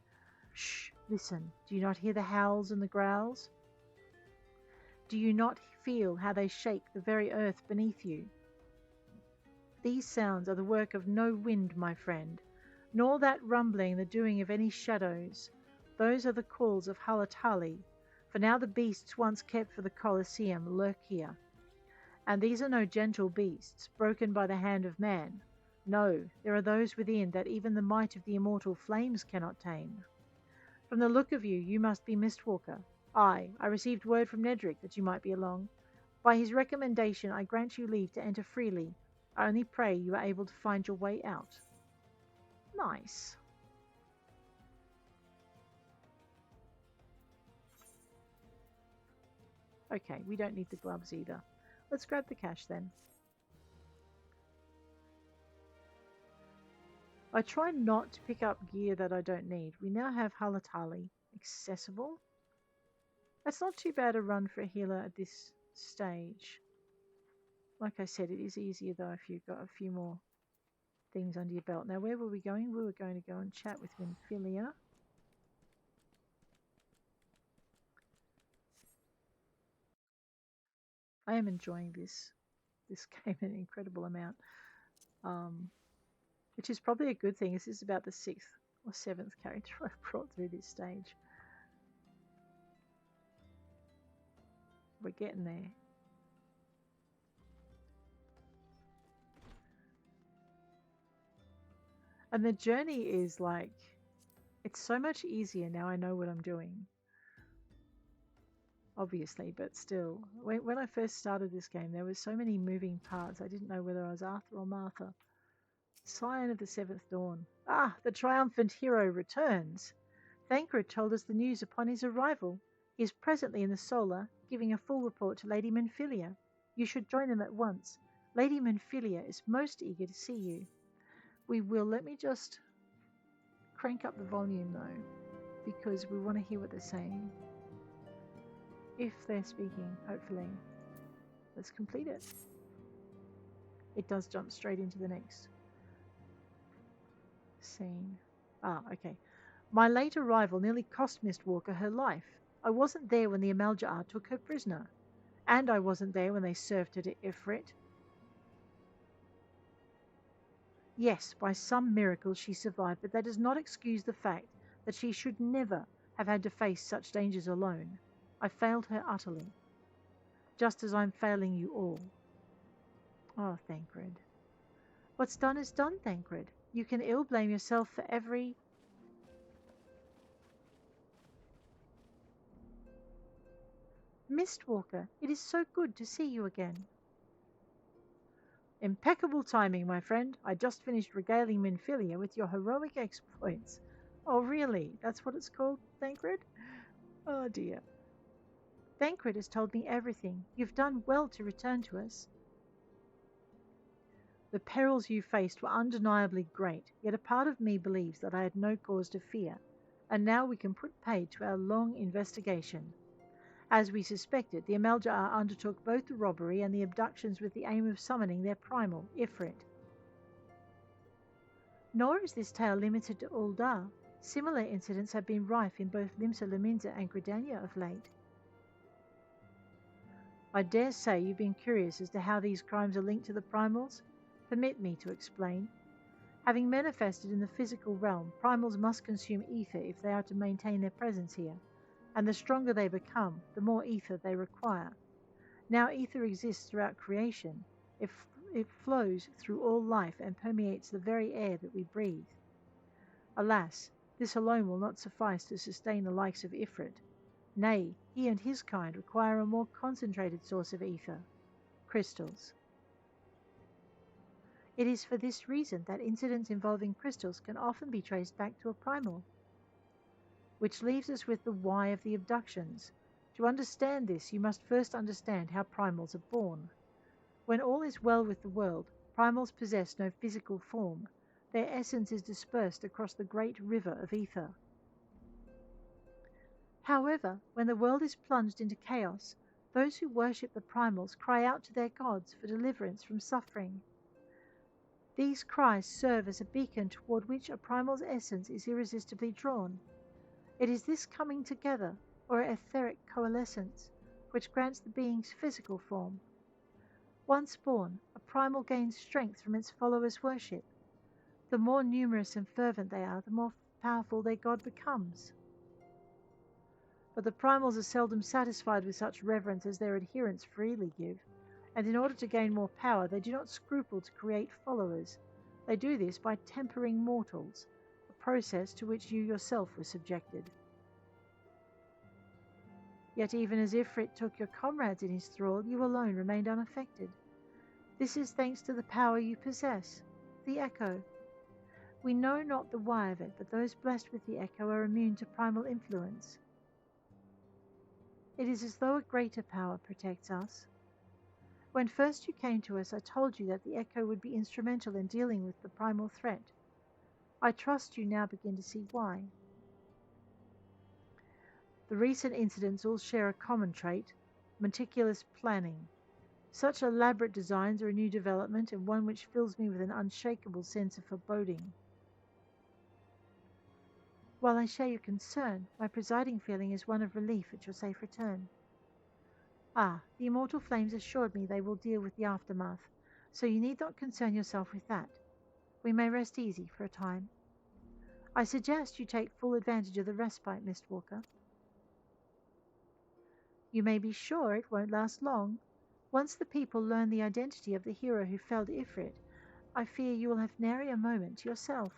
Shh! Listen. Do you not hear the howls and the growls? Do you not feel how they shake the very earth beneath you? These sounds are the work of no wind, my friend, nor that rumbling the doing of any shadows. Those are the calls of Halatali, for now the beasts once kept for the Colosseum lurk here. And these are no gentle beasts, broken by the hand of man. No, there are those within that even the might of the immortal flames cannot tame. From the look of you, you must be Mistwalker. I received word from Nedrick that you might be along. By his recommendation, I grant you leave to enter freely. I only pray you are able to find your way out. Nice. Okay, we don't need the gloves either. Let's grab the cash then. I try not to pick up gear that I don't need. We now have Halatali accessible. That's not too bad a run for a healer at this stage. Like I said, it is easier though if you've got a few more things under your belt. Now, where were we going? We were going to go and chat with Minfilia. I am enjoying this game an incredible amount, which is probably a good thing. This is about the 6th or 7th character I've brought through this stage. We're getting there. And the journey is like, it's so much easier now I know what I'm doing. Obviously, but still. When I first started this game, there were so many moving parts. I didn't know whether I was Arthur or Martha. Scion of the Seventh Dawn. Ah, the triumphant hero returns. Thancred told us the news upon his arrival. He is presently in the Solar, giving a full report to Lady Minfilia. You should join them at once. Lady Minfilia is most eager to see you. We will. Let me just crank up the volume though, because we want to hear what they're saying. If they're speaking, hopefully. Let's complete it. It does jump straight into the next scene. Ah, okay. My late arrival nearly cost Mistwalker her life. I wasn't there when the Amaljaar took her prisoner. And I wasn't there when they served her to Ifrit. Yes, by some miracle she survived, but that does not excuse the fact that she should never have had to face such dangers alone. I failed her utterly, just as I'm failing you all. Oh, Thancred. What's done is done, Thancred. You can ill blame yourself for every... Mistwalker, it is so good to see you again. Impeccable timing, my friend. I just finished regaling Minfilia with your heroic exploits. Oh, really? That's what it's called, Thancred? Oh, dear. Thancred has told me everything. You've done well to return to us. The perils you faced were undeniably great, yet a part of me believes that I had no cause to fear, and now we can put paid to our long investigation. As we suspected, the Amaljaar undertook both the robbery and the abductions with the aim of summoning their primal, Ifrit. Nor is this tale limited to Ul'dah. Similar incidents have been rife in both Limsa Lominsa and Gridania of late. I dare say you've been curious as to how these crimes are linked to the primals. Permit me to explain. Having manifested in the physical realm, primals must consume ether if they are to maintain their presence here, and the stronger they become, the more ether they require. Now ether exists throughout creation. It flows through all life and permeates the very air that we breathe. Alas, this alone will not suffice to sustain the likes of Ifrit. Nay, he and his kind require a more concentrated source of ether, crystals. It is for this reason that incidents involving crystals can often be traced back to a primal. Which leaves us with the why of the abductions. To understand this, you must first understand how primals are born. When all is well with the world, primals possess no physical form. Their essence is dispersed across the great river of ether. However, when the world is plunged into chaos, those who worship the primals cry out to their gods for deliverance from suffering. These cries serve as a beacon toward which a primal's essence is irresistibly drawn. It is this coming together, or etheric coalescence, which grants the being's physical form. Once born, a primal gains strength from its followers' worship. The more numerous and fervent they are, the more powerful their god becomes. But the primals are seldom satisfied with such reverence as their adherents freely give, and in order to gain more power, they do not scruple to create followers. They do this by tempering mortals, a process to which you yourself were subjected. Yet even as Ifrit took your comrades in his thrall, you alone remained unaffected. This is thanks to the power you possess, the Echo. We know not the why of it, but those blessed with the Echo are immune to primal influence. It is as though a greater power protects us. When first you came to us, I told you that the Echo would be instrumental in dealing with the primal threat. I trust you now begin to see why. The recent incidents all share a common trait: meticulous planning. Such elaborate designs are a new development, and one which fills me with an unshakable sense of foreboding. While I share your concern, my presiding feeling is one of relief at your safe return. The immortal flames assured me they will deal with the aftermath, so you need not concern yourself with that. We may rest easy for a time. I suggest you take full advantage of the respite, Mistwalker. You may be sure it won't last long. Once the people learn the identity of the hero who felled Ifrit, I fear you will have nary a moment to yourself.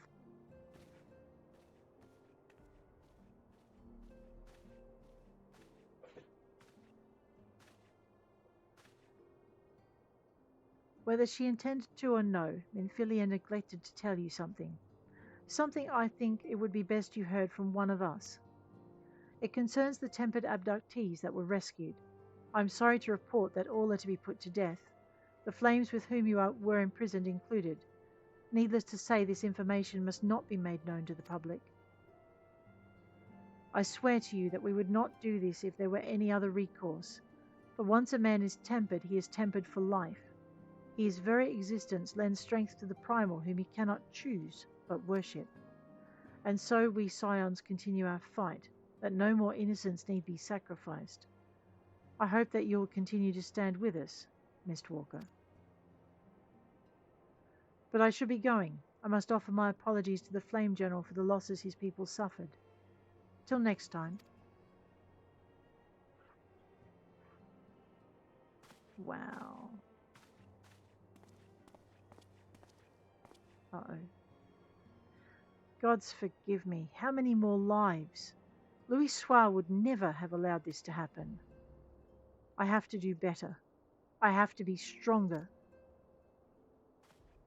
Whether she intended to or no, Minfilia neglected to tell you something. Something I think it would be best you heard from one of us. It concerns the tempered abductees that were rescued. I'm sorry to report that all are to be put to death, the flames with whom you were imprisoned included. Needless to say, this information must not be made known to the public. I swear to you that we would not do this if there were any other recourse. For once a man is tempered, he is tempered for life. His very existence lends strength to the primal whom he cannot choose but worship. And so we scions continue our fight, that no more innocents need be sacrificed. I hope that you will continue to stand with us, Mistwalker. But I should be going. I must offer my apologies to the Flame General for the losses his people suffered. Till next time. Wow. Uh-oh. Gods forgive me. How many more lives? Louis Soir would never have allowed this to happen. I have to do better. I have to be stronger.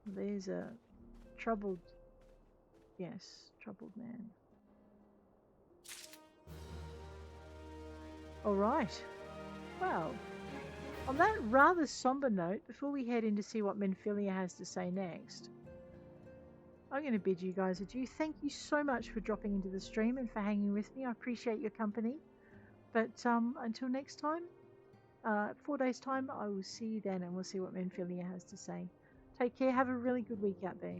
There's a troubled man. All right. Well, on that rather somber note, before we head in to see what Minfilia has to say next, I'm going to bid you guys adieu. Thank you so much for dropping into the stream and for hanging with me. I appreciate your company. But until next time, 4 days' time, I will see you then and we'll see what Minfilia has to say. Take care. Have a really good week out there.